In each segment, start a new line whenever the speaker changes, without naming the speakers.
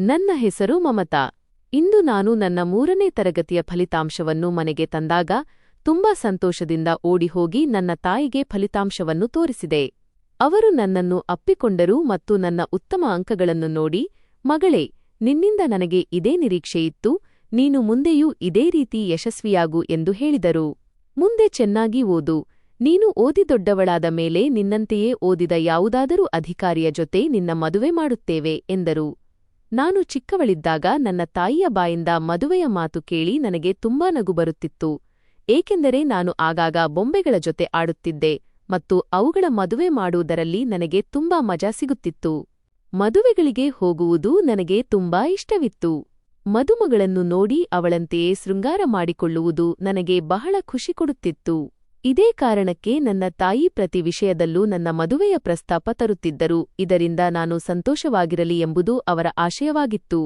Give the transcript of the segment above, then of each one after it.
ನನ್ನ ಹೆಸರು ಮಮತಾ. ಇಂದು ನಾನು ನನ್ನ 3ನೇ ತರಗತಿಯ ಫಲಿತಾಂಶವನ್ನು ಮನೆಗೆ ತಂದಾಗ ತುಂಬಾ ಸಂತೋಷದಿಂದ ಓಡಿಹೋಗಿ ನನ್ನ ತಾಯಿಗೆ ಫಲಿತಾಂಶವನ್ನು ತೋರಿಸಿದೆ. ಅವರು ನನ್ನನ್ನು ಅಪ್ಪಿಕೊಂಡರು ಮತ್ತು ನನ್ನ ಉತ್ತಮ ಅಂಕಗಳನ್ನು ನೋಡಿ, ಮಗಳೇ, ನಿನ್ನಿಂದ ನನಗೆ ಇದೇ ನಿರೀಕ್ಷೆಯಿತ್ತು, ನೀನು ಮುಂದೆಯೂ ಇದೇ ರೀತಿ ಯಶಸ್ವಿಯಾಗು ಎಂದು ಹೇಳಿದರು. ಮುಂದೆ ಚೆನ್ನಾಗಿ ಓದು, ನೀನು ಓದಿ ದೊಡ್ಡವಳಾದ ಮೇಲೆ ನಿನ್ನಂತೆಯೇ ಓದಿದ ಯಾವುದಾದರೂ ಅಧಿಕಾರಿಯ ಜೊತೆ ನಿನ್ನ ಮದುವೆ ಮಾಡುತ್ತೇವೆ ಎಂದರು. ನಾನು ಚಿಕ್ಕವಳಿದ್ದಾಗ ನನ್ನ ತಾಯಿಯ ಬಾಯಿಂದ ಮದುವೆಯ ಮಾತು ಕೇಳಿ ನನಗೆ ತುಂಬಾ ನಗು ಬರುತ್ತಿತ್ತು, ಏಕೆಂದರೆ ನಾನು ಆಗಾಗ ಬೊಂಬೆಗಳ ಜೊತೆ ಆಡುತ್ತಿದ್ದೆ ಮತ್ತು ಅವುಗಳ ಮದುವೆ ಮಾಡುವುದರಲ್ಲಿ ನನಗೆ ತುಂಬಾ ಮಜಾ ಸಿಗುತ್ತಿತ್ತು. ಮದುವೆಗಳಿಗೆ ಹೋಗುವುದು ನನಗೆ ತುಂಬಾ ಇಷ್ಟವಿತ್ತು. ಮದುಮಗಳನ್ನು ನೋಡಿ ಅವಳಂತೆಯೇ ಶೃಂಗಾರ ಮಾಡಿಕೊಳ್ಳುವುದು ನನಗೆ ಬಹಳ ಖುಷಿ ಕೊಡುತ್ತಿತ್ತು. ಇದೇ ಕಾರಣಕ್ಕೆ ನನ್ನ ತಾಯಿ ಪ್ರತಿ ವಿಷಯದಲ್ಲೂ ನನ್ನ ಮದುವೆಯ ಪ್ರಸ್ತಾಪ ತರುತ್ತಿದ್ದರು, ಇದರಿಂದ ನಾನು ಸಂತೋಷವಾಗಿರಲಿ ಎಂಬುದು ಅವರ ಆಶಯವಾಗಿತ್ತು.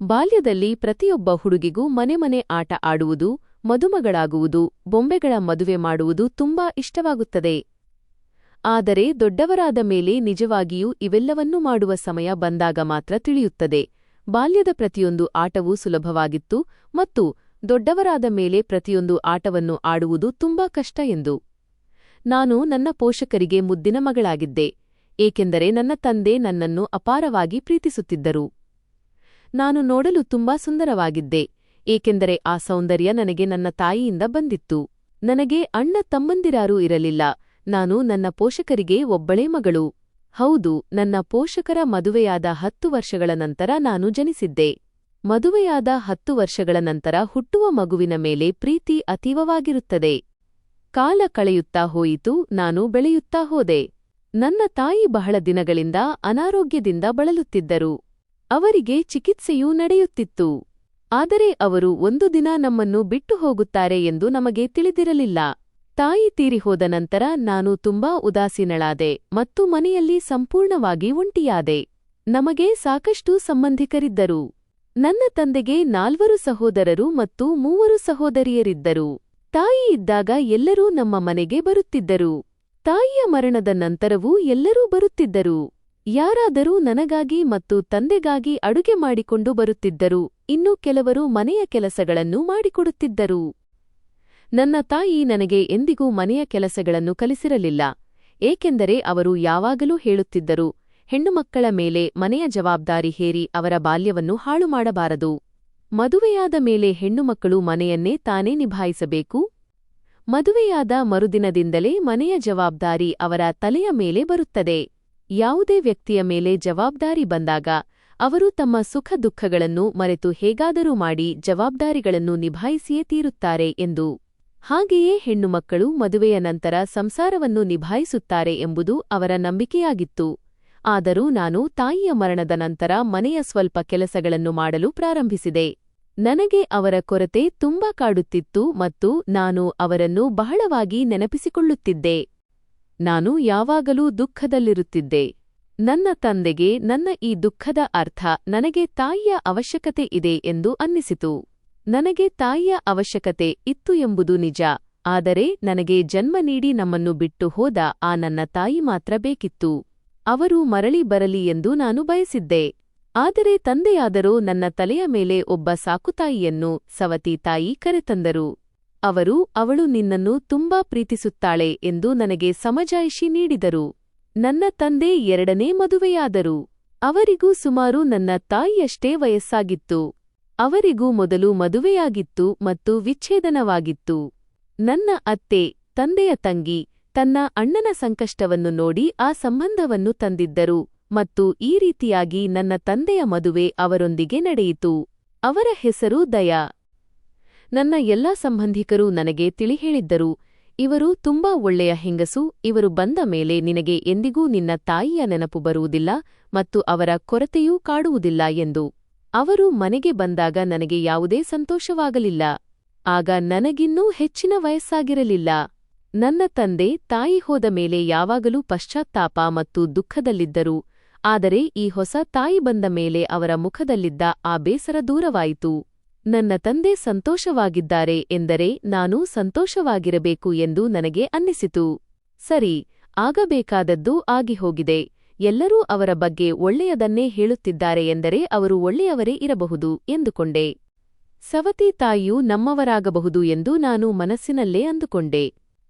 ಬಾಲ್ಯದಲ್ಲಿ ಪ್ರತಿಯೊಬ್ಬ ಹುಡುಗಿಗೂ ಮನೆ ಆಟ ಆಡುವುದು, ಮದುಮಗಳಾಗುವುದು, ಬೊಂಬೆಗಳ ಮದುವೆ ಮಾಡುವುದು ತುಂಬಾ ಇಷ್ಟವಾಗುತ್ತದೆ. ಆದರೆ ದೊಡ್ಡವರಾದ ಮೇಲೆ ನಿಜವಾಗಿಯೂ ಇವೆಲ್ಲವನ್ನೂ ಮಾಡುವ ಸಮಯ ಬಂದಾಗ ಮಾತ್ರ ತಿಳಿಯುತ್ತದೆ, ಬಾಲ್ಯದ ಪ್ರತಿಯೊಂದು ಆಟವೂ ಸುಲಭವಾಗಿತ್ತು ಮತ್ತು ದೊಡ್ಡವರಾದ ಮೇಲೆ ಪ್ರತಿಯೊಂದು ಆಟವನ್ನು ಆಡುವುದು ತುಂಬಾ ಕಷ್ಟ ಎಂದು. ನಾನು ನನ್ನ ಪೋಷಕರಿಗೆ ಮುದ್ದಿನ ಮಗಳಾಗಿದ್ದೆ, ಏಕೆಂದರೆ ನನ್ನ ತಂದೆ ನನ್ನನ್ನು ಅಪಾರವಾಗಿ ಪ್ರೀತಿಸುತ್ತಿದ್ದರು. ನಾನು ನೋಡಲು ತುಂಬಾ ಸುಂದರವಾಗಿದ್ದೆ, ಏಕೆಂದರೆ ಆ ಸೌಂದರ್ಯ ನನಗೆ ನನ್ನ ತಾಯಿಯಿಂದ ಬಂದಿತ್ತು. ನನಗೆ ಅಣ್ಣ ತಮ್ಮಂದಿರಾರೂ ಇರಲಿಲ್ಲ, ನಾನು ನನ್ನ ಪೋಷಕರಿಗೆ ಒಬ್ಬಳೇ ಮಗಳು. ಹೌದು, ನನ್ನ ಪೋಷಕರ ಮದುವೆಯಾದ 10 ವರ್ಷಗಳ ನಂತರ ನಾನು ಜನಿಸಿದ್ದೆ. ಮದುವೆಯಾದ 10 ವರ್ಷಗಳ ನಂತರ ಹುಟ್ಟುವ ಮಗುವಿನ ಮೇಲೆ ಪ್ರೀತಿ ಅತೀವವಾಗಿರುತ್ತದೆ. ಕಾಲ ಕಳೆಯುತ್ತಾ ಹೋಯಿತು, ನಾನು ಬೆಳೆಯುತ್ತಾ ಹೋದೆ. ನನ್ನ ತಾಯಿ ಬಹಳ ದಿನಗಳಿಂದ ಅನಾರೋಗ್ಯದಿಂದ ಬಳಲುತ್ತಿದ್ದರು. ಅವರಿಗೆ ಚಿಕಿತ್ಸೆಯೂ ನಡೆಯುತ್ತಿತ್ತು. ಆದರೆ ಅವರು ಒಂದು ದಿನ ನಮ್ಮನ್ನು ಬಿಟ್ಟು ಹೋಗುತ್ತಾರೆ ಎಂದು ನಮಗೆ ತಿಳಿದಿರಲಿಲ್ಲ. ತಾಯಿ ತೀರಿಹೋದ ನಂತರ ನಾನು ತುಂಬಾ ಉದಾಸೀನಳಾದೆ ಮತ್ತು ಮನೆಯಲ್ಲಿ ಸಂಪೂರ್ಣವಾಗಿ ಒಂಟಿಯಾದೆ. ನಮಗೆ ಸಾಕಷ್ಟು ಸಂಬಂಧಿಕರಿದ್ದರು. ನನ್ನ ತಂದೆಗೆ 4 ಸಹೋದರರು ಮತ್ತು 3 ಸಹೋದರಿಯರಿದ್ದರು. ತಾಯಿ ಇದ್ದಾಗ ಎಲ್ಲರೂ ನಮ್ಮ ಮನೆಗೆ ಬರುತ್ತಿದ್ದರು. ತಾಯಿಯ ಮರಣದ ನಂತರವೂ ಎಲ್ಲರೂ ಬರುತ್ತಿದ್ದರು. ಯಾರಾದರೂ ನನಗಾಗಿ ಮತ್ತು ತಂದೆಗಾಗಿ ಅಡುಗೆ ಮಾಡಿಕೊಂಡು ಬರುತ್ತಿದ್ದರು, ಇನ್ನು ಕೆಲವರು ಮನೆಯ ಕೆಲಸಗಳನ್ನು ಮಾಡಿಕೊಡುತ್ತಿದ್ದರು. ನನ್ನ ತಾಯಿ ನನಗೆ ಎಂದಿಗೂ ಮನೆಯ ಕೆಲಸಗಳನ್ನು ಕಲಿಸಿರಲಿಲ್ಲ, ಏಕೆಂದರೆ ಅವರು ಯಾವಾಗಲೂ ಹೇಳುತ್ತಿದ್ದರು, ಹೆಣ್ಣುಮಕ್ಕಳ ಮೇಲೆ ಮನೆಯ ಜವಾಬ್ದಾರಿ ಹೇರಿ ಅವರ ಬಾಲ್ಯವನ್ನು ಹಾಳು ಮಾಡಬಾರದು. ಮದುವೆಯಾದ ಮೇಲೆ ಹೆಣ್ಣುಮಕ್ಕಳು ಮನೆಯನ್ನೇ ತಾನೇ ನಿಭಾಯಿಸಬೇಕು. ಮದುವೆಯಾದ ಮರುದಿನದಿಂದಲೇ ಮನೆಯ ಜವಾಬ್ದಾರಿ ಅವರ ತಲೆಯ ಮೇಲೆ ಬರುತ್ತದೆ. ಯಾವುದೇ ವ್ಯಕ್ತಿಯ ಮೇಲೆ ಜವಾಬ್ದಾರಿ ಬಂದಾಗ ಅವರು ತಮ್ಮ ಸುಖ ದುಃಖಗಳನ್ನು ಮರೆತು ಹೇಗಾದರೂ ಮಾಡಿ ಜವಾಬ್ದಾರಿಗಳನ್ನು ನಿಭಾಯಿಸಿಯೇ ತೀರುತ್ತಾರೆ ಎಂದು. ಹಾಗೆಯೇ ಹೆಣ್ಣುಮಕ್ಕಳು ಮದುವೆಯ ನಂತರ ಸಂಸಾರವನ್ನು ನಿಭಾಯಿಸುತ್ತಾರೆ ಎಂಬುದು ಅವರ ನಂಬಿಕೆಯಾಗಿತ್ತು. ಆದರೂ ನಾನು ತಾಯಿಯ ಮರಣದ ನಂತರ ಮನೆಯ ಸ್ವಲ್ಪ ಕೆಲಸಗಳನ್ನು ಮಾಡಲು ಪ್ರಾರಂಭಿಸಿದೆ. ನನಗೆ ಅವರ ಕೊರತೆ ತುಂಬಾ ಕಾಡುತ್ತಿತ್ತು ಮತ್ತು ನಾನು ಅವರನ್ನು ಬಹಳವಾಗಿ ನೆನಪಿಸಿಕೊಳ್ಳುತ್ತಿದ್ದೆ. ನಾನು ಯಾವಾಗಲೂ ದುಃಖದಲ್ಲಿರುತ್ತಿದ್ದೆ. ನನ್ನ ತಂದೆಗೆ ನನ್ನ ಈ ದುಃಖದ ಅರ್ಥ ನನಗೆ ತಾಯಿಯ ಅವಶ್ಯಕತೆ ಇದೆ ಎಂದು ಅನ್ನಿಸಿತು. ನನಗೆ ತಾಯಿಯ ಅವಶ್ಯಕತೆ ಇತ್ತು ಎಂಬುದು ನಿಜ, ಆದರೆ ನನಗೆ ಜನ್ಮ ನೀಡಿ ನಮ್ಮನ್ನು ಬಿಟ್ಟು ಹೋದ ಆ ನನ್ನ ತಾಯಿ ಮಾತ್ರ ಬೇಕಿತ್ತು. ಅವರು ಮರಳಿ ಬರಲಿ ಎಂದು ನಾನು ಬಯಸಿದ್ದೆ. ಆದರೆ ತಂದೆಯಾದರೋ ನನ್ನ ತಲೆಯ ಮೇಲೆ ಒಬ್ಬ ಸಾಕುತಾಯಿಯನ್ನು, ಸವತಿ ತಾಯಿ ಕರೆತಂದರು. ಅವಳು ನಿನ್ನನ್ನು ತುಂಬಾ ಪ್ರೀತಿಸುತ್ತಾಳೆ ಎಂದು ನನಗೆ ಸಮಜಾಯಿಷಿ ನೀಡಿದರು. ನನ್ನ ತಂದೆ 2ನೇ ಮದುವೆಯಾದರು. ಅವರಿಗೂ ಸುಮಾರು ನನ್ನ ತಾಯಿಯಷ್ಟೇ ವಯಸ್ಸಾಗಿತ್ತು. ಅವರಿಗೂ ಮೊದಲು ಮದುವೆಯಾಗಿತ್ತು ಮತ್ತು ವಿಚ್ಛೇದನವಾಗಿತ್ತು. ನನ್ನ ಅತ್ತೆ, ತಂದೆಯ ತಂಗಿ, ತನ್ನ ಅಣ್ಣನ ಸಂಕಷ್ಟವನ್ನು ನೋಡಿ ಆ ಸಂಬಂಧವನ್ನು ತಂದಿದ್ದರು ಮತ್ತು ಈ ರೀತಿಯಾಗಿ ನನ್ನ ತಂದೆಯ ಮದುವೆ ಅವರೊಂದಿಗೆ ನಡೆಯಿತು. ಅವರ ಹೆಸರು ದಯಾ. ನನ್ನ ಎಲ್ಲಾ ಸಂಬಂಧಿಕರು ನನಗೆ ತಿಳಿಹೇಳಿದ್ದರು, ಇವರು ತುಂಬಾ ಒಳ್ಳೆಯ ಹೆಂಗಸು, ಇವರು ಬಂದ ಮೇಲೆ ನಿನಗೆ ಎಂದಿಗೂ ನಿನ್ನ ತಾಯಿಯ ನೆನಪು ಬರುವುದಿಲ್ಲ ಮತ್ತು ಅವರ ಕೊರತೆಯೂ ಕಾಡುವುದಿಲ್ಲ ಎಂದು. ಅವರು ಮನೆಗೆ ಬಂದಾಗ ನನಗೆ ಯಾವುದೇ ಸಂತೋಷವಾಗಲಿಲ್ಲ. ಆಗ ನನಗಿನ್ನೂ ಹೆಚ್ಚಿನ ವಯಸ್ಸಾಗಿರಲಿಲ್ಲ. ನನ್ನ ತಂದೆ ತಾಯಿ ಹೋದ ಮೇಲೆ ಯಾವಾಗಲೂ ಪಶ್ಚಾತ್ತಾಪ ಮತ್ತು ದುಃಖದಲ್ಲಿದ್ದರು, ಆದರೆ ಈ ಹೊಸ ತಾಯಿ ಬಂದ ಮೇಲೆ ಅವರ ಮುಖದಲ್ಲಿದ್ದ ಆ ಬೇಸರ ದೂರವಾಯಿತು. ನನ್ನ ತಂದೆ ಸಂತೋಷವಾಗಿದ್ದಾರೆ ಎಂದರೆ ನಾನು ಸಂತೋಷವಾಗಿರಬೇಕು ಎಂದು ನನಗೆ ಅನ್ನಿಸಿತು. ಸರಿ, ಆಗಬೇಕಾದದ್ದು ಆಗಿಹೋಗಿದೆ, ಎಲ್ಲರೂ ಅವರ ಬಗ್ಗೆ ಒಳ್ಳೆಯದನ್ನೇ ಹೇಳುತ್ತಿದ್ದಾರೆ ಎಂದರೆ ಅವರು ಒಳ್ಳೆಯವರೇ ಇರಬಹುದು ಎಂದುಕೊಂಡೆ. ಸವತಿ ತಾಯಿಯು ನಮ್ಮವರಾಗಬಹುದು ಎಂದು ನಾನು ಮನಸ್ಸಿನಲ್ಲೇ ಅಂದುಕೊಂಡೆ.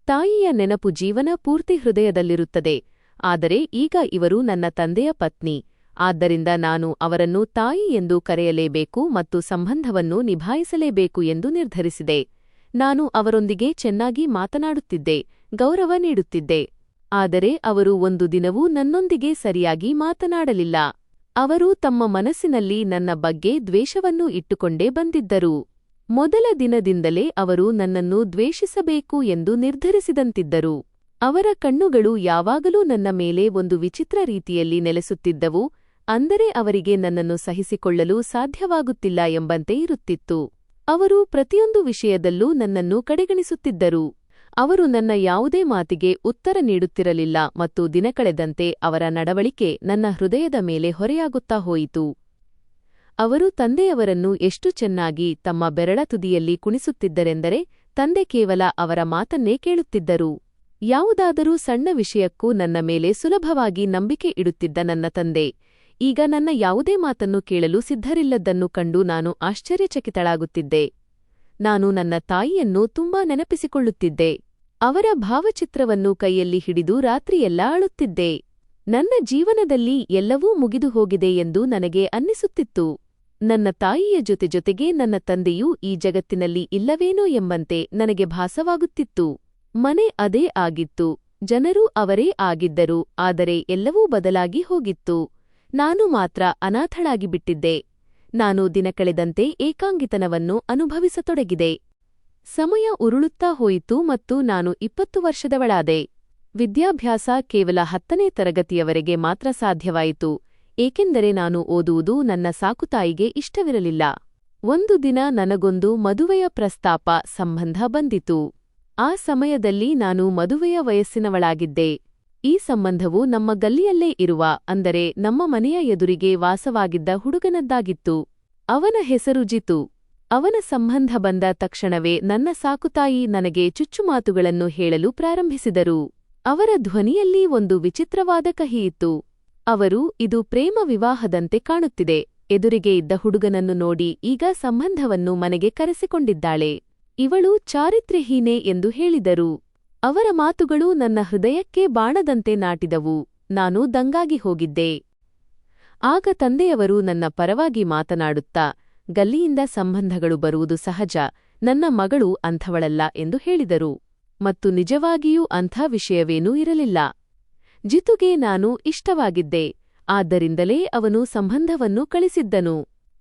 ತಾಯಿಯ ನೆನಪು ಜೀವನ ಪೂರ್ತಿ ಹೃದಯದಲ್ಲಿರುತ್ತದೆ. ಆದರೆ ಈಗ ಇವರು ನನ್ನ ತಂದೆಯ ಪತ್ನಿ. ಆದ್ದರಿಂದ ನಾನು ಅವರನ್ನು ತಾಯಿ ಎಂದು ಕರೆಯಲೇಬೇಕು ಮತ್ತು ಸಂಬಂಧವನ್ನು ನಿಭಾಯಿಸಲೇಬೇಕು ಎಂದು ನಿರ್ಧರಿಸಿದೆ. ನಾನು ಅವರೊಂದಿಗೆ ಚೆನ್ನಾಗಿ ಮಾತನಾಡುತ್ತಿದ್ದೆ, ಗೌರವ ನೀಡುತ್ತಿದ್ದೆ. ಆದರೆ ಅವರು ಒಂದು ದಿನವೂ ನನ್ನೊಂದಿಗೆ ಸರಿಯಾಗಿ ಮಾತನಾಡಲಿಲ್ಲ. ಅವರು ತಮ್ಮ ಮನಸ್ಸಿನಲ್ಲಿ ನನ್ನ ಬಗ್ಗೆ ದ್ವೇಷವನ್ನು ಇಟ್ಟುಕೊಂಡೇ ಬಂದಿದ್ದರು. ಮೊದಲ ದಿನದಿಂದಲೇ ಅವರು ನನ್ನನ್ನು ದ್ವೇಷಿಸಬೇಕು ಎಂದು ನಿರ್ಧರಿಸಿದಂತಿದ್ದರು. ಅವರ ಕಣ್ಣುಗಳು ಯಾವಾಗಲೂ ನನ್ನ ಮೇಲೆ ಒಂದು ವಿಚಿತ್ರ ರೀತಿಯಲ್ಲಿ ನೆಲೆಸುತ್ತಿದ್ದವು, ಅಂದರೆ ಅವರಿಗೆ ನನ್ನನ್ನು ಸಹಿಸಿಕೊಳ್ಳಲು ಸಾಧ್ಯವಾಗುತ್ತಿಲ್ಲ ಎಂಬಂತೆ ಇರುತ್ತಿತ್ತು. ಅವರು ಪ್ರತಿಯೊಂದು ವಿಷಯದಲ್ಲೂ ನನ್ನನ್ನು ಕಡೆಗಣಿಸುತ್ತಿದ್ದರು. ಅವರು ನನ್ನ ಯಾವುದೇ ಮಾತಿಗೆ ಉತ್ತರ ನೀಡುತ್ತಿರಲಿಲ್ಲ ಮತ್ತು ದಿನಕಳೆದಂತೆ ಅವರ ನಡವಳಿಕೆ ನನ್ನ ಹೃದಯದ ಮೇಲೆ ಹೊರೆಯಾಗುತ್ತಾ ಹೋಯಿತು. ಅವರು ತಂದೆಯವರನ್ನು ಎಷ್ಟು ಚೆನ್ನಾಗಿ ತಮ್ಮ ಬೆರಳ ತುದಿಯಲ್ಲಿ ಕುಣಿಸುತ್ತಿದ್ದರೆಂದರೆ ತಂದೆ ಕೇವಲ ಅವರ ಮಾತನ್ನೇ ಕೇಳುತ್ತಿದ್ದರು. ಯಾವುದಾದರೂ ಸಣ್ಣ ವಿಷಯಕ್ಕೂ ನನ್ನ ಮೇಲೆ ಸುಲಭವಾಗಿ ನಂಬಿಕೆ ಇಡುತ್ತಿದ್ದ ನನ್ನ ತಂದೆ ಈಗ ನನ್ನ ಯಾವುದೇ ಮಾತನ್ನು ಕೇಳಲು ಸಿದ್ಧರಿಲ್ಲದ್ದನ್ನು ಕಂಡು ನಾನು ಆಶ್ಚರ್ಯಚಕಿತಳಾಗುತ್ತಿದ್ದೆ. ನಾನು ನನ್ನ ತಾಯಿಯನ್ನು ತುಂಬಾ ನೆನಪಿಸಿಕೊಳ್ಳುತ್ತಿದ್ದೆ. ಅವರ ಭಾವಚಿತ್ರವನ್ನು ಕೈಯಲ್ಲಿ ಹಿಡಿದು ರಾತ್ರಿಯೆಲ್ಲಾ ಅಳುತ್ತಿದ್ದೆ. ನನ್ನ ಜೀವನದಲ್ಲಿ ಎಲ್ಲವೂ ಮುಗಿದು ಹೋಗಿದೆ ಎಂದು ನನಗೆ ಅನ್ನಿಸುತ್ತಿತ್ತು. ನನ್ನ ತಾಯಿಯ ಜೊತೆಗೆ ನನ್ನ ತಂದೆಯೂ ಈ ಜಗತ್ತಿನಲ್ಲಿ ಇಲ್ಲವೇನೋ ಎಂಬಂತೆ ನನಗೆ ಭಾಸವಾಗುತ್ತಿತ್ತು. ಮನೆ ಅದೇ ಆಗಿತ್ತು, ಜನರೂ ಅವರೇ ಆಗಿದ್ದರು, ಆದರೆ ಎಲ್ಲವೂ ಬದಲಾಗಿ ಹೋಗಿತ್ತು. ನಾನು ಮಾತ್ರ ಅನಾಥಳಾಗಿಬಿಟ್ಟಿದ್ದೆ. ನಾನು ದಿನಕಳೆದಂತೆ ಏಕಾಂಗಿತನವನ್ನು ಅನುಭವಿಸತೊಡಗಿದೆ. ಸಮಯ ಉರುಳುತ್ತಾ ಹೋಯಿತು ಮತ್ತು ನಾನು 20 ವರ್ಷದವಳಾದೆ. ವಿದ್ಯಾಭ್ಯಾಸ ಕೇವಲ 10ನೇ ತರಗತಿಯವರೆಗೆ ಮಾತ್ರ ಸಾಧ್ಯವಾಯಿತು, ಏಕೆಂದರೆ ನಾನು ಓದುವುದು ನನ್ನ ಸಾಕುತಾಯಿಗೆ ಇಷ್ಟವಿರಲಿಲ್ಲ. ಒಂದು ದಿನ ನನಗೊಂದು ಮದುವೆಯ ಪ್ರಸ್ತಾಪ ಸಂಬಂಧ ಬಂದಿತು. ಆ ಸಮಯದಲ್ಲಿ ನಾನು ಮದುವೆಯ ವಯಸ್ಸಿನವಳಾಗಿದ್ದೆ. ಈ ಸಂಬಂಧವು ನಮ್ಮ ಗಲ್ಲಿಯಲ್ಲೇ ಇರುವ, ಅಂದರೆ ನಮ್ಮ ಮನೆಯ ಎದುರಿಗೆ ವಾಸವಾಗಿದ್ದ ಹುಡುಗನದ್ದಾಗಿತ್ತು. ಅವನ ಹೆಸರು ಜಿತು. ಅವನ ಸಂಬಂಧ ಬಂದ ತಕ್ಷಣವೇ ನನ್ನ ಸಾಕುತಾಯಿ ನನಗೆ ಚುಚ್ಚುಮಾತುಗಳನ್ನು ಹೇಳಲು ಪ್ರಾರಂಭಿಸಿದರು. ಅವರ ಧ್ವನಿಯಲ್ಲಿ ಒಂದು ವಿಚಿತ್ರವಾದ ಕಹಿಯಿತ್ತು. ಅವರು, ಇದು ಪ್ರೇಮ ವಿವಾಹದಂತೆ ಕಾಣುತ್ತಿದೆ. ಎದುರಿಗೆ ಇದ್ದ ಹುಡುಗನನ್ನು ನೋಡಿ ಈಗ ಸಂಬಂಧವನ್ನು ಮನೆಗೆ ಕರೆಸಿಕೊಂಡಿದ್ದಾಳೆ. ಇವಳು ಚಾರಿತ್ರ್ಯಹೀನೆ ಎಂದು ಹೇಳಿದರು. ಅವರ ಮಾತುಗಳು ನನ್ನ ಹೃದಯಕ್ಕೆ ಬಾಣದಂತೆ ನಾಟಿದವು. ನಾನು ದಂಗಾಗಿ ಹೋಗಿದ್ದೆ. ಆಗ ತಂದೆಯವರು ನನ್ನ ಪರವಾಗಿ ಮಾತನಾಡುತ್ತಾ, ಗಲ್ಲಿಯಿಂದ ಸಂಬಂಧಗಳು ಬರುವುದು ಸಹಜ, ನನ್ನ ಮಗಳು ಅಂಥವಳಲ್ಲ ಎಂದು ಹೇಳಿದರು. ಮತ್ತು ನಿಜವಾಗಿಯೂ ಅಂಥ ವಿಷಯವೇನೂ ಇರಲಿಲ್ಲ. ಜಿತುಗೆ ನಾನು ಇಷ್ಟವಾಗಿದ್ದೆ, ಆದ್ದರಿಂದಲೇ ಅವನು ಸಂಬಂಧವನ್ನು ಕಳಿಸಿದ್ದನು.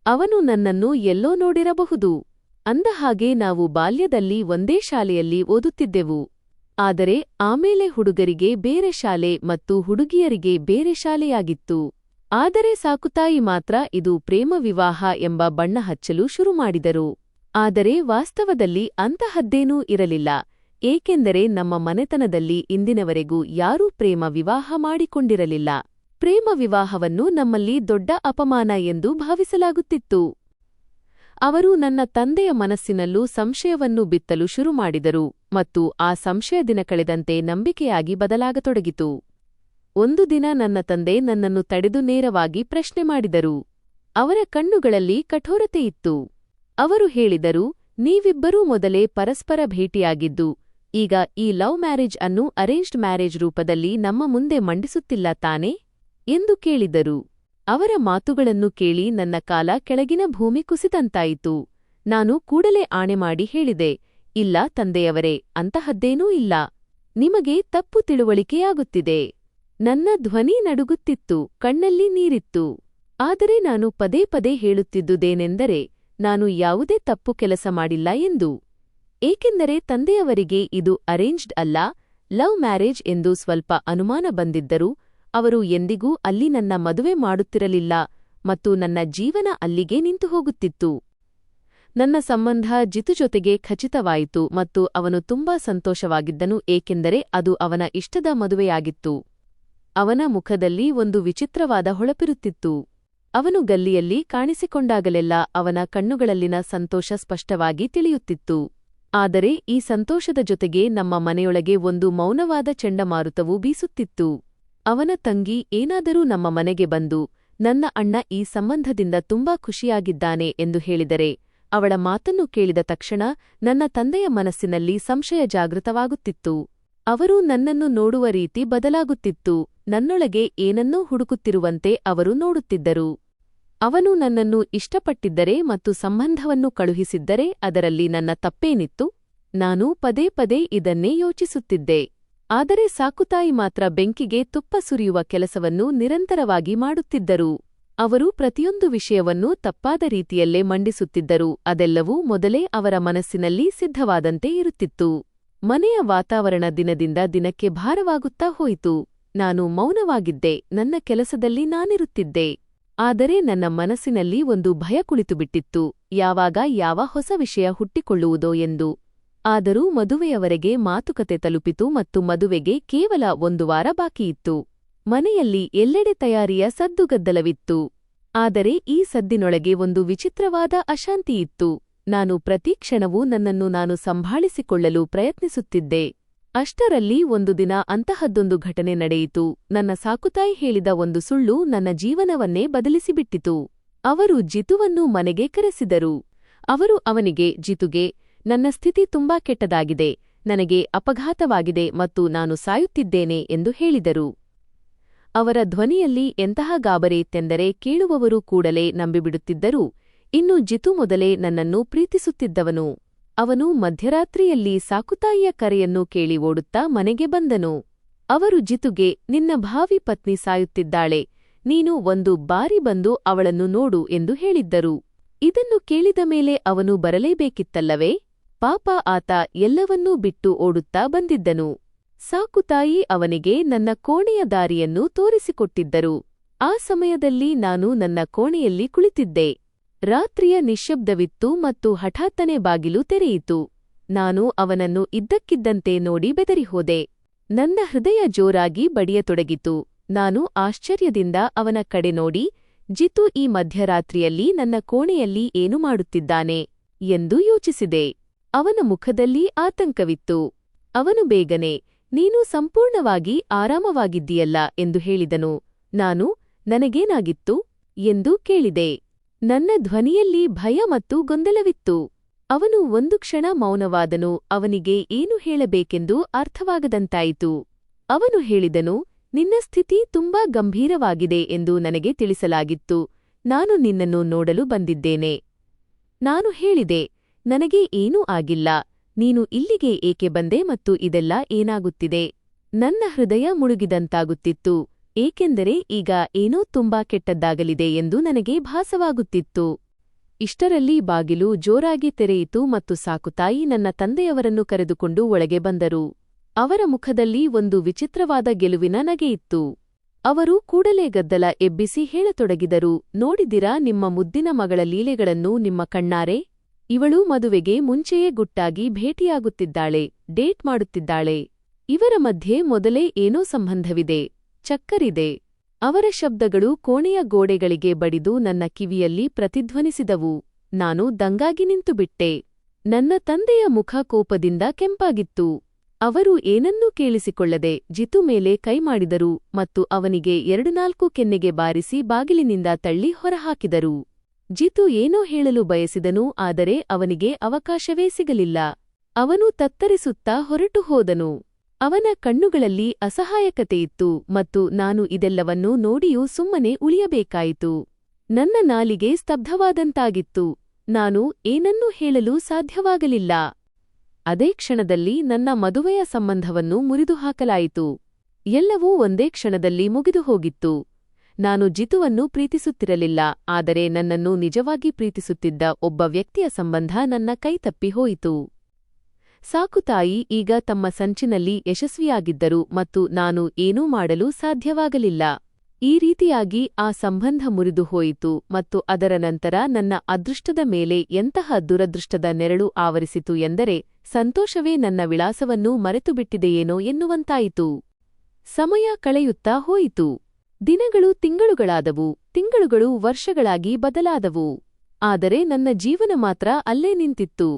ಅವನು ನನ್ನನ್ನು ಎಲ್ಲೋ ನೋಡಿರಬಹುದು. ಅಂದಹಾಗೆ ನಾವು ಬಾಲ್ಯದಲ್ಲಿ ಒಂದೇ ಶಾಲೆಯಲ್ಲಿ ಓದುತ್ತಿದ್ದೆವು. ಆದರೆ ಆಮೇಲೆ ಹುಡುಗರಿಗೆ ಬೇರೆ ಶಾಲೆ ಮತ್ತು ಹುಡುಗಿಯರಿಗೆ ಬೇರೆ ಶಾಲೆಯಾಗಿತ್ತು. ಆದರೆ ಸಾಕುತಾಯಿ ಮಾತ್ರ ಇದು ಪ್ರೇಮ ವಿವಾಹ ಎಂಬ ಬಣ್ಣ ಹಚ್ಚಲು ಶುರುಮಾಡಿದರು. ಆದರೆ ವಾಸ್ತವದಲ್ಲಿ ಅಂತಹದ್ದೇನೂ ಇರಲಿಲ್ಲ, ಏಕೆಂದರೆ ನಮ್ಮ ಮನೆತನದಲ್ಲಿ ಇಂದಿನವರೆಗೂ ಯಾರೂ ಪ್ರೇಮ ವಿವಾಹ ಮಾಡಿಕೊಂಡಿರಲಿಲ್ಲ. ಪ್ರೇಮ ವಿವಾಹವನ್ನು ನಮ್ಮಲ್ಲಿ ದೊಡ್ಡ ಅಪಮಾನ ಎಂದು ಭಾವಿಸಲಾಗುತ್ತಿತ್ತು. ಅವರು ನನ್ನ ತಂದೆಯ ಮನಸ್ಸಿನಲ್ಲೂ ಸಂಶಯವನ್ನು ಬಿತ್ತಲು ಶುರುಮಾಡಿದರು ಮತ್ತು ಆ ಸಂಶಯ ದಿನ ಕಳೆದಂತೆ ನಂಬಿಕೆಯಾಗಿ ಬದಲಾಗತೊಡಗಿತು. ಒಂದು ದಿನ ನನ್ನ ತಂದೆ ನನ್ನನ್ನು ತಡೆದು ನೇರವಾಗಿ ಪ್ರಶ್ನೆ ಮಾಡಿದರು. ಅವರ ಕಣ್ಣುಗಳಲ್ಲಿ ಕಠೋರತೆಯಿತ್ತು. ಅವರು ಹೇಳಿದರು, ನೀವಿಬ್ಬರೂ ಮೊದಲೇ ಪರಸ್ಪರ ಭೇಟಿಯಾಗಿದ್ದು, ಈಗ ಈ ಲವ್ ಮ್ಯಾರೇಜ್ ಅನ್ನು ಅರೇಂಜ್ಡ್ ಮ್ಯಾರೇಜ್ ರೂಪದಲ್ಲಿ ನಮ್ಮ ಮುಂದೆ ಮಂಡಿಸುತ್ತಿಲ್ಲ ತಾನೇ ಎಂದು ಕೇಳಿದರು. ಅವರ ಮಾತುಗಳನ್ನು ಕೇಳಿ ನನ್ನ ಕಾಲ ಕೆಳಗಿನ ಭೂಮಿ ಕುಸಿತಂತಾಯಿತು. ನಾನು ಕೂಡಲೇ ಆಣೆ ಮಾಡಿ ಹೇಳಿದೆ, ಇಲ್ಲ ತಂದೆಯವರೇ, ಅಂತಹದ್ದೇನೂ ಇಲ್ಲ. ನಿಮಗೆ ತಪ್ಪು ತಿಳುವಳಿಕೆಯಾಗುತ್ತಿದೆ. ನನ್ನ ಧ್ವನಿ ನಡುಗುತ್ತಿತ್ತು, ಕಣ್ಣಲ್ಲಿ ನೀರಿತ್ತು. ಆದರೆ ನಾನು ಪದೇ ಪದೇ ಹೇಳುತ್ತಿದ್ದುದೇನೆಂದರೆ, ನಾನು ಯಾವುದೇ ತಪ್ಪು ಕೆಲಸ ಮಾಡಿಲ್ಲ ಎಂದು. ಏಕೆಂದರೆ ತಂದೆಯವರಿಗೆ ಇದು ಅರೇಂಜ್ಡ್ ಅಲ್ಲ, ಲವ್ ಮ್ಯಾರೇಜ್ ಎಂದು ಸ್ವಲ್ಪ ಅನುಮಾನ ಬಂದಿದ್ದರೂ ಅವರು ಎಂದಿಗೂ ಅಲ್ಲಿ ನನ್ನ ಮದುವೆ ಮಾಡುತ್ತಿರಲಿಲ್ಲ ಮತ್ತು ನನ್ನ ಜೀವನ ಅಲ್ಲಿಗೆ ನಿಂತು ಹೋಗುತ್ತಿತ್ತು. ನನ್ನ ಸಂಬಂಧ ಜಿತು ಜೊತೆಗೆ ಖಚಿತವಾಯಿತು ಮತ್ತು ಅವನು ತುಂಬಾ ಸಂತೋಷವಾಗಿದ್ದನು, ಏಕೆಂದರೆ ಅದು ಅವನ ಇಷ್ಟದ ಮದುವೆಯಾಗಿತ್ತು. ಅವನ ಮುಖದಲ್ಲಿ ಒಂದು ವಿಚಿತ್ರವಾದ ಹೊಳಪಿರುತ್ತಿತ್ತು. ಅವನು ಗಲ್ಲಿಯಲ್ಲಿ ಕಾಣಿಸಿಕೊಂಡಾಗಲೆಲ್ಲ ಅವನ ಕಣ್ಣುಗಳಲ್ಲಿನ ಸಂತೋಷ ಸ್ಪಷ್ಟವಾಗಿ ತಿಳಿಯುತ್ತಿತ್ತು. ಆದರೆ ಈ ಸಂತೋಷದ ಜೊತೆಗೆ ನಮ್ಮ ಮನೆಯೊಳಗೆ ಒಂದು ಮೌನವಾದ ಚಂಡಮಾರುತವು ಬೀಸುತ್ತಿತ್ತು. ಅವನ ತಂಗಿ ಏನಾದರೂ ನಮ್ಮ ಮನೆಗೆ ಬಂದು ನನ್ನ ಅಣ್ಣ ಈ ಸಂಬಂಧದಿಂದ ತುಂಬಾ ಖುಷಿಯಾಗಿದ್ದಾನೆ ಎಂದು ಹೇಳಿದರೆ ಅವಳ ಮಾತನ್ನು ಕೇಳಿದ ತಕ್ಷಣ ನನ್ನ ತಂದೆಯ ಮನಸ್ಸಿನಲ್ಲಿ ಸಂಶಯ ಜಾಗೃತವಾಗುತ್ತಿತ್ತು. ಅವರು ನನ್ನನ್ನು ನೋಡುವ ರೀತಿ ಬದಲಾಗುತ್ತಿತ್ತು. ನನ್ನೊಳಗೆ ಏನನ್ನೂ ಹುಡುಕುತ್ತಿರುವಂತೆ ಅವರು ನೋಡುತ್ತಿದ್ದರು. ಅವನು ನನ್ನನ್ನು ಇಷ್ಟಪಟ್ಟಿದ್ದರೆ ಮತ್ತು ಸಂಬಂಧವನ್ನು ಕಳುಹಿಸಿದ್ದರೆ ಅದರಲ್ಲಿ ನನ್ನ ತಪ್ಪೇನಿತ್ತು? ನಾನು ಪದೇ ಪದೇ ಇದನ್ನೇ ಯೋಚಿಸುತ್ತಿದ್ದೆ. ಆದರೆ ಸಾಕುತಾಯಿ ಮಾತ್ರ ಬೆಂಕಿಗೆ ತುಪ್ಪ ಸುರಿಯುವ ಕೆಲಸವನ್ನು ನಿರಂತರವಾಗಿ ಮಾಡುತ್ತಿದ್ದರು. ಅವರು ಪ್ರತಿಯೊಂದು ವಿಷಯವನ್ನು ತಪ್ಪಾದ ರೀತಿಯಲ್ಲೇ ಮಂಡಿಸುತ್ತಿದ್ದರು. ಅದೆಲ್ಲವೂ ಮೊದಲೇ ಅವರ ಮನಸ್ಸಿನಲ್ಲಿ ಸಿದ್ಧವಾದಂತೆ ಇರುತ್ತಿತ್ತು. ಮನೆಯ ವಾತಾವರಣ ದಿನದಿಂದ ದಿನಕ್ಕೆ ಭಾರವಾಗುತ್ತಾ ಹೋಯಿತು. ನಾನು ಮೌನವಾಗಿದ್ದೆ. ನನ್ನ ಕೆಲಸದಲ್ಲಿ ನಾನಿರುತ್ತಿದ್ದೆ. ಆದರೆ ನನ್ನ ಮನಸ್ಸಿನಲ್ಲಿ ಒಂದು ಭಯ ಕುಳಿತುಬಿಟ್ಟಿತ್ತು. ಯಾವಾಗ ಯಾವ ಹೊಸ ವಿಷಯ ಹುಟ್ಟಿಕೊಳ್ಳುವುದೋ ಎಂದು. ಆದರೂ ಮದುವೆಯವರೆಗೆ ಮಾತುಕತೆ ತಲುಪಿತು ಮತ್ತು ಮದುವೆಗೆ ಕೇವಲ 1 ವಾರ ಬಾಕಿಯಿತ್ತು. ಮನೆಯಲ್ಲಿ ಎಲ್ಲೆಡೆ ತಯಾರಿಯ ಸದ್ದುಗದ್ದಲವಿತ್ತು. ಆದರೆ ಈ ಸದ್ದಿನೊಳಗೆ ಒಂದು ವಿಚಿತ್ರವಾದ ಅಶಾಂತಿಯಿತ್ತು. ನಾನು ಪ್ರತಿ ಕ್ಷಣವೂ ನನ್ನನ್ನು ನಾನು ಸಂಭಾಳಿಸಿಕೊಳ್ಳಲು ಪ್ರಯತ್ನಿಸುತ್ತಿದ್ದೆ. ಅಷ್ಟರಲ್ಲಿ ಒಂದು ದಿನ ಅಂತಹದ್ದೊಂದು ಘಟನೆ ನಡೆಯಿತು. ನನ್ನ ಸಾಕುತಾಯಿ ಹೇಳಿದ ಒಂದು ಸುಳ್ಳು ನನ್ನ ಜೀವನವನ್ನೇ ಬದಲಿಸಿಬಿಟ್ಟಿತು. ಅವರು ಜಿತುವನ್ನು ಮನೆಗೆ ಕರೆಸಿದರು. ಅವರು ಅವನಿಗೆ, ಜಿತುಗೆ, ನನ್ನ ಸ್ಥಿತಿ ತುಂಬಾ ಕೆಟ್ಟದಾಗಿದೆ, ನನಗೆ ಅಪಘಾತವಾಗಿದೆ ಮತ್ತು ನಾನು ಸಾಯುತ್ತಿದ್ದೇನೆ ಎಂದು ಹೇಳಿದರು. ಅವರ ಧ್ವನಿಯಲ್ಲಿ ಎಂತಹ ಗಾಬರಿಯಿತ್ತೆಂದರೆ ಕೇಳುವವರು ಕೂಡಲೇ ನಂಬಿಬಿಡುತ್ತಿದ್ದರು. ಇನ್ನು ಜಿತು ಮೊದಲೇ ನನ್ನನ್ನು ಪ್ರೀತಿಸುತ್ತಿದ್ದವನು. ಅವನು ಮಧ್ಯರಾತ್ರಿಯಲ್ಲಿ ಸಾಕುತಾಯಿಯ ಕರೆಯನ್ನು ಕೇಳಿ ಓಡುತ್ತಾ ಮನೆಗೆ ಬಂದನು. ಅವರು ಜಿತುಗೆ, ನಿನ್ನ ಭಾವಿ ಪತ್ನಿ ಸಾಯುತ್ತಿದ್ದಾಳೆ, ನೀನು ಒಂದು ಬಾರಿ ಬಂದು ಅವಳನ್ನು ನೋಡು ಎಂದು ಹೇಳಿದ್ದರು. ಇದನ್ನು ಕೇಳಿದ ಮೇಲೆ ಅವನು ಬರಲೇಬೇಕಿತ್ತಲ್ಲವೇ? ಪಾಪ ಆತ ಎಲ್ಲವನ್ನೂ ಬಿಟ್ಟು ಓಡುತ್ತಾ ಬಂದಿದ್ದನು. ಸಾಕುತಾಯಿ ಅವನಿಗೆ ನನ್ನ ಕೋಣೆಯ ದಾರಿಯನ್ನು ತೋರಿಸಿಕೊಟ್ಟಿದ್ದರು. ಆ ಸಮಯದಲ್ಲಿ ನಾನು ನನ್ನ ಕೋಣೆಯಲ್ಲಿ ಕುಳಿತಿದ್ದೆ. ರಾತ್ರಿಯ ನಿಶ್ಶಬ್ದವಿತ್ತು ಮತ್ತು ಹಠಾತ್ತನೆ ಬಾಗಿಲು ತೆರೆಯಿತು. ನಾನು ಅವನನ್ನು ಇದ್ದಕ್ಕಿದ್ದಂತೆ ನೋಡಿ ಬೆದರಿಹೋದೆ. ನನ್ನ ಹೃದಯ ಜೋರಾಗಿ ಬಡಿಯತೊಡಗಿತು. ನಾನು ಆಶ್ಚರ್ಯದಿಂದ ಅವನ ಕಡೆ ನೋಡಿ, ಜಿತು ಈ ಮಧ್ಯರಾತ್ರಿಯಲ್ಲಿ ನನ್ನ ಕೋಣೆಯಲ್ಲಿ ಏನು ಮಾಡುತ್ತಿದ್ದಾನೆ ಎಂದು ಯೋಚಿಸಿದೆ. ಅವನ ಮುಖದಲ್ಲಿ ಆತಂಕವಿತ್ತು. ಅವನು ಬೇಗನೆ, ನೀನು ಸಂಪೂರ್ಣವಾಗಿ ಆರಾಮವಾಗಿದ್ದೀಯಲ್ಲ ಎಂದು ಹೇಳಿದನು. ನಾನು, ನನಗೇನಾಗಿತ್ತು ಎಂದು ಕೇಳಿದೆ. ನನ್ನ ಧ್ವನಿಯಲ್ಲಿ ಭಯ ಮತ್ತು ಗೊಂದಲವಿತ್ತು. ಅವನು ಒಂದು ಕ್ಷಣ ಮೌನವಾದನು. ಅವನಿಗೆ ಏನು ಹೇಳಬೇಕೆಂದು ಅರ್ಥವಾಗದಂತಾಯಿತು. ಅವನು ಹೇಳಿದನು, ನಿನ್ನ ಸ್ಥಿತಿ ತುಂಬಾ ಗಂಭೀರವಾಗಿದೆ ಎಂದು ನನಗೆ ತಿಳಿಸಲಾಗಿತ್ತು. ನಾನು ನಿನ್ನನ್ನು ನೋಡಲು ಬಂದಿದ್ದೇನೆ. ನಾನು ಹೇಳಿದೆ, ನನಗೆ ಏನೂ ಆಗಿಲ್ಲ. ನೀನು ಇಲ್ಲಿಗೆ ಏಕೆ ಬಂದೆ ಮತ್ತು ಇದೆಲ್ಲ ಏನಾಗುತ್ತಿದೆ? ನನ್ನ ಹೃದಯ ಮುಳುಗಿದಂತಾಗುತ್ತಿತ್ತು. ಏಕೆಂದರೆ ಈಗ ಏನೋ ತುಂಬಾ ಕೆಟ್ಟದ್ದಾಗಲಿದೆ ಎಂದು ನನಗೆ ಭಾಸವಾಗುತ್ತಿತ್ತು. ಇಷ್ಟರಲ್ಲಿ ಬಾಗಿಲು ಜೋರಾಗಿ ತೆರೆಯಿತು ಮತ್ತು ಸಾಕುತಾಯಿ ನನ್ನ ತಂದೆಯವರನ್ನು ಕರೆದುಕೊಂಡು ಒಳಗೆ ಬಂದರು. ಅವರ ಮುಖದಲ್ಲಿ ಒಂದು ವಿಚಿತ್ರವಾದ ಗೆಲುವಿನ ನಗೆಯಿತ್ತು. ಅವರು ಕೂಡಲೇ ಗದ್ದಲ ಎಬ್ಬಿಸಿ ಹೇಳತೊಡಗಿದರು, ನೋಡಿದಿರಾ ನಿಮ್ಮ ಮುದ್ದಿನ ಮಗಳ ಲೀಲೆಗಳನ್ನು ನಿಮ್ಮ ಕಣ್ಣಾರೆ? ಇವಳು ಮದುವೆಗೆ ಮುಂಚೆಯೇ ಗುಟ್ಟಾಗಿ ಭೇಟಿಯಾಗುತ್ತಿದ್ದಾಳೆ, ಡೇಟ್ ಮಾಡುತ್ತಿದ್ದಾಳೆ. ಇವರ ಮಧ್ಯೆ ಮೊದಲೇ ಏನೋ ಸಂಬಂಧವಿದೆ, ಚಕ್ಕರಿದೆ. ಅವರ ಶಬ್ದಗಳು ಕೋಣೆಯ ಗೋಡೆಗಳಿಗೆ ಬಡಿದು ನನ್ನ ಕಿವಿಯಲ್ಲಿ ಪ್ರತಿಧ್ವನಿಸಿದವು. ನಾನು ದಂಗಾಗಿ ನಿಂತುಬಿಟ್ಟೆ. ನನ್ನ ತಂದೆಯ ಮುಖ ಕೋಪದಿಂದ ಕೆಂಪಾಗಿತ್ತು. ಅವರು ಏನನ್ನೂ ಕೇಳಿಸಿಕೊಳ್ಳದೆ ಜಿತು ಮೇಲೆ ಕೈಮಾಡಿದರು ಮತ್ತು ಅವನಿಗೆ 2-4 ಕೆನ್ನೆಗೆ ಬಾರಿಸಿ ಬಾಗಿಲಿನಿಂದ ತಳ್ಳಿ ಹೊರಹಾಕಿದರು. ಜಿತು ಏನೋ ಹೇಳಲು ಬಯಸಿದನು, ಆದರೆ ಅವನಿಗೆ ಅವಕಾಶವೇ ಸಿಗಲಿಲ್ಲ. ಅವನು ತತ್ತರಿಸುತ್ತಾ ಹೊರಟು ಹೋದನು. ಅವನ ಕಣ್ಣುಗಳಲ್ಲಿ ಅಸಹಾಯಕತೆಯಿತ್ತು ಮತ್ತು ನಾನು ಇದೆಲ್ಲವನ್ನೂ ನೋಡಿಯೂ ಸುಮ್ಮನೆ ಉಳಿಯಬೇಕಾಯಿತು. ನನ್ನ ನಾಲಿಗೆ ಸ್ತಬ್ಧವಾದಂತಾಗಿತ್ತು. ನಾನು ಏನನ್ನೂ ಹೇಳಲು ಸಾಧ್ಯವಾಗಲಿಲ್ಲ. ಅದೇ ಕ್ಷಣದಲ್ಲಿ ನನ್ನ ಮದುವೆಯ ಸಂಬಂಧವನ್ನು ಮುರಿದುಹಾಕಲಾಯಿತು. ಎಲ್ಲವೂ ಒಂದೇ ಕ್ಷಣದಲ್ಲಿ ಮುಗಿದುಹೋಗಿತ್ತು. ನಾನು ಜಿತುವನ್ನು ಪ್ರೀತಿಸುತ್ತಿರಲಿಲ್ಲ, ಆದರೆ ನನ್ನನ್ನು ನಿಜವಾಗಿ ಪ್ರೀತಿಸುತ್ತಿದ್ದ ಒಬ್ಬ ವ್ಯಕ್ತಿಯ ಸಂಬಂಧ ನನ್ನ ಕೈತಪ್ಪಿ ಹೋಯಿತು. ಸಾಕುತಾಯಿ ಈಗ ತಮ್ಮ ಸಂಚಿನಲ್ಲಿ ಯಶಸ್ವಿಯಾಗಿದ್ದರು ಮತ್ತು ನಾನು ಏನೂ ಮಾಡಲು ಸಾಧ್ಯವಾಗಲಿಲ್ಲ. ಈ ರೀತಿಯಾಗಿ ಆ ಸಂಬಂಧ ಮುರಿದು ಹೋಯಿತು ಮತ್ತು ಅದರ ನಂತರ ನನ್ನ ಅದೃಷ್ಟದ ಮೇಲೆ ಎಂತಹ ದುರದೃಷ್ಟದ ನೆರಳು ಆವರಿಸಿತು ಎಂದರೆ ಸಂತೋಷವೇ ನನ್ನ ವಿಳಾಸವನ್ನು ಮರೆತುಬಿಟ್ಟಿದೆಯೇನೋ ಎನ್ನುವಂತಾಯಿತು. ಸಮಯ ಕಳೆಯುತ್ತಾ ಹೋಯಿತು. ದಿನಗಳು ತಿಂಗಳುಗಳಾದವು, ತಿಂಗಳುಗಳು ವರ್ಷಗಳಾಗಿ ಬದಲಾದವು. ಆದರೆ ನನ್ನ ಜೀವನ ಮಾತ್ರ ಅಲ್ಲೇ ನಿಂತಿತ್ತು.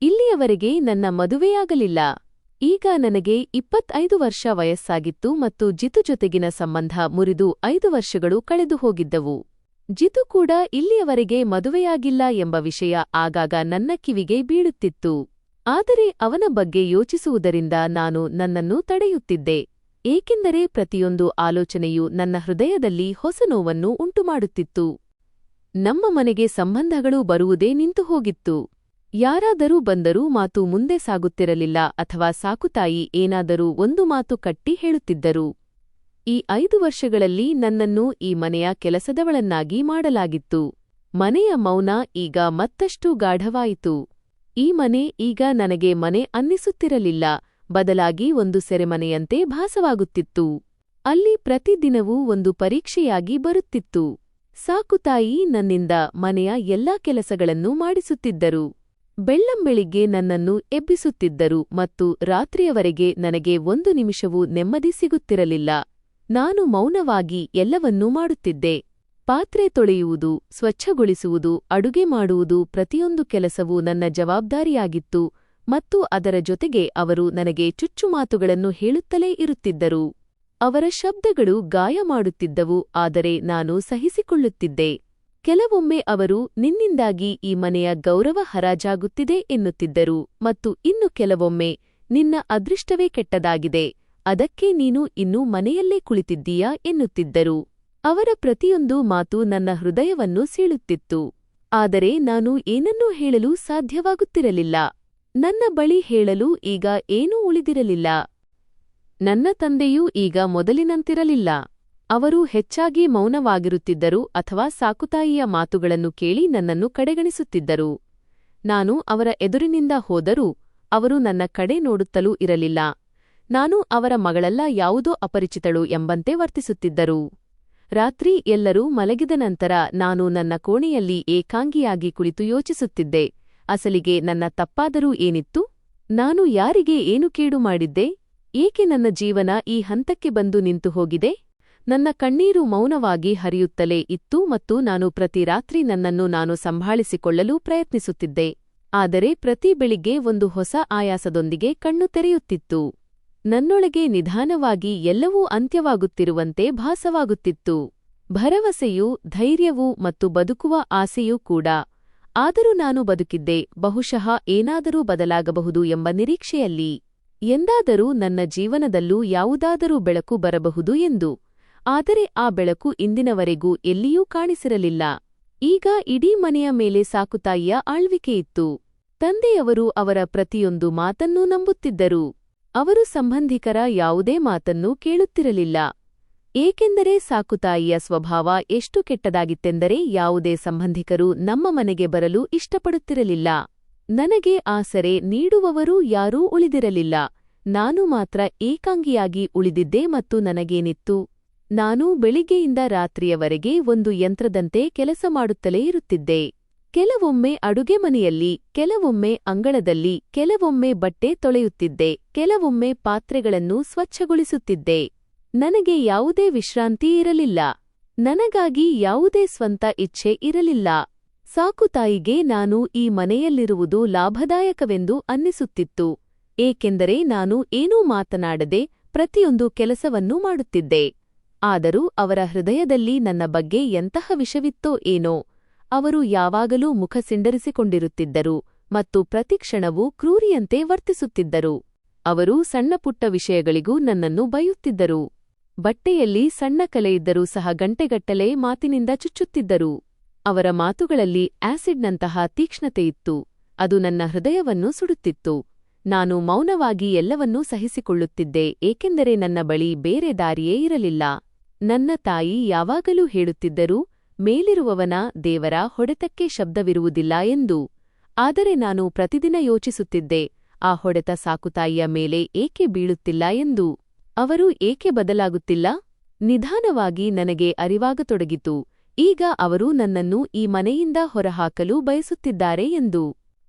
ಇಲ್ಲಿಯವರೆಗೆ ನನ್ನ ಮದುವೆಯಾಗಲಿಲ್ಲ. ಈಗ ನನಗೆ 25 ವರ್ಷ ವಯಸ್ಸಾಗಿತ್ತು ಮತ್ತು ಜಿತು ಜೊತೆಗಿನ ಸಂಬಂಧ ಮುರಿದು 5 ವರ್ಷಗಳು ಕಳೆದು ಹೋಗಿದ್ದವು. ಜಿತು ಕೂಡ ಇಲ್ಲಿಯವರೆಗೆ ಮದುವೆಯಾಗಿಲ್ಲ ಎಂಬ ವಿಷಯ ಆಗಾಗ ನನ್ನ ಕಿವಿಗೆ ಬೀಳುತ್ತಿತ್ತು. ಆದರೆ ಅವನ ಬಗ್ಗೆ ಯೋಚಿಸುವುದರಿಂದ ನಾನು ನನ್ನನ್ನು ತಡೆಯುತ್ತಿದ್ದೆ, ಏಕೆಂದರೆ ಪ್ರತಿಯೊಂದು ಆಲೋಚನೆಯೂ ನನ್ನ ಹೃದಯದಲ್ಲಿ ಹೊಸ ನೋವನ್ನು ಉಂಟುಮಾಡುತ್ತಿತ್ತು. ನಮ್ಮ ಮನೆಗೆ ಸಂಬಂಧಗಳು ಬರುವುದೇ ನಿಂತುಹೋಗಿತ್ತು. ಯಾರಾದರೂ ಬಂದರೂ ಮಾತು ಮುಂದೆ ಸಾಗುತ್ತಿರಲಿಲ್ಲ ಅಥವಾ ಸಾಕುತಾಯಿ ಏನಾದರೂ ಒಂದು ಮಾತು ಕಟ್ಟಿ ಹೇಳುತ್ತಿದ್ದರು. ಈ 5 ವರ್ಷಗಳಲ್ಲಿ ನನ್ನನ್ನು ಈ ಮನೆಯ ಕೆಲಸದವಳನ್ನಾಗಿ ಮಾಡಲಾಗಿತ್ತು. ಮನೆಯ ಮೌನ ಈಗ ಮತ್ತಷ್ಟು ಗಾಢವಾಯಿತು. ಈ ಮನೆ ಈಗ ನನಗೆ ಮನೆ ಅನ್ನಿಸುತ್ತಿರಲಿಲ್ಲ, ಬದಲಾಗಿ ಒಂದು ಸೆರೆಮನೆಯಂತೆ ಭಾಸವಾಗುತ್ತಿತ್ತು. ಅಲ್ಲಿ ಪ್ರತಿದಿನವೂ ಒಂದು ಪರೀಕ್ಷೆಯಾಗಿ ಬರುತ್ತಿತ್ತು. ಸಾಕುತಾಯಿ ನನ್ನಿಂದ ಮನೆಯ ಎಲ್ಲಾ ಕೆಲಸಗಳನ್ನೂ ಮಾಡಿಸುತ್ತಿದ್ದರು. ಬೆಳ್ಳಂಬೆಳಿಗ್ಗೆ ನನ್ನನ್ನು ಎಬ್ಬಿಸುತ್ತಿದ್ದರು ಮತ್ತು ರಾತ್ರಿಯವರೆಗೆ ನನಗೆ ಒಂದು ನಿಮಿಷವೂ ನೆಮ್ಮದಿ ಸಿಗುತ್ತಿರಲಿಲ್ಲ. ನಾನು ಮೌನವಾಗಿ ಎಲ್ಲವನ್ನೂ ಮಾಡುತ್ತಿದ್ದೆ. ಪಾತ್ರೆ ತೊಳೆಯುವುದು, ಸ್ವಚ್ಛಗೊಳಿಸುವುದು, ಅಡುಗೆ ಮಾಡುವುದು, ಪ್ರತಿಯೊಂದು ಕೆಲಸವೂ ನನ್ನ ಜವಾಬ್ದಾರಿಯಾಗಿತ್ತು ಮತ್ತು ಅದರ ಜೊತೆಗೆ ಅವರು ನನಗೆ ಚುಚ್ಚುಮಾತುಗಳನ್ನು ಹೇಳುತ್ತಲೇ ಇರುತ್ತಿದ್ದರು. ಅವರ ಶಬ್ದಗಳು ಗಾಯ ಮಾಡುತ್ತಿದ್ದವು, ಆದರೆ ನಾನು ಸಹಿಸಿಕೊಳ್ಳುತ್ತಿದ್ದೆ. ಕೆಲವೊಮ್ಮೆ ಅವರು ನಿನ್ನಿಂದಾಗಿ ಈ ಮನೆಯ ಗೌರವ ಹರಾಜಾಗುತ್ತಿದೆ ಎನ್ನುತ್ತಿದ್ದರು ಮತ್ತು ಇನ್ನು ಕೆಲವೊಮ್ಮೆ ನಿನ್ನ ಅದೃಷ್ಟವೇ ಕೆಟ್ಟದಾಗಿದೆ, ಅದಕ್ಕೆ ನೀನು ಇನ್ನೂ ಮನೆಯಲ್ಲೇ ಕುಳಿತಿದ್ದೀಯಾ ಎನ್ನುತ್ತಿದ್ದರು. ಅವರ ಪ್ರತಿಯೊಂದು ಮಾತು ನನ್ನ ಹೃದಯವನ್ನು ಸೀಳುತ್ತಿತ್ತು. ಆದರೆ ನಾನು ಏನನ್ನೂ ಹೇಳಲು ಸಾಧ್ಯವಾಗುತ್ತಿರಲಿಲ್ಲ. ನನ್ನ ಬಳಿ ಹೇಳಲು ಈಗ ಏನೂ ಉಳಿದಿರಲಿಲ್ಲ. ನನ್ನ ತಂದೆಯೂ ಈಗ ಮೊದಲಿನಂತಿರಲಿಲ್ಲ. ಅವರು ಹೆಚ್ಚಾಗಿ ಮೌನವಾಗಿರುತ್ತಿದ್ದರು ಅಥವಾ ಸಾಕುತಾಯಿಯ ಮಾತುಗಳನ್ನು ಕೇಳಿ ನನ್ನನ್ನು ಕಡೆಗಣಿಸುತ್ತಿದ್ದರು. ನಾನು ಅವರ ಎದುರಿನಿಂದ ಹೋದರೂ ಅವರು ನನ್ನ ಕಡೆ ನೋಡುತ್ತಲೂ ಇರಲಿಲ್ಲ. ನಾನು ಅವರ ಮಗಳಲ್ಲ, ಯಾವುದೋ ಅಪರಿಚಿತಳು ಎಂಬಂತೆ ವರ್ತಿಸುತ್ತಿದ್ದರು. ರಾತ್ರಿ ಎಲ್ಲರೂ ಮಲಗಿದ ನಂತರ ನಾನು ನನ್ನ ಕೋಣೆಯಲ್ಲಿ ಏಕಾಂಗಿಯಾಗಿ ಕುಳಿತು ಯೋಚಿಸುತ್ತಿದ್ದೆ, ಅಸಲಿಗೆ ನನ್ನ ತಪ್ಪಾದರೂ ಏನಿತ್ತು? ನಾನು ಯಾರಿಗೆ ಏನು ಕೇಡು ಮಾಡಿದ್ದೆ? ಏಕೆ ನನ್ನ ಜೀವನ ಈ ಹಂತಕ್ಕೆ ಬಂದು ನಿಂತು ಹೋಗಿದೆ? ನನ್ನ ಕಣ್ಣೀರು ಮೌನವಾಗಿ ಹರಿಯುತ್ತಲೇ ಇತ್ತು ಮತ್ತು ನಾನು ಪ್ರತಿ ರಾತ್ರಿ ನನ್ನನ್ನು ನಾನು ಸಂಭಾಳಿಸಿಕೊಳ್ಳಲು ಪ್ರಯತ್ನಿಸುತ್ತಿದ್ದೆ. ಆದರೆ ಪ್ರತಿ ಬೆಳಿಗ್ಗೆ ಒಂದು ಹೊಸ ಆಯಾಸದೊಂದಿಗೆ ಕಣ್ಣು ತೆರೆಯುತ್ತಿತ್ತು. ನನ್ನೊಳಗೆ ನಿಧಾನವಾಗಿ ಎಲ್ಲವೂ ಅಂತ್ಯವಾಗುತ್ತಿರುವಂತೆ ಭಾಸವಾಗುತ್ತಿತ್ತು. ಭರವಸೆಯೂ, ಧೈರ್ಯವೂ ಮತ್ತು ಬದುಕುವ ಆಸೆಯೂ ಕೂಡ. ಆದರೂ ನಾನು ಬದುಕಿದ್ದೆ, ಬಹುಶಃ ಏನಾದರೂ ಬದಲಾಗಬಹುದು ಎಂಬ ನಿರೀಕ್ಷೆಯಲ್ಲಿ. ಎಂದಾದರೂ ನನ್ನ ಜೀವನದಲ್ಲೂ ಯಾವುದಾದರೂ ಬೆಳಕು ಬರಬಹುದು ಎಂದು. ಆದರೆ ಆ ಬೆಳಕು ಇಂದಿನವರೆಗೂ ಎಲ್ಲಿಯೂ ಕಾಣಿಸಿರಲಿಲ್ಲ. ಈಗ ಇಡೀ ಮನೆಯ ಮೇಲೆ ಸಾಕುತಾಯಿಯ ಆಳ್ವಿಕೆಯಿತ್ತು. ತಂದೆಯವರು ಅವರ ಪ್ರತಿಯೊಂದು ಮಾತನ್ನೂ ನಂಬುತ್ತಿದ್ದರು. ಅವರು ಸಂಬಂಧಿಕರ ಯಾವುದೇ ಮಾತನ್ನೂ ಕೇಳುತ್ತಿರಲಿಲ್ಲ. ಏಕೆಂದರೆ ಸಾಕುತಾಯಿಯ ಸ್ವಭಾವ ಎಷ್ಟು ಕೆಟ್ಟದಾಗಿತ್ತೆಂದರೆ ಯಾವುದೇ ಸಂಬಂಧಿಕರು ನಮ್ಮ ಮನೆಗೆ ಬರಲು ಇಷ್ಟಪಡುತ್ತಿರಲಿಲ್ಲ. ನನಗೆ ಆಸರೆ ನೀಡುವವರು ಯಾರೂ ಉಳಿದಿರಲಿಲ್ಲ. ನಾನು ಮಾತ್ರ ಏಕಾಂಗಿಯಾಗಿ ಉಳಿದಿದ್ದೆ ಮತ್ತು ನನಗೇನಿತ್ತು? ನಾನು ಬೆಳಿಗ್ಗೆಯಿಂದ ರಾತ್ರಿಯವರೆಗೆ ಒಂದು ಯಂತ್ರದಂತೆ ಕೆಲಸ ಮಾಡುತ್ತಲೇ ಇರುತ್ತಿದ್ದೆ. ಕೆಲವೊಮ್ಮೆ ಅಡುಗೆಮನೆಯಲ್ಲಿ, ಕೆಲವೊಮ್ಮೆ ಅಂಗಳದಲ್ಲಿ, ಕೆಲವೊಮ್ಮೆ ಬಟ್ಟೆ ತೊಳೆಯುತ್ತಿದ್ದೆ, ಕೆಲವೊಮ್ಮೆ ಪಾತ್ರೆಗಳನ್ನು ಸ್ವಚ್ಛಗೊಳಿಸುತ್ತಿದ್ದೆ. ನನಗೆ ಯಾವುದೇ ವಿಶ್ರಾಂತಿ ಇರಲಿಲ್ಲ. ನನಗಾಗಿ ಯಾವುದೇ ಸ್ವಂತ ಇಚ್ಛೆ ಇರಲಿಲ್ಲ. ಸಾಕುತಾಯಿಗೆ ನಾನು ಈ ಮನೆಯಲ್ಲಿರುವುದು ಲಾಭದಾಯಕವೆಂದು ಅನ್ನಿಸುತ್ತಿತ್ತು, ಏಕೆಂದರೆ ನಾನು ಏನೂ ಮಾತನಾಡದೆ ಪ್ರತಿಯೊಂದು ಕೆಲಸವನ್ನೂ ಮಾಡುತ್ತಿದ್ದೆ. ಆದರೂ ಅವರ ಹೃದಯದಲ್ಲಿ ನನ್ನ ಬಗ್ಗೆ ಎಂತಹ ವಿಷವಿತ್ತೋ ಏನೋ. ಅವರು ಯಾವಾಗಲೂ ಮುಖ ಸಿಂಡರಿಸಿಕೊಂಡಿರುತ್ತಿದ್ದರು ಮತ್ತು ಪ್ರತಿಕ್ಷಣವೂ ಕ್ರೂರಿಯಂತೆ ವರ್ತಿಸುತ್ತಿದ್ದರು. ಅವರು ಸಣ್ಣಪುಟ್ಟ ವಿಷಯಗಳಿಗೂ ನನ್ನನ್ನು ಬೈಯುತ್ತಿದ್ದರು. ಬಟ್ಟೆಯಲ್ಲಿ ಸಣ್ಣ ಕಲೆಯಿದ್ದರೂ ಸಹ ಗಂಟೆಗಟ್ಟಲೆ ಮಾತಿನಿಂದ ಚುಚ್ಚುತ್ತಿದ್ದರು. ಅವರ ಮಾತುಗಳಲ್ಲಿ ಆಸಿಡ್ನಂತಹ ತೀಕ್ಷ್ಣತೆಯಿತ್ತು. ಅದು ನನ್ನ ಹೃದಯವನ್ನು ಸುಡುತ್ತಿತ್ತು. ನಾನು ಮೌನವಾಗಿ ಎಲ್ಲವನ್ನೂ ಸಹಿಸಿಕೊಳ್ಳುತ್ತಿದ್ದೆ, ಏಕೆಂದರೆ ನನ್ನ ಬಳಿ ಬೇರೆ ದಾರಿಯೇ ಇರಲಿಲ್ಲ. ನನ್ನ ತಾಯಿ ಯಾವಾಗಲೂ ಹೇಳುತ್ತಿದ್ದರು, ಮೇಲಿರುವವನ, ದೇವರ ಹೊಡೆತಕ್ಕೆ ಶಬ್ದವಿರುವುದಿಲ್ಲ ಎಂದು. ಆದರೆ ನಾನು ಪ್ರತಿದಿನ ಯೋಚಿಸುತ್ತಿದ್ದೆ, ಆ ಹೊಡೆತ ಸಾಕುತಾಯಿಯ ಮೇಲೆ ಏಕೆ ಬೀಳುತ್ತಿಲ್ಲ ಎಂದು. ಅವರು ಏಕೆ ಬದಲಾಗುತ್ತಿಲ್ಲ? ನಿಧಾನವಾಗಿ ನನಗೆ ಅರಿವಾಗತೊಡಗಿತು, ಈಗ ಅವರು ನನ್ನನ್ನು ಈ ಮನೆಯಿಂದ ಹೊರಹಾಕಲು ಬಯಸುತ್ತಿದ್ದಾರೆ ಎಂದು.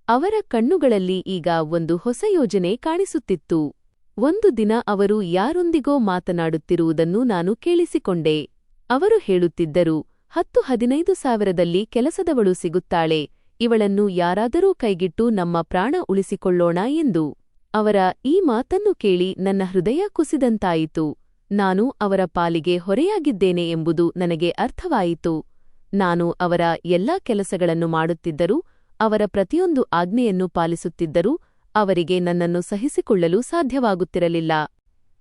ಅವರ ಕಣ್ಣುಗಳಲ್ಲಿ ಈಗ ಒಂದು ಹೊಸ ಯೋಜನೆ ಕಾಣಿಸುತ್ತಿತ್ತು. ಒಂದು ದಿನ ಅವರು ಯಾರೊಂದಿಗೋ ಮಾತನಾಡುತ್ತಿರುವುದನ್ನು ನಾನು ಕೇಳಿಸಿಕೊಂಡೆ. ಅವರು ಹೇಳುತ್ತಿದ್ದರು, 10-15 ಸಾವಿರದಲ್ಲಿ ಕೆಲಸದವಳು ಸಿಗುತ್ತಾಳೆ, ಇವಳನ್ನು ಯಾರಾದರೂ ಕೈಗಿಟ್ಟು ನಮ್ಮ ಪ್ರಾಣ ಉಳಿಸಿಕೊಳ್ಳೋಣ ಎಂದು. ಅವರ ಈ ಮಾತನ್ನು ಕೇಳಿ ನನ್ನ ಹೃದಯ ಕುಸಿದಂತಾಯಿತು. ನಾನು ಅವರ ಪಾಲಿಗೆ ಹೊರೆಯಾಗಿದ್ದೇನೆ ಎಂಬುದು ನನಗೆ ಅರ್ಥವಾಯಿತು. ನಾನು ಅವರ ಎಲ್ಲಾ ಕೆಲಸಗಳನ್ನು ಮಾಡುತ್ತಿದ್ದರೂ, ಅವರ ಪ್ರತಿಯೊಂದು ಆಜ್ಞೆಯನ್ನು ಪಾಲಿಸುತ್ತಿದ್ದರೂ ಅವರಿಗೆ ನನ್ನನ್ನು ಸಹಿಸಿಕೊಳ್ಳಲು ಸಾಧ್ಯವಾಗುತ್ತಿರಲಿಲ್ಲ.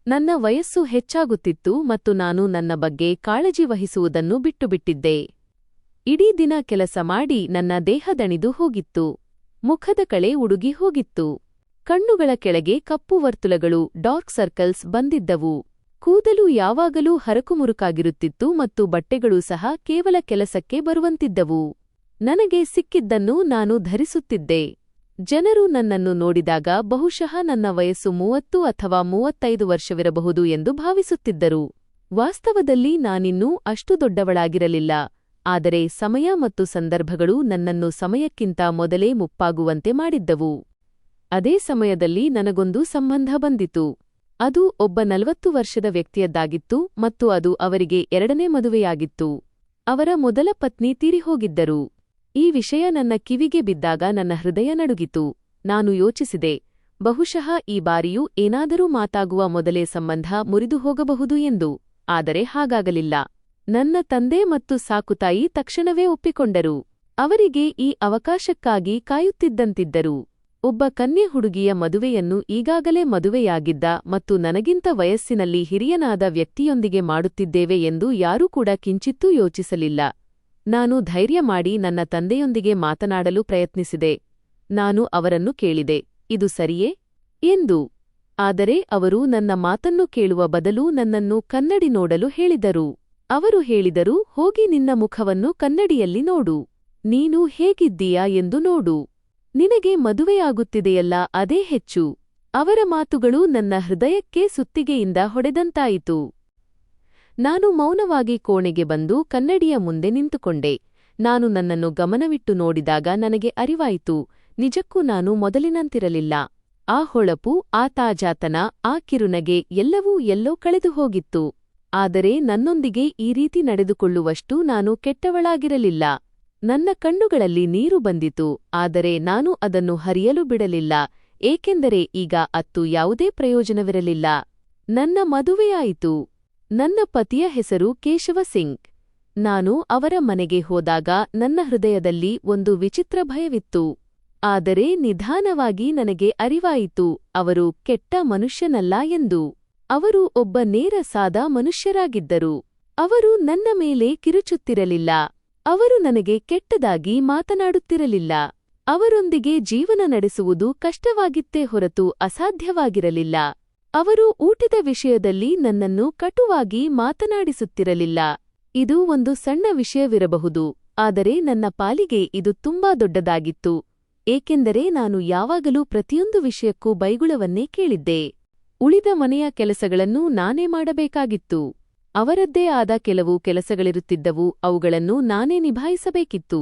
ನನ್ನ ವಯಸ್ಸು ಹೆಚ್ಚಾಗುತ್ತಿತ್ತು ಮತ್ತು ನಾನು ನನ್ನ ಬಗ್ಗೆ ಕಾಳಜಿ ವಹಿಸುವುದನ್ನು ಬಿಟ್ಟುಬಿಟ್ಟಿದ್ದೆ. ಇಡೀ ದಿನ ಕೆಲಸ ಮಾಡಿ ನನ್ನ ದೇಹ ದಣಿದು ಹೋಗಿತ್ತು. ಮುಖದ ಕಳೆ ಉಡುಗಿ ಹೋಗಿತ್ತು. ಕಣ್ಣುಗಳ ಕೆಳಗೆ ಕಪ್ಪು ವರ್ತುಲಗಳು, ಡಾರ್ಕ್ ಸರ್ಕಲ್ಸ್ ಬಂದಿದ್ದವು. ಕೂದಲು ಯಾವಾಗಲೂ ಹರಕುಮುರುಕಾಗಿರುತ್ತಿತ್ತು ಮತ್ತು ಬಟ್ಟೆಗಳೂ ಸಹ ಕೇವಲ ಕೆಲಸಕ್ಕೆ ಬರುವಂತಿದ್ದವು. ನನಗೆ ಸಿಕ್ಕಿದ್ದನ್ನು ನಾನು ಧರಿಸುತ್ತಿದ್ದೆ. ಜನರು ನನ್ನನ್ನು ನೋಡಿದಾಗ ಬಹುಶಃ ನನ್ನ ವಯಸ್ಸು 30 ಅಥವಾ 35 ವರ್ಷವಿರಬಹುದು ಎಂದು ಭಾವಿಸುತ್ತಿದ್ದರು. ವಾಸ್ತವದಲ್ಲಿ ನಾನಿನ್ನೂ ಅಷ್ಟು ದೊಡ್ಡವಳಾಗಿರಲಿಲ್ಲ. ಆದರೆ ಸಮಯ ಮತ್ತು ಸಂದರ್ಭಗಳು ನನ್ನನ್ನು ಸಮಯಕ್ಕಿಂತ ಮೊದಲೇ ಮುಪ್ಪಾಗುವಂತೆ ಮಾಡಿದ್ದವು. ಅದೇ ಸಮಯದಲ್ಲಿ ನನಗೊಂದು ಸಂಬಂಧ ಬಂದಿತು. ಅದು ಒಬ್ಬ 40 ವರ್ಷದ ವ್ಯಕ್ತಿಯದ್ದಾಗಿತ್ತು ಮತ್ತು ಅದು ಅವರಿಗೆ 2ನೇ ಮದುವೆಯಾಗಿತ್ತು. ಅವರ ಮೊದಲ ಪತ್ನಿ ತೀರಿಹೋಗಿದ್ದರು. ಈ ವಿಷಯ ನನ್ನ ಕಿವಿಗೆ ಬಿದ್ದಾಗ ನನ್ನ ಹೃದಯ ನಡುಗಿತು. ನಾನು ಯೋಚಿಸಿದೆ, ಬಹುಶಃ ಈ ಬಾರಿಯೂ ಏನಾದರೂ ಮಾತಾಗುವ ಮೊದಲೇ ಸಂಬಂಧ ಮುರಿದು ಹೋಗಬಹುದು ಎಂದು. ಆದರೆ ಹಾಗಾಗಲಿಲ್ಲ. ನನ್ನ ತಂದೆ ಮತ್ತು ಸಾಕುತಾಯಿ ತಕ್ಷಣವೇ ಒಪ್ಪಿಕೊಂಡರು. ಅವರಿಗೆ ಈ ಅವಕಾಶಕ್ಕಾಗಿ ಕಾಯುತ್ತಿದ್ದಂತಿದ್ದರು. ಒಬ್ಬ ಕನ್ಯೆ ಹುಡುಗಿಯ ಮದುವೆಯನ್ನು ಈಗಾಗಲೇ ಮದುವೆಯಾಗಿದ್ದ ಮತ್ತು ನನಗಿಂತ ವಯಸ್ಸಿನಲ್ಲಿ ಹಿರಿಯನಾದ ವ್ಯಕ್ತಿಯೊಂದಿಗೆ ಮಾಡುತ್ತಿದ್ದೇವೆ ಎಂದು ಯಾರೂ ಕೂಡ ಕಿಂಚಿತ್ತೂ ಯೋಚಿಸಲಿಲ್ಲ. ನಾನು ಧೈರ್ಯ ಮಾಡಿ ನನ್ನ ತಂದೆಯೊಂದಿಗೆ ಮಾತನಾಡಲು ಪ್ರಯತ್ನಿಸಿದೆ. ನಾನು ಅವರನ್ನು ಕೇಳಿದೆ, ಇದು ಸರಿಯೇ ಎಂದು. ಆದರೆ ಅವರು ನನ್ನ ಮಾತನ್ನು ಕೇಳುವ ಬದಲು ನನ್ನನ್ನು ಕನ್ನಡಿ ನೋಡಲು ಹೇಳಿದರು. ಅವರು ಹೇಳಿದರು, ಹೋಗಿ ನಿನ್ನ ಮುಖವನ್ನು ಕನ್ನಡಿಯಲ್ಲಿ ನೋಡು. ನೀನು ಹೇಗಿದ್ದೀಯಾ ಎಂದು ನೋಡು. ನಿನಗೆ ಮದುವೆಯಾಗುತ್ತಿದೆಯಲ್ಲ, ಅದೇ ಹೆಚ್ಚು. ಅವರ ಮಾತುಗಳು ನನ್ನ ಹೃದಯಕ್ಕೆ ಸುತ್ತಿಗೆಯಿಂದ ಹೊಡೆದಂತಾಯಿತು. ನಾನು ಮೌನವಾಗಿ ಕೋಣೆಗೆ ಬಂದು ಕನ್ನಡಿಯ ಮುಂದೆ ನಿಂತುಕೊಂಡೆ. ನಾನು ನನ್ನನ್ನು ಗಮನವಿಟ್ಟು ನೋಡಿದಾಗ ನನಗೆ ಅರಿವಾಯಿತು, ನಿಜಕ್ಕೂ ನಾನು ಮೊದಲಿನಂತಿರಲಿಲ್ಲ. ಆ ಹೊಳಪು, ಆ ತಾಜಾತನ, ಆ ಕಿರುನಗೆ ಎಲ್ಲವೂ ಎಲ್ಲೋ ಕಳೆದು ಹೋಗಿತ್ತು. ಆದರೆ ನನ್ನೊಂದಿಗೆ ಈ ರೀತಿ ನಡೆದುಕೊಳ್ಳುವಷ್ಟು ನಾನು ಕೆಟ್ಟವಳಾಗಿರಲಿಲ್ಲ. ನನ್ನ ಕಣ್ಣುಗಳಲ್ಲಿ ನೀರು ಬಂದಿತು, ಆದರೆ ನಾನು ಅದನ್ನು ಹರಿಯಲು ಬಿಡಲಿಲ್ಲ, ಏಕೆಂದರೆ ಈಗ ಅತ್ತು ಯಾವುದೇ ಪ್ರಯೋಜನವಿರಲಿಲ್ಲ. ನನ್ನ ಮದುವೆಯಾಯಿತು. ನನ್ನ ಪತಿಯ ಹೆಸರು ಕೇಶವ ಸಿಂಗ್. ನಾನು ಅವರ ಮನೆಗೆ ಹೋದಾಗ ನನ್ನ ಹೃದಯದಲ್ಲಿ ಒಂದು ವಿಚಿತ್ರ ಭಯವಿತ್ತು. ಆದರೆ ನಿಧಾನವಾಗಿ ನನಗೆ ಅರಿವಾಯಿತು, ಅವರು ಕೆಟ್ಟ ಮನುಷ್ಯನಲ್ಲ ಎಂದು. ಅವರು ಒಬ್ಬ ನೇರ ಸಾದಾ ಮನುಷ್ಯರಾಗಿದ್ದರು. ಅವರು ನನ್ನ ಮೇಲೆ ಕಿರುಚುತ್ತಿರಲಿಲ್ಲ. ಅವರು ನನಗೆ ಕೆಟ್ಟದಾಗಿ ಮಾತನಾಡುತ್ತಿರಲಿಲ್ಲ. ಅವರೊಂದಿಗೆ ಜೀವನ ನಡೆಸುವುದು ಕಷ್ಟವಾಗಿತ್ತೇ ಹೊರತು ಅಸಾಧ್ಯವಾಗಿರಲಿಲ್ಲ. ಅವರು ಊಟದ ವಿಷಯದಲ್ಲಿ ನನ್ನನ್ನು ಕಟುವಾಗಿ ಮಾತನಾಡಿಸುತ್ತಿರಲಿಲ್ಲ. ಇದು ಒಂದು ಸಣ್ಣ ವಿಷಯವಿರಬಹುದು, ಆದರೆ ನನ್ನ ಪಾಲಿಗೆ ಇದು ತುಂಬಾ ದೊಡ್ಡದಾಗಿತ್ತು, ಏಕೆಂದರೆ ನಾನು ಯಾವಾಗಲೂ ಪ್ರತಿಯೊಂದು ವಿಷಯಕ್ಕೂ ಬೈಗುಳವನ್ನೇ ಕೇಳಿದ್ದೆ. ಉಳಿದ ಮನೆಯ ಕೆಲಸಗಳನ್ನು ನಾನೇ ಮಾಡಬೇಕಾಗಿತ್ತು. ಅವರದ್ದೇ ಆದ ಕೆಲವು ಕೆಲಸಗಳಿರುತ್ತಿದ್ದವು, ಅವುಗಳನ್ನು ನಾನೇ ನಿಭಾಯಿಸಬೇಕಿತ್ತು.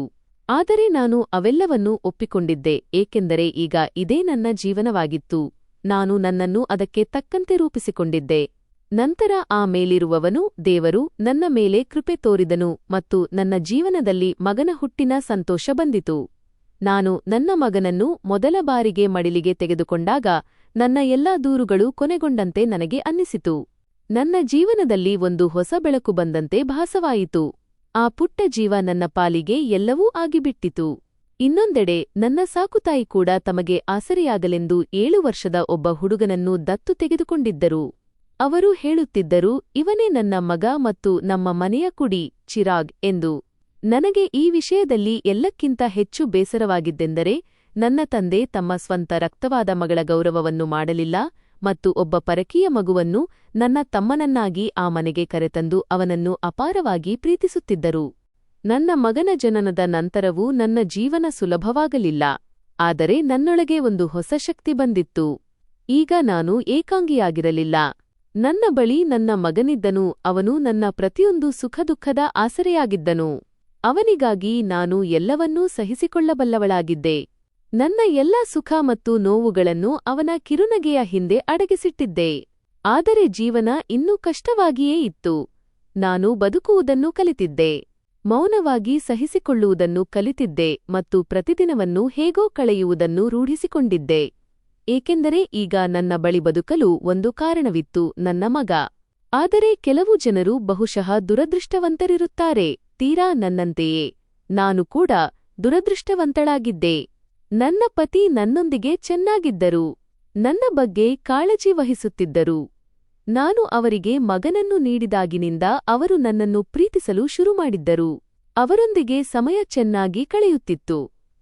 ಆದರೆ ನಾನು ಅವೆಲ್ಲವನ್ನೂ ಒಪ್ಪಿಕೊಂಡಿದ್ದೆ, ಏಕೆಂದರೆ ಈಗ ಇದೇ ನನ್ನ ಜೀವನವಾಗಿತ್ತು. ನಾನು ನನ್ನನ್ನು ಅದಕ್ಕೆ ತಕ್ಕಂತೆ ರೂಪಿಸಿಕೊಂಡಿದ್ದೆ. ನಂತರ ಆ ಮೇಲಿರುವವನು, ದೇವರು, ನನ್ನ ಮೇಲೆ ಕೃಪೆ ತೋರಿದನು ಮತ್ತು ನನ್ನ ಜೀವನದಲ್ಲಿ ಮಗನ ಹುಟ್ಟಿನ ಸಂತೋಷ ಬಂದಿತು. ನಾನು ನನ್ನ ಮಗನನ್ನು ಮೊದಲ ಬಾರಿಗೆ ಮಡಿಲಿಗೆ ತೆಗೆದುಕೊಂಡಾಗ ನನ್ನ ಎಲ್ಲಾ ದೂರುಗಳು ಕೊನೆಗೊಂಡಂತೆ ನನಗೆ ಅನ್ನಿಸಿತು. ನನ್ನ ಜೀವನದಲ್ಲಿ ಒಂದು ಹೊಸ ಬೆಳಕು ಬಂದಂತೆ ಭಾಸವಾಯಿತು. ಆ ಪುಟ್ಟ ಜೀವ ನನ್ನ ಪಾಲಿಗೆ ಎಲ್ಲವೂ ಆಗಿಬಿಟ್ಟಿತು. ಇನ್ನೊಂದೆಡೆ ನನ್ನ ಸಾಕುತಾಯಿ ಕೂಡ ತಮಗೆ ಆಸರೆಯಾಗಲೆಂದು 7 ವರ್ಷದ ಒಬ್ಬ ಹುಡುಗನನ್ನು ದತ್ತು ತೆಗೆದುಕೊಂಡಿದ್ದರು. ಅವರು ಹೇಳುತ್ತಿದ್ದರು, ಇವನೇ ನನ್ನ ಮಗ ಮತ್ತು ನಮ್ಮ ಮನೆಯ ಕುಡಿ, ಚಿರಾಗ್ ಎಂದು. ನನಗೆ ಈ ವಿಷಯದಲ್ಲಿ ಎಲ್ಲಕ್ಕಿಂತ ಹೆಚ್ಚು ಬೇಸರವಾಗಿದ್ದೆಂದರೆ, ನನ್ನ ತಂದೆ ತಮ್ಮ ಸ್ವಂತ ರಕ್ತವಾದ ಮಗಳ ಗೌರವವನ್ನು ಮಾಡಲಿಲ್ಲ ಮತ್ತು ಒಬ್ಬ ಪರಕೀಯ ಮಗುವನ್ನು ನನ್ನ ತಮ್ಮನನ್ನಾಗಿ ಆ ಮನೆಗೆ ಕರೆತಂದು ಅವನನ್ನು ಅಪಾರವಾಗಿ ಪ್ರೀತಿಸುತ್ತಿದ್ದರು. ನನ್ನ ಮಗನ ಜನನದ ನಂತರವೂ ನನ್ನ ಜೀವನ ಸುಲಭವಾಗಲಿಲ್ಲ. ಆದರೆ ನನ್ನೊಳಗೆ ಒಂದು ಹೊಸ ಶಕ್ತಿ ಬಂದಿತ್ತು. ಈಗ ನಾನು ಏಕಾಂಗಿಯಾಗಿರಲಿಲ್ಲ. ನನ್ನ ಬಳಿ ನನ್ನ ಮಗನಿದ್ದನು. ಅವನು ನನ್ನ ಪ್ರತಿಯೊಂದು ಸುಖದುಃಖದ ಆಸರೆಯಾಗಿದ್ದನು. ಅವನಿಗಾಗಿ ನಾನು ಎಲ್ಲವನ್ನೂ ಸಹಿಸಿಕೊಳ್ಳಬಲ್ಲವಳಾಗಿದ್ದೆ. ನನ್ನ ಎಲ್ಲ ಸುಖ ಮತ್ತು ನೋವುಗಳನ್ನು ಅವನ ಕಿರುನಗೆಯ ಹಿಂದೆ ಅಡಗಿಸಿಟ್ಟಿದ್ದೆ. ಆದರೆ ಜೀವನ ಇನ್ನೂ ಕಷ್ಟವಾಗಿಯೇ ಇತ್ತು. ನಾನು ಬದುಕುವುದನ್ನು ಕಲಿತಿದ್ದೆ. ಮೌನವಾಗಿ ಸಹಿಸಿಕೊಳ್ಳುವುದನ್ನು ಕಲಿತಿದ್ದೆ ಮತ್ತು ಪ್ರತಿದಿನವನ್ನು ಹೇಗೋ ಕಳೆಯುವುದನ್ನು ರೂಢಿಸಿಕೊಂಡಿದ್ದೆ. ಏಕೆಂದರೆ ಈಗ ನನ್ನ ಬಳಿ ಬದುಕಲು ಒಂದು ಕಾರಣವಿತ್ತು, ನನ್ನ ಮಗ. ಆದರೆ ಕೆಲವು ಜನರು ಬಹುಶಃ ದುರದೃಷ್ಟವಂತರಿರುತ್ತಾರೆ, ತೀರಾ ನನ್ನಂತೆಯೇ. ನಾನು ಕೂಡ ದುರದೃಷ್ಟವಂತಳಾಗಿದ್ದೆ. ನನ್ನ ಪತಿ ನನ್ನೊಂದಿಗೆ ಚೆನ್ನಾಗಿದ್ದರು, ನನ್ನ ಬಗ್ಗೆ ಕಾಳಜಿ ವಹಿಸುತ್ತಿದ್ದರು. ನಾನು ಅವರಿಗೆ ಮಗನನ್ನು ನೀಡಿದಾಗಿನಿಂದ ಅವರು ನನ್ನನ್ನು ಪ್ರೀತಿಸಲು ಶುರುಮಾಡಿದ್ದರು. ಅವರೊಂದಿಗೆ ಸಮಯ ಚೆನ್ನಾಗಿ ಕಳೆಯುತ್ತಿತ್ತು.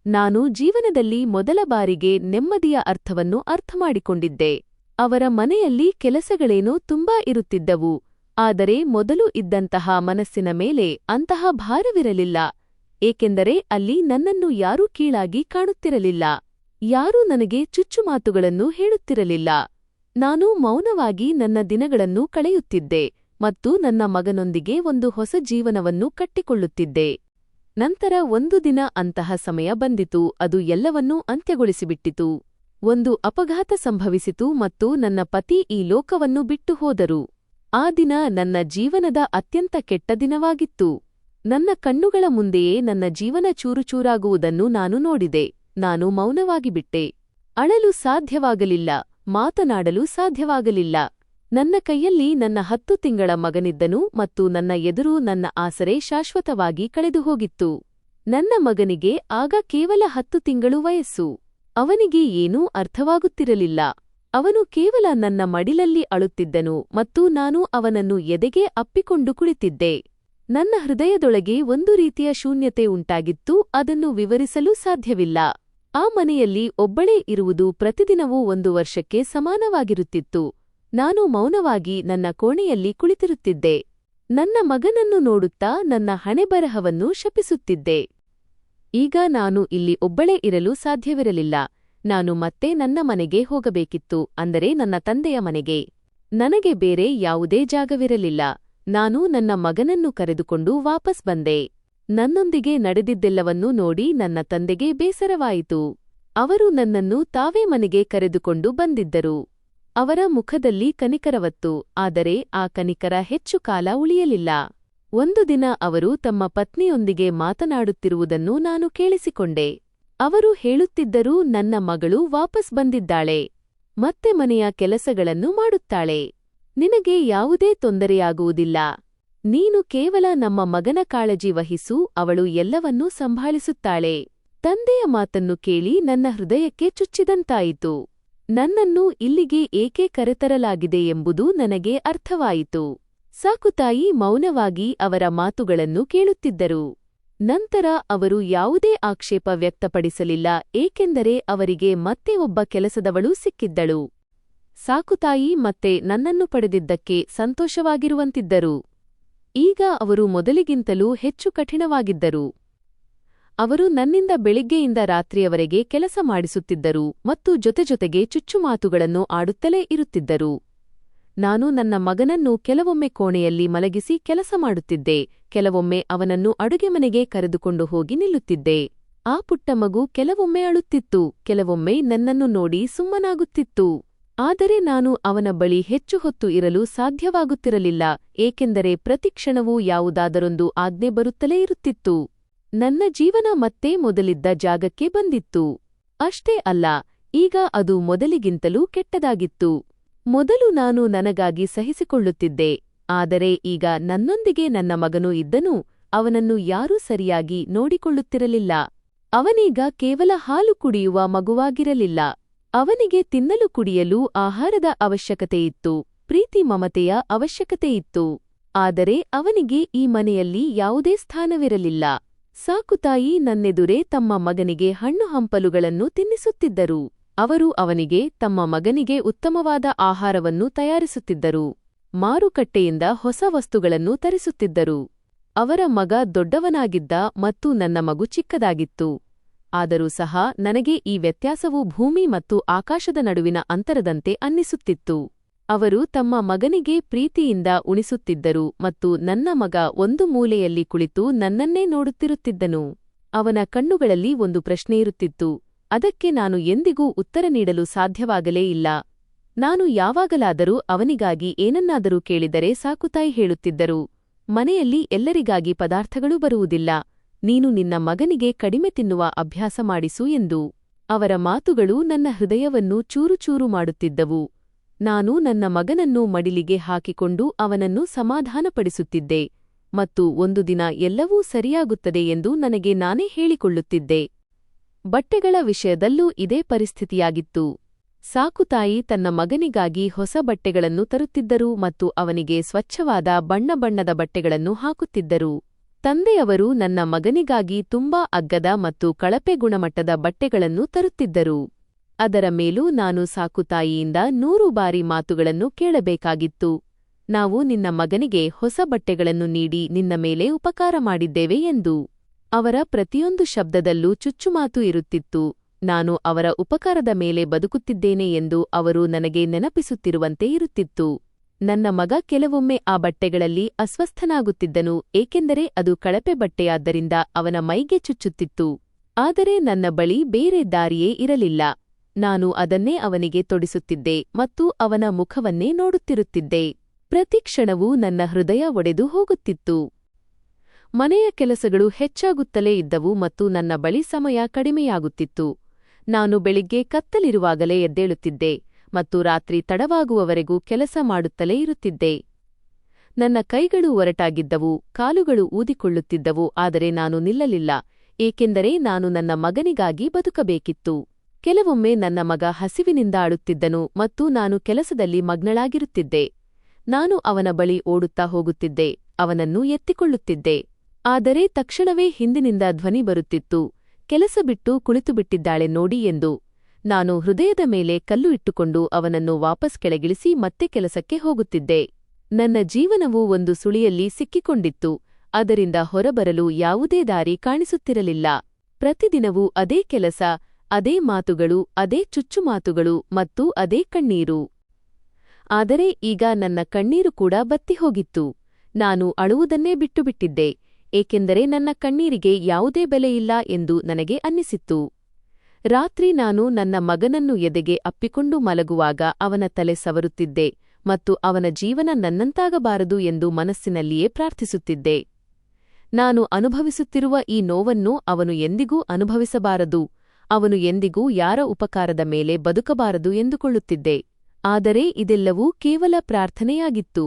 ನಾನು ಜೀವನದಲ್ಲಿ ಮೊದಲ ಬಾರಿಗೆ ನೆಮ್ಮದಿಯ ಅರ್ಥವನ್ನು ಅರ್ಥಮಾಡಿಕೊಂಡಿದ್ದೆ. ಅವರ ಮನೆಯಲ್ಲಿ ಕೆಲಸಗಳೇನೋ ತುಂಬಾ ಇರುತ್ತಿದ್ದವು, ಆದರೆ ಮೊದಲು ಇದ್ದಂತಹ ಮನಸ್ಸಿನ ಮೇಲೆ ಅಂತಹ ಭಾರವಿರಲಿಲ್ಲ, ಏಕೆಂದರೆ ಅಲ್ಲಿ ನನ್ನನ್ನು ಯಾರೂ ಕೀಳಾಗಿ ಕಾಣುತ್ತಿರಲಿಲ್ಲ. ಯಾರೂ ನನಗೆ ಚುಚ್ಚುಮಾತುಗಳನ್ನು ಹೇಳುತ್ತಿರಲಿಲ್ಲ. ನಾನು ಮೌನವಾಗಿ ನನ್ನ ದಿನಗಳನ್ನು ಕಳೆಯುತ್ತಿದ್ದೆ ಮತ್ತು ನನ್ನ ಮಗನೊಂದಿಗೆ ಒಂದು ಹೊಸ ಜೀವನವನ್ನು ಕಟ್ಟಿಕೊಳ್ಳುತ್ತಿದ್ದೆ. ನಂತರ ಒಂದು ದಿನ ಅಂತಹ ಸಮಯ ಬಂದಿತು, ಅದು ಎಲ್ಲವನ್ನೂ ಅಂತ್ಯಗೊಳಿಸಿಬಿಟ್ಟಿತು. ಒಂದು ಅಪಘಾತ ಸಂಭವಿಸಿತು ಮತ್ತು ನನ್ನ ಪತಿ ಈ ಲೋಕವನ್ನು ಬಿಟ್ಟು ಹೋದರು. ಆ ದಿನ ನನ್ನ ಜೀವನದ ಅತ್ಯಂತ ಕೆಟ್ಟ ದಿನವಾಗಿತ್ತು. ನನ್ನ ಕಣ್ಣುಗಳ ಮುಂದೆಯೇ ನನ್ನ ಜೀವನ ಚೂರುಚೂರಾಗುವುದನ್ನು ನಾನು ನೋಡಿದೆ. ನಾನು ಮೌನವಾಗಿಬಿಟ್ಟೆ. ಅಳಲು ಸಾಧ್ಯವಾಗಲಿಲ್ಲ, ಮಾತನಾಡಲು ಸಾಧ್ಯವಾಗಲಿಲ್ಲ. ನನ್ನ ಕೈಯಲ್ಲಿ ನನ್ನ 10 ತಿಂಗಳ ಮಗನಿದ್ದನು ಮತ್ತು ನನ್ನ ಎದುರು ನನ್ನ ಆಸರೆ ಶಾಶ್ವತವಾಗಿ ಕಳೆದುಹೋಗಿತ್ತು. ನನ್ನ ಮಗನಿಗೆ ಆಗ ಕೇವಲ 10 ತಿಂಗಳು ವಯಸ್ಸು. ಅವನಿಗೆ ಏನೂ ಅರ್ಥವಾಗುತ್ತಿರಲಿಲ್ಲ. ಅವನು ಕೇವಲ ನನ್ನ ಮಡಿಲಲ್ಲಿ ಅಳುತ್ತಿದ್ದನು ಮತ್ತು ನಾನು ಅವನನ್ನು ಎದೆಗೆ ಅಪ್ಪಿಕೊಂಡು ಕುಳಿತಿದ್ದೆ. ನನ್ನ ಹೃದಯದೊಳಗೆ ಒಂದು ರೀತಿಯ ಶೂನ್ಯತೆ ಉಂಟಾಗಿತ್ತು, ಅದನ್ನು ವಿವರಿಸಲು ಸಾಧ್ಯವಿಲ್ಲ. ಆ ಮನೆಯಲ್ಲಿ ಒಬ್ಬಳೇ ಇರುವುದು ಪ್ರತಿದಿನವೂ 1 ವರ್ಷಕ್ಕೆ ಸಮಾನವಾಗಿರುತ್ತಿತ್ತು. ನಾನು ಮೌನವಾಗಿ ನನ್ನ ಕೋಣೆಯಲ್ಲಿ ಕುಳಿತಿರುತ್ತಿದ್ದೆ. ನನ್ನ ಮಗನನ್ನು ನೋಡುತ್ತಾ ನನ್ನ ಹಣೆಬರಹವನ್ನು ಶಪಿಸುತ್ತಿದ್ದೆ. ಈಗ ನಾನು ಇಲ್ಲಿ ಒಬ್ಬಳೇ ಇರಲು ಸಾಧ್ಯವಿರಲಿಲ್ಲ. ನಾನು ಮತ್ತೆ ನನ್ನ ಮನೆಗೆ ಹೋಗಬೇಕಿತ್ತು, ಅಂದರೆ ನನ್ನ ತಂದೆಯ ಮನೆಗೆ. ನನಗೆ ಬೇರೆ ಯಾವುದೇ ಜಾಗವಿರಲಿಲ್ಲ. ನಾನು ನನ್ನ ಮಗನನ್ನು ಕರೆದುಕೊಂಡು ವಾಪಸ್ ಬಂದೆ. ನನ್ನೊಂದಿಗೆ ನಡೆದಿದ್ದೆಲ್ಲವನ್ನೂ ನೋಡಿ ನನ್ನ ತಂದೆಗೆ ಬೇಸರವಾಯಿತು. ಅವರು ನನ್ನನ್ನು ತಾವೇ ಮನೆಗೆ ಕರೆದುಕೊಂಡು ಬಂದಿದ್ದರು. ಅವರ ಮುಖದಲ್ಲಿ ಕನಿಕರವತ್ತು, ಆದರೆ ಆ ಕನಿಕರ ಹೆಚ್ಚು ಕಾಲ ಉಳಿಯಲಿಲ್ಲ. ಒಂದು ದಿನ ಅವರು ತಮ್ಮ ಪತ್ನಿಯೊಂದಿಗೆ ಮಾತನಾಡುತ್ತಿರುವುದನ್ನು ನಾನು ಕೇಳಿಸಿಕೊಂಡೆ. ಅವರು ಹೇಳುತ್ತಿದ್ದರು, ನನ್ನ ಮಗಳು ವಾಪಸ್ ಬಂದಿದ್ದಾಳೆ, ಮತ್ತೆ ಮನೆಯ ಕೆಲಸಗಳನ್ನು ಮಾಡುತ್ತಾಳೆ. ನಿನಗೆ ಯಾವುದೇ ತೊಂದರೆಯಾಗುವುದಿಲ್ಲ. ನೀನು ಕೇವಲ ನಮ್ಮ ಮಗನ ಕಾಳಜಿ ವಹಿಸು, ಅವಳು ಎಲ್ಲವನ್ನೂ ಸಂಭಾಳಿಸುತ್ತಾಳೆ. ತಂದೆಯ ಮಾತನ್ನು ಕೇಳಿ ನನ್ನ ಹೃದಯಕ್ಕೆ ಚುಚ್ಚಿದಂತಾಯಿತು. ನನ್ನನ್ನು ಇಲ್ಲಿಗೆ ಏಕೆ ಕರೆತರಲಾಗಿದೆ ಎಂಬುದು ನನಗೆ ಅರ್ಥವಾಯಿತು. ಸಾಕುತಾಯಿ ಮೌನವಾಗಿ ಅವರ ಮಾತುಗಳನ್ನು ಕೇಳುತ್ತಿದ್ದರು. ನಂತರ ಅವರು ಯಾವುದೇ ಆಕ್ಷೇಪ ವ್ಯಕ್ತಪಡಿಸಲಿಲ್ಲ, ಏಕೆಂದರೆ ಅವರಿಗೆ ಮತ್ತೆ ಒಬ್ಬ ಕೆಲಸದವಳು ಸಿಕ್ಕಿದ್ದಳು. ಸಾಕುತಾಯಿ ಮತ್ತೆ ನನ್ನನ್ನು ಪಡೆದಿದ್ದಕ್ಕೆ ಸಂತೋಷವಾಗಿರುವಂತಿದ್ದರು. ಈಗ ಅವರು ಮೊದಲಿಗಿಂತಲೂ ಹೆಚ್ಚು ಕಠಿಣವಾಗಿದ್ದರು. ಅವರು ನನ್ನಿಂದ ಬೆಳಿಗ್ಗೆಯಿಂದ ರಾತ್ರಿಯವರೆಗೆ ಕೆಲಸ ಮಾಡಿಸುತ್ತಿದ್ದರು ಮತ್ತು ಜೊತೆಜೊತೆಗೆ ಚುಚ್ಚುಮಾತುಗಳನ್ನು ಆಡುತ್ತಲೇ ಇರುತ್ತಿದ್ದರು. ನಾನು ನನ್ನ ಮಗನನ್ನು ಕೆಲವೊಮ್ಮೆ ಕೋಣೆಯಲ್ಲಿ ಮಲಗಿಸಿ ಕೆಲಸ ಮಾಡುತ್ತಿದ್ದೆ, ಕೆಲವೊಮ್ಮೆ ಅವನನ್ನು ಅಡುಗೆ ಮನೆಗೆ ಕರೆದುಕೊಂಡು ಹೋಗಿ ನಿಲ್ಲುತ್ತಿದ್ದೆ. ಆ ಪುಟ್ಟ ಮಗು ಕೆಲವೊಮ್ಮೆ ಅಳುತ್ತಿತ್ತು, ಕೆಲವೊಮ್ಮೆ ನನ್ನನ್ನು ನೋಡಿ ಸುಮ್ಮನಾಗುತ್ತಿತ್ತು. ಆದರೆ ನಾನು ಅವನ ಬಳಿ ಹೆಚ್ಚು ಹೊತ್ತು ಇರಲು ಸಾಧ್ಯವಾಗುತ್ತಿರಲಿಲ್ಲ, ಏಕೆಂದರೆ ಪ್ರತಿಕ್ಷಣವೂ ಯಾವುದಾದರೊಂದು ಆಜ್ಞೆ ಬರುತ್ತಲೇ ಇರುತ್ತಿತ್ತು. ನನ್ನ ಜೀವನ ಮತ್ತೆ ಮೊದಲಿದ್ದ ಜಾಗಕ್ಕೆ ಬಂದಿತ್ತು. ಅಷ್ಟೇ ಅಲ್ಲ, ಈಗ ಅದು ಮೊದಲಿಗಿಂತಲೂ ಕೆಟ್ಟದಾಗಿತ್ತು. ಮೊದಲು ನಾನು ನನಗಾಗಿ ಸಹಿಸಿಕೊಳ್ಳುತ್ತಿದ್ದೆ, ಆದರೆ ಈಗ ನನ್ನೊಂದಿಗೆ ನನ್ನ ಮಗನೂ ಇದ್ದನು. ಅವನನ್ನು ಯಾರೂ ಸರಿಯಾಗಿ ನೋಡಿಕೊಳ್ಳುತ್ತಿರಲಿಲ್ಲ. ಅವನೀಗ ಕೇವಲ ಹಾಲು ಕುಡಿಯುವ ಮಗುವಾಗಿರಲಿಲ್ಲ. ಅವನಿಗೆ ತಿನ್ನಲು ಕುಡಿಯಲು ಆಹಾರದ ಅವಶ್ಯಕತೆಯಿತ್ತು, ಪ್ರೀತಿ ಮಮತೆಯ ಅವಶ್ಯಕತೆಯಿತ್ತು. ಆದರೆ ಅವನಿಗೆ ಈ ಮನೆಯಲ್ಲಿ ಯಾವುದೇ ಸ್ಥಾನವಿರಲಿಲ್ಲ. ಸಾಕುತಾಯಿ ನನ್ನೆದುರೇ ತಮ್ಮ ಮಗನಿಗೆ ಹಣ್ಣು ಹಂಪಲುಗಳನ್ನು ತಿನ್ನಿಸುತ್ತಿದ್ದರು. ಅವರು ಅವನಿಗೆ ತಮ್ಮ ಮಗನಿಗೆ ಉತ್ತಮವಾದ ಆಹಾರವನ್ನು ತಯಾರಿಸುತ್ತಿದ್ದರು. ಮಾರುಕಟ್ಟೆಯಿಂದ ಹೊಸ ವಸ್ತುಗಳನ್ನು ತರಿಸುತ್ತಿದ್ದರು. ಅವರ ಮಗ ದೊಡ್ಡವನಾಗಿದ್ದ ಮತ್ತು ನನ್ನ ಮಗು ಚಿಕ್ಕದಾಗಿತ್ತು. ಆದರೂ ಸಹ ನನಗೆ ಈ ವ್ಯತ್ಯಾಸವು ಭೂಮಿ ಮತ್ತು ಆಕಾಶದ ನಡುವಿನ ಅಂತರದಂತೆ ಅನ್ನಿಸುತ್ತಿತ್ತು. ಅವರು ತಮ್ಮ ಮಗನಿಗೆ ಪ್ರೀತಿಯಿಂದ ಉಣಿಸುತ್ತಿದ್ದರು ಮತ್ತು ನನ್ನ ಮಗ ಒಂದು ಮೂಲೆಯಲ್ಲಿ ಕುಳಿತು ನನ್ನನ್ನೇ ನೋಡುತ್ತಿರುತ್ತಿದ್ದನು. ಅವನ ಕಣ್ಣುಗಳಲ್ಲಿ ಒಂದು ಪ್ರಶ್ನೆಯಿರುತ್ತಿತ್ತು, ಅದಕ್ಕೆ ನಾನು ಎಂದಿಗೂ ಉತ್ತರ ನೀಡಲು ಸಾಧ್ಯವಾಗಲೇ ಇಲ್ಲ. ನಾನು ಯಾವಾಗಲಾದರೂ ಅವನಿಗಾಗಿ ಏನನ್ನಾದರೂ ಕೇಳಿದರೆ ಸಾಕುತಾಯಿ ಹೇಳುತ್ತಿದ್ದರು, ಮನೆಯಲ್ಲಿ ಎಲ್ಲರಿಗಾಗಿ ಪದಾರ್ಥಗಳು ಬರುವುದಿಲ್ಲ, ನೀನು ನಿನ್ನ ಮಗನಿಗೆ ಕಡಿಮೆ ತಿನ್ನುವ ಅಭ್ಯಾಸ ಮಾಡಿಸು ಎಂದು. ಅವರ ಮಾತುಗಳು ನನ್ನ ಹೃದಯವನ್ನು ಚೂರುಚೂರು ಮಾಡುತ್ತಿದ್ದವು. ನಾನು ನನ್ನ ಮಗನನ್ನು ಮಡಿಲಿಗೆ ಹಾಕಿಕೊಂಡು ಅವನನ್ನು ಸಮಾಧಾನಪಡಿಸುತ್ತಿದ್ದೆ ಮತ್ತು ಒಂದು ದಿನ ಎಲ್ಲವೂ ಸರಿಯಾಗುತ್ತದೆ ಎಂದು ನನಗೆ ನಾನೇ ಹೇಳಿಕೊಳ್ಳುತ್ತಿದ್ದೆ. ಬಟ್ಟೆಗಳ ವಿಷಯದಲ್ಲೂ ಇದೇ ಪರಿಸ್ಥಿತಿಯಾಗಿತ್ತು. ಸಾಕುತಾಯಿ ತನ್ನ ಮಗನಿಗಾಗಿ ಹೊಸ ಬಟ್ಟೆಗಳನ್ನು ತರುತ್ತಿದ್ದರು ಮತ್ತು ಅವನಿಗೆ ಸ್ವಚ್ಛವಾದ ಬಣ್ಣದ ಬಟ್ಟೆಗಳನ್ನು ಹಾಕುತ್ತಿದ್ದರು. ತಂದೆಯವರು ನನ್ನ ಮಗನಿಗಾಗಿ ತುಂಬಾ ಅಗ್ಗದ ಮತ್ತು ಕಳಪೆ ಗುಣಮಟ್ಟದ ಬಟ್ಟೆಗಳನ್ನು ತರುತ್ತಿದ್ದರು. ಅದರ ಮೇಲೂ ನಾನು ಸಾಕುತಾಯಿಯಿಂದ 100 ಬಾರಿ ಮಾತುಗಳನ್ನು ಕೇಳಬೇಕಾಗಿತ್ತು. ನಾವು ನಿನ್ನ ಮಗನಿಗೆ ಹೊಸ ಬಟ್ಟೆಗಳನ್ನು ನೀಡಿ ನಿನ್ನ ಮೇಲೆ ಉಪಕಾರ ಮಾಡಿದ್ದೇವೆ ಎಂದು. ಅವರ ಪ್ರತಿಯೊಂದು ಶಬ್ದದಲ್ಲೂ ಚುಚ್ಚುಮಾತು ಇರುತ್ತಿತ್ತು. ನಾನು ಅವರ ಉಪಕಾರದ ಮೇಲೆ ಬದುಕುತ್ತಿದ್ದೇನೆ ಎಂದು ಅವರು ನನಗೆ ನೆನಪಿಸುತ್ತಿರುವಂತೆ ಇರುತ್ತಿತ್ತು. ನನ್ನ ಮಗ ಕೆಲವೊಮ್ಮೆ ಆ ಬಟ್ಟೆಗಳಲ್ಲಿ ಅಸ್ವಸ್ಥನಾಗುತ್ತಿದ್ದನು, ಏಕೆಂದರೆ ಅದು ಕಳಪೆ ಬಟ್ಟೆಯಾದ್ದರಿಂದ ಅವನ ಮೈಗೆ ಚುಚ್ಚುತ್ತಿತ್ತು. ಆದರೆ ನನ್ನ ಬಳಿ ಬೇರೆ ದಾರಿಯೇ ಇರಲಿಲ್ಲ. ನಾನು ಅದನ್ನೇ ಅವನಿಗೆ ತೊಡಿಸುತ್ತಿದ್ದೆ ಮತ್ತು ಅವನ ಮುಖವನ್ನೇ ನೋಡುತ್ತಿರುತ್ತಿದ್ದೆ. ಪ್ರತಿ ಕ್ಷಣವೂ ನನ್ನ ಹೃದಯ ಒಡೆದು ಹೋಗುತ್ತಿತ್ತು. ಮನೆಯ ಕೆಲಸಗಳು ಹೆಚ್ಚಾಗುತ್ತಲೇ ಇದ್ದವು ಮತ್ತು ನನ್ನ ಬಳಿ ಸಮಯ ಕಡಿಮೆಯಾಗುತ್ತಿತ್ತು. ನಾನು ಬೆಳಿಗ್ಗೆ ಕತ್ತಲಿರುವಾಗಲೇ ಎದ್ದೇಳುತ್ತಿದ್ದೆ ಮತ್ತು ರಾತ್ರಿ ತಡವಾಗುವವರೆಗೂ ಕೆಲಸ ಮಾಡುತ್ತಲೇ ಇರುತ್ತಿದ್ದೆ. ನನ್ನ ಕೈಗಳು ಒರಟಾಗಿದ್ದವು, ಕಾಲುಗಳು ಊದಿಕೊಳ್ಳುತ್ತಿದ್ದವು, ಆದರೆ ನಾನು ನಿಲ್ಲಲಿಲ್ಲ, ಏಕೆಂದರೆ ನಾನು ನನ್ನ ಮಗನಿಗಾಗಿ ಬದುಕಬೇಕಿತ್ತು. ಕೆಲವೊಮ್ಮೆ ನನ್ನ ಮಗ ಹಸಿವಿನಿಂದ ಅಳುತ್ತಿದ್ದನು ಮತ್ತು ನಾನು ಕೆಲಸದಲ್ಲಿ ಮಗ್ನಳಾಗಿರುತ್ತಿದ್ದೆ. ನಾನು ಅವನ ಬಳಿ ಓಡುತ್ತಾ ಹೋಗುತ್ತಿದ್ದೆ, ಅವನನ್ನು ಎತ್ತಿಕೊಳ್ಳುತ್ತಿದ್ದೆ. ಆದರೆ ತಕ್ಷಣವೇ ಹಿಂದಿನಿಂದ ಧ್ವನಿ ಬರುತ್ತಿತ್ತು, ಕೆಲಸ ಬಿಟ್ಟು ಕುಳಿತುಬಿಟ್ಟಿದ್ದಾಳೆ ನೋಡಿ ಎಂದು. ನಾನು ಹೃದಯದ ಮೇಲೆ ಕಲ್ಲು ಇಟ್ಟುಕೊಂಡು ಅವನನ್ನು ವಾಪಸ್ ಕೆಳಗಿಳಿಸಿ ಮತ್ತೆ ಕೆಲಸಕ್ಕೆ ಹೋಗುತ್ತಿದ್ದೆ. ನನ್ನ ಜೀವನವು ಒಂದು ಸುಳಿಯಲ್ಲಿ ಸಿಕ್ಕಿಕೊಂಡಿತ್ತು, ಅದರಿಂದ ಹೊರಬರಲು ಯಾವುದೇ ದಾರಿ ಕಾಣಿಸುತ್ತಿರಲಿಲ್ಲ. ಪ್ರತಿದಿನವೂ ಅದೇ ಕೆಲಸ, ಅದೇ ಮಾತುಗಳು, ಅದೇ ಚುಚ್ಚುಮಾತುಗಳು ಮತ್ತು ಅದೇ ಕಣ್ಣೀರು. ಆದರೆ ಈಗ ನನ್ನ ಕಣ್ಣೀರು ಕೂಡ ಬತ್ತಿಹೋಗಿತ್ತು. ನಾನು ಅಳುವುದನ್ನೇ ಬಿಟ್ಟುಬಿಟ್ಟಿದ್ದೆ, ಏಕೆಂದರೆ ನನ್ನ ಕಣ್ಣೀರಿಗೆ ಯಾವುದೇ ಬೆಲೆಯಿಲ್ಲ ಎಂದು ನನಗೆ ಅನ್ನಿಸಿತ್ತು. ರಾತ್ರಿ ನಾನು ನನ್ನ ಮಗನನ್ನು ಎದೆಗೆ ಅಪ್ಪಿಕೊಂಡು ಮಲಗುವಾಗ ಅವನ ತಲೆ ಸವರುತ್ತಿದ್ದೆ ಮತ್ತು ಅವನ ಜೀವನ ನನ್ನಂತಾಗಬಾರದು ಎಂದು ಮನಸ್ಸಿನಲ್ಲಿಯೇ ಪ್ರಾರ್ಥಿಸುತ್ತಿದ್ದೆ. ನಾನು ಅನುಭವಿಸುತ್ತಿರುವ ಈ ನೋವನ್ನು ಅವನು ಎಂದಿಗೂ ಅನುಭವಿಸಬಾರದು, ಅವನು ಎಂದಿಗೂ ಯಾರ ಉಪಕಾರದ ಮೇಲೆ ಬದುಕಬಾರದು ಎಂದುಕೊಳ್ಳುತ್ತಿದ್ದೆ. ಆದರೆ ಇದೆಲ್ಲವೂ ಕೇವಲ ಪ್ರಾರ್ಥನೆಯಾಗಿತ್ತು.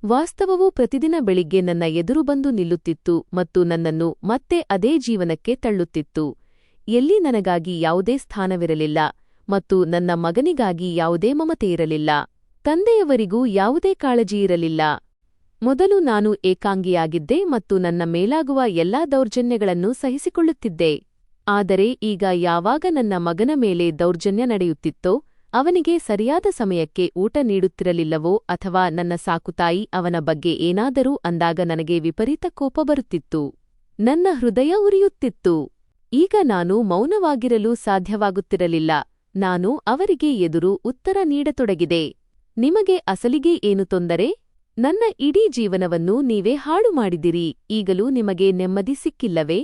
ವಾಸ್ತವವು ಪ್ರತಿದಿನ ಬೆಳಿಗ್ಗೆ ನನ್ನ ಎದುರು ಬಂದು ನಿಲ್ಲುತ್ತಿತ್ತು ಮತ್ತು ನನ್ನನ್ನು ಮತ್ತೆ ಅದೇ ಜೀವನಕ್ಕೆ ತಳ್ಳುತ್ತಿತ್ತು, ಎಲ್ಲಿ ನನಗಾಗಿ ಯಾವುದೇ ಸ್ಥಾನವಿರಲಿಲ್ಲ ಮತ್ತು ನನ್ನ ಮಗನಿಗಾಗಿ ಯಾವುದೇ ಮಮತೆಯಿರಲಿಲ್ಲ. ತಂದೆಯವರಿಗೂ ಯಾವುದೇ ಕಾಳಜಿಯಿರಲಿಲ್ಲ. ಮೊದಲು ನಾನು ಏಕಾಂಗಿಯಾಗಿದ್ದೆ ಮತ್ತು ನನ್ನ ಮೇಲಾಗುವ ಎಲ್ಲಾ ದೌರ್ಜನ್ಯಗಳನ್ನು ಸಹಿಸಿಕೊಳ್ಳುತ್ತಿದ್ದೆ. ಆದರೆ ಈಗ ಯಾವಾಗ ನನ್ನ ಮಗನ ಮೇಲೆ ದೌರ್ಜನ್ಯ ನಡೆಯುತ್ತಿತ್ತೋ, ಅವನಿಗೆ ಸರಿಯಾದ ಸಮಯಕ್ಕೆ ಊಟ ನೀಡುತ್ತಿರಲಿಲ್ಲವೋ ಅಥವಾ ನನ್ನ ಸಾಕುತಾಯಿ ಅವನ ಬಗ್ಗೆ ಏನಾದರೂ ಅಂದಾಗ ನನಗೆ ವಿಪರೀತ ಕೋಪ ಬರುತ್ತಿತ್ತು. ನನ್ನ ಹೃದಯ ಉರಿಯುತ್ತಿತ್ತು. ಈಗ ನಾನು ಮೌನವಾಗಿರಲು ಸಾಧ್ಯವಾಗುತ್ತಿರಲಿಲ್ಲ. ನಾನು ಅವರಿಗೆ ಎದುರು ಉತ್ತರ ನೀಡತೊಡಗಿದೆ. ನಿಮಗೆ ಅಸಲಿಗೆ ಏನು ತೊಂದರೆ? ನನ್ನ ಇಡೀ ಜೀವನವನ್ನು ನೀವೇ ಹಾಳು ಮಾಡಿದಿರಿ. ಈಗಲೂ ನಿಮಗೆ ನೆಮ್ಮದಿ ಸಿಕ್ಕಿಲ್ಲವೇ?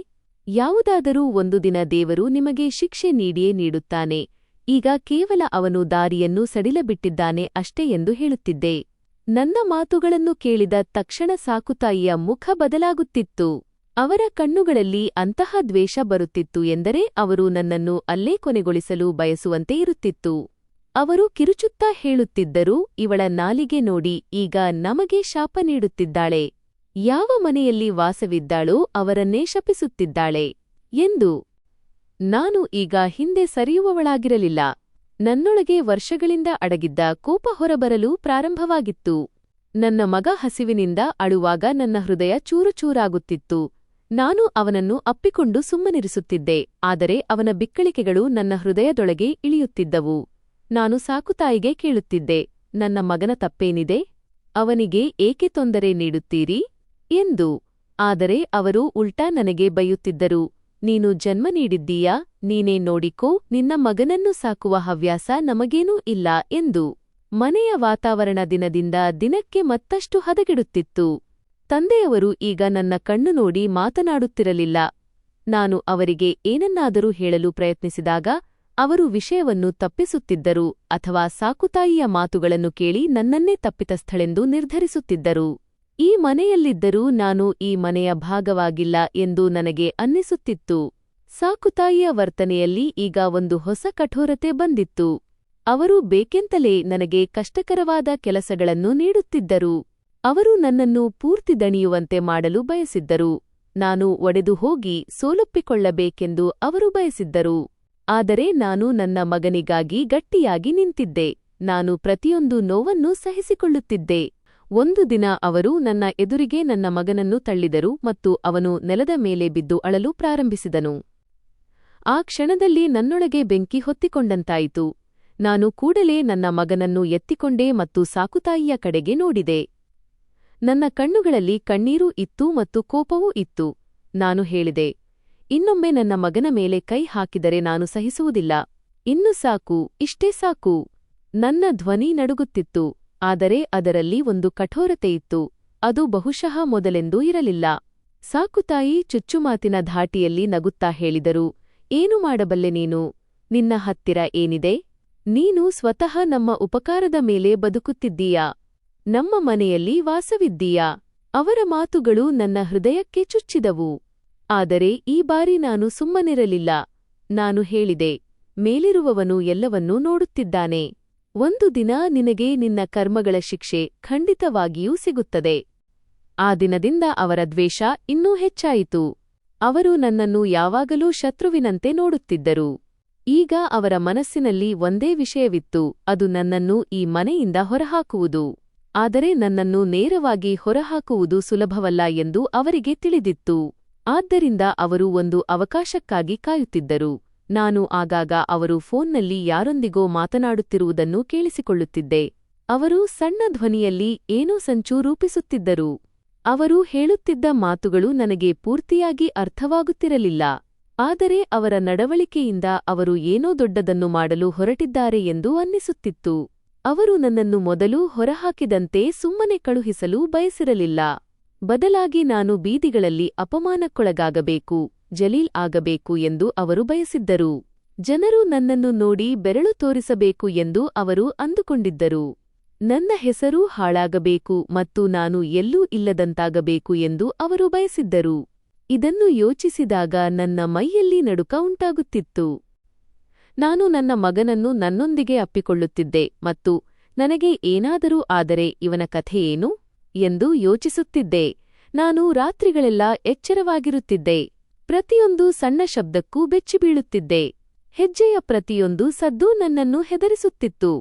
ಯಾವುದಾದರೂ ಒಂದು ದಿನ ದೇವರು ನಿಮಗೆ ಶಿಕ್ಷೆ ನೀಡಿಯೇ ನೀಡುತ್ತಾನೆ. ಈಗ ಕೇವಲ ಅವನು ದಾರಿಯನ್ನು ಸಡಿಲಬಿಟ್ಟಿದ್ದಾನೆ ಅಷ್ಟೇ ಎಂದು ಹೇಳುತ್ತಿದ್ದೆ. ನನ್ನ ಮಾತುಗಳನ್ನು ಕೇಳಿದ ತಕ್ಷಣ ಸಾಕುತಾಯಿಯ ಮುಖ ಬದಲಾಗುತ್ತಿತ್ತು. ಅವರ ಕಣ್ಣುಗಳಲ್ಲಿ ಅಂತಹ ದ್ವೇಷ ಬರುತ್ತಿತ್ತು ಎಂದರೆ ಅವರು ನನ್ನನ್ನು ಅಲ್ಲೇ ಕೊನೆಗೊಳಿಸಲು ಬಯಸುವಂತೆ ಇರುತ್ತಿತ್ತು. ಅವರು ಕಿರುಚುತ್ತಾ ಹೇಳುತ್ತಿದ್ದರು, ಇವಳ ನಾಲಿಗೆ ನೋಡಿ, ಈಗ ನಮಗೆ ಶಾಪ ನೀಡುತ್ತಿದ್ದಾಳೆ. ಯಾವ ಮನೆಯಲ್ಲಿ ವಾಸವಿದ್ದಾಳೋ ಅವರನ್ನೇ ಶಪಿಸುತ್ತಿದ್ದಾಳೆ ಎಂದು. ನಾನು ಈಗ ಹಿಂದೆ ಸರಿಯುವವಳಾಗಿರಲಿಲ್ಲ. ನನ್ನೊಳಗೆ ವರ್ಷಗಳಿಂದ ಅಡಗಿದ್ದ ಕೋಪ ಹೊರಬರಲು ಪ್ರಾರಂಭವಾಗಿತ್ತು. ನನ್ನ ಮಗ ಹಸಿವಿನಿಂದ ಅಳುವಾಗ ನನ್ನ ಹೃದಯ ಚೂರುಚೂರಾಗುತ್ತಿತ್ತು. ನಾನು ಅವನನ್ನು ಅಪ್ಪಿಕೊಂಡು ಸುಮ್ಮನಿರಿಸುತ್ತಿದ್ದೆ, ಆದರೆ ಅವನ ಬಿಕ್ಕಳಿಕೆಗಳು ನನ್ನ ಹೃದಯದೊಳಗೆ ಇಳಿಯುತ್ತಿದ್ದವು. ನಾನು ಸಾಕುತಾಯಿಗೆ ಕೇಳುತ್ತಿದ್ದೆ, ನನ್ನ ಮಗನ ತಪ್ಪೇನಿದೆ? ಅವನಿಗೆ ಏಕೆ ತೊಂದರೆ ನೀಡುತ್ತೀರಿ ಎಂದು. ಆದರೆ ಅವರು ಉಲ್ಟಾ ನನಗೆ ಬೈಯುತ್ತಿದ್ದರು, ನೀನು ಜನ್ಮ ನೀಡಿದ್ದೀಯಾ, ನೀನೇ ನೋಡಿಕೋ, ನಿನ್ನ ಮಗನನ್ನು ಸಾಕುವ ಹವ್ಯಾಸ ನಮಗೇನೂ ಇಲ್ಲ ಎಂದು. ಮನೆಯ ವಾತಾವರಣ ದಿನದಿಂದ ದಿನಕ್ಕೆ ಮತ್ತಷ್ಟು ಹದಗೆಡುತ್ತಿತ್ತು. ತಂದೆಯವರು ಈಗ ನನ್ನ ಕಣ್ಣು ನೋಡಿ ಮಾತನಾಡುತ್ತಿರಲಿಲ್ಲ. ನಾನು ಅವರಿಗೆ ಏನನ್ನಾದರೂ ಹೇಳಲು ಪ್ರಯತ್ನಿಸಿದಾಗ ಅವರು ವಿಷಯವನ್ನು ತಪ್ಪಿಸುತ್ತಿದ್ದರು ಅಥವಾ ಸಾಕುತಾಯಿಯ ಮಾತುಗಳನ್ನು ಕೇಳಿ ನನ್ನನ್ನೇ ತಪ್ಪಿತಸ್ಥಳೆಂದು ನಿರ್ಧರಿಸುತ್ತಿದ್ದರು. ಈ ಮನೆಯಲ್ಲಿದ್ದರೂ ನಾನು ಈ ಮನೆಯ ಭಾಗವಾಗಿಲ್ಲ ಎಂದು ನನಗೆ ಅನ್ನಿಸುತ್ತಿತ್ತು. ಸಾಕುತಾಯಿಯ ವರ್ತನೆಯಲ್ಲಿ ಈಗ ಒಂದು ಹೊಸ ಕಠೋರತೆ ಬಂದಿತ್ತು. ಅವರು ಬೇಕೆಂತಲೇ ನನಗೆ ಕಷ್ಟಕರವಾದ ಕೆಲಸಗಳನ್ನು ನೀಡುತ್ತಿದ್ದರು. ಅವರು ನನ್ನನ್ನು ಪೂರ್ತಿ ದಣಿಯುವಂತೆ ಮಾಡಲು ಬಯಸಿದ್ದರು. ನಾನು ಒಡೆದು ಹೋಗಿ ಸೋಲೊಪ್ಪಿಕೊಳ್ಳಬೇಕೆಂದು ಅವರು ಬಯಸಿದ್ದರು. ಆದರೆ ನಾನು ನನ್ನ ಮಗನಿಗಾಗಿ ಗಟ್ಟಿಯಾಗಿ ನಿಂತಿದ್ದೆ. ನಾನು ಪ್ರತಿಯೊಂದು ನೋವನ್ನು ಸಹಿಸಿಕೊಳ್ಳುತ್ತಿದ್ದೆ. ಒಂದು ದಿನ ಅವರು ನನ್ನ ಎದುರಿಗೆ ನನ್ನ ಮಗನನ್ನು ತಳ್ಳಿದರು ಮತ್ತು ಅವನು ನೆಲದ ಮೇಲೆ ಬಿದ್ದು ಅಳಲು ಪ್ರಾರಂಭಿಸಿದನು. ಆ ಕ್ಷಣದಲ್ಲಿ ನನ್ನೊಳಗೆ ಬೆಂಕಿ ಹೊತ್ತಿಕೊಂಡಂತಾಯಿತು. ನಾನು ಕೂಡಲೇ ನನ್ನ ಮಗನನ್ನು ಎತ್ತಿಕೊಂಡೆ ಮತ್ತು ಸಾಕುತಾಯಿಯ ಕಡೆಗೆ ನೋಡಿದೆ. ನನ್ನ ಕಣ್ಣುಗಳಲ್ಲಿ ಕಣ್ಣೀರೂ ಇತ್ತು ಮತ್ತು ಕೋಪವೂ ಇತ್ತು. ನಾನು ಹೇಳಿದೆ, ಇನ್ನೊಮ್ಮೆ ನನ್ನ ಮಗನ ಮೇಲೆ ಕೈ ಹಾಕಿದರೆ ನಾನು ಸಹಿಸುವುದಿಲ್ಲ. ಇನ್ನು ಸಾಕು, ಇಷ್ಟೇ ಸಾಕು. ನನ್ನ ಧ್ವನಿ ನಡುಗುತ್ತಿತ್ತು, ಆದರೆ ಅದರಲ್ಲಿ ಒಂದು ಕಠೋರತೆಯಿತ್ತು. ಅದು ಬಹುಶಃ ಮೊದಲೆಂದೂ ಇರಲಿಲ್ಲ. ಸಾಕುತಾಯಿ ಚುಚ್ಚುಮಾತಿನ ಧಾಟಿಯಲ್ಲಿ ನಗುತ್ತಾ ಹೇಳಿದರು, ಏನು ಮಾಡಬಲ್ಲೆ ನೀನು? ನಿನ್ನ ಹತ್ತಿರ ಏನಿದೆ? ನೀನು ಸ್ವತಃ ನಮ್ಮ ಉಪಕಾರದ ಮೇಲೆ ಬದುಕುತ್ತಿದ್ದೀಯಾ? ನಮ್ಮ ಮನೆಯಲ್ಲಿ ವಾಸವಿದ್ದೀಯಾ? ಅವರ ಮಾತುಗಳು ನನ್ನ ಹೃದಯಕ್ಕೆ ಚುಚ್ಚಿದವು. ಆದರೆ ಈ ಬಾರಿ ನಾನು ಸುಮ್ಮನಿರಲಿಲ್ಲ. ನಾನು ಹೇಳಿದೆ, ಮೇಲಿರುವವನು ಎಲ್ಲವನ್ನೂ ನೋಡುತ್ತಿದ್ದಾನೆ. ಒಂದು ದಿನ ನಿನಗೆ ನಿನ್ನ ಕರ್ಮಗಳ ಶಿಕ್ಷೆ ಖಂಡಿತವಾಗಿಯೂ ಸಿಗುತ್ತದೆ. ಆ ದಿನದಿಂದ ಅವರ ದ್ವೇಷ ಇನ್ನೂ ಹೆಚ್ಚಾಯಿತು. ಅವರು ನನ್ನನ್ನು ಯಾವಾಗಲೂ ಶತ್ರುವಿನಂತೆ ನೋಡುತ್ತಿದ್ದರು. ಈಗ ಅವರ ಮನಸ್ಸಿನಲ್ಲಿ ಒಂದೇ ವಿಷಯವಿತ್ತು, ಅದು ನನ್ನನ್ನು ಈ ಮನೆಯಿಂದ ಹೊರಹಾಕುವುದು. ಆದರೆ ನನ್ನನ್ನು ನೇರವಾಗಿ ಹೊರಹಾಕುವುದು ಸುಲಭವಲ್ಲ ಎಂದು ಅವರಿಗೆ ತಿಳಿದಿತ್ತು. ಆದ್ದರಿಂದ ಅವರು ಒಂದು ಅವಕಾಶಕ್ಕಾಗಿ ಕಾಯುತ್ತಿದ್ದರು. ನಾನು ಆಗಾಗ ಅವರು ಫೋನ್ನಲ್ಲಿ ಯಾರೊಂದಿಗೋ ಮಾತನಾಡುತ್ತಿರುವುದನ್ನು ಕೇಳಿಸಿಕೊಳ್ಳುತ್ತಿದ್ದೆ. ಅವರು ಸಣ್ಣ ಧ್ವನಿಯಲ್ಲಿ ಏನೋ ಸಂಚು ರೂಪಿಸುತ್ತಿದ್ದರು. ಅವರು ಹೇಳುತ್ತಿದ್ದ ಮಾತುಗಳು ನನಗೆ ಪೂರ್ತಿಯಾಗಿ ಅರ್ಥವಾಗುತ್ತಿರಲಿಲ್ಲ. ಆದರೆ ಅವರ ನಡವಳಿಕೆಯಿಂದ ಅವರು ಏನೋ ದೊಡ್ಡದನ್ನು ಮಾಡಲು ಹೊರಟಿದ್ದಾರೆ ಎಂದು ಅನ್ನಿಸುತ್ತಿತ್ತು. ಅವರು ನನ್ನನ್ನು ಮೊದಲು ಹೊರಹಾಕಿದಂತೆ ಸುಮ್ಮನೆ ಕಳುಹಿಸಲು ಬಯಸಿರಲಿಲ್ಲ. ಬದಲಾಗಿ ನಾನು ಬೀದಿಗಳಲ್ಲಿ ಅಪಮಾನಕ್ಕೊಳಗಾಗಬೇಕು, ಜಲೀಲ್ ಆಗಬೇಕು ಎಂದು ಅವರು ಬಯಸಿದ್ದರು. ಜನರು ನನ್ನನ್ನು ನೋಡಿ ಬೆರಳು ತೋರಿಸಬೇಕು ಎಂದು ಅವರು ಅಂದುಕೊಂಡಿದ್ದರು. ನನ್ನ ಹೆಸರೂ ಹಾಳಾಗಬೇಕು ಮತ್ತು ನಾನು ಎಲ್ಲೂ ಇಲ್ಲದಂತಾಗಬೇಕು ಎಂದು ಅವರು ಬಯಸಿದ್ದರು. ಇದನ್ನು ಯೋಚಿಸಿದಾಗ ನನ್ನ ಮೈಯಲ್ಲಿ ನಡುಕ ಉಂಟಾಗುತ್ತಿತ್ತು. ನಾನು ನನ್ನ ಮಗನನ್ನು ನನ್ನೊಂದಿಗೆ ಅಪ್ಪಿಕೊಳ್ಳುತ್ತಿದ್ದೆ ಮತ್ತು ನನಗೆ ಏನಾದರೂ ಆದರೆ ಇವನ ಕಥೆಯೇನು ಎಂದು ಯೋಚಿಸುತ್ತಿದ್ದೆ. ನಾನು ರಾತ್ರಿಗಳೆಲ್ಲ ಎಚ್ಚರವಾಗಿರುತ್ತಿದ್ದೆ. ಪ್ರತಿಯೊಂದು ಸಣ್ಣ ಶಬ್ದಕ್ಕೂ ಬೆಚ್ಚಿಬೀಳುತ್ತಿದ್ದೆ. ಹೆಜ್ಜೆಯ ಪ್ರತಿಯೊಂದು ಸದ್ದು ನನ್ನನ್ನು ಹೆದರಿಸುತ್ತಿತ್ತು.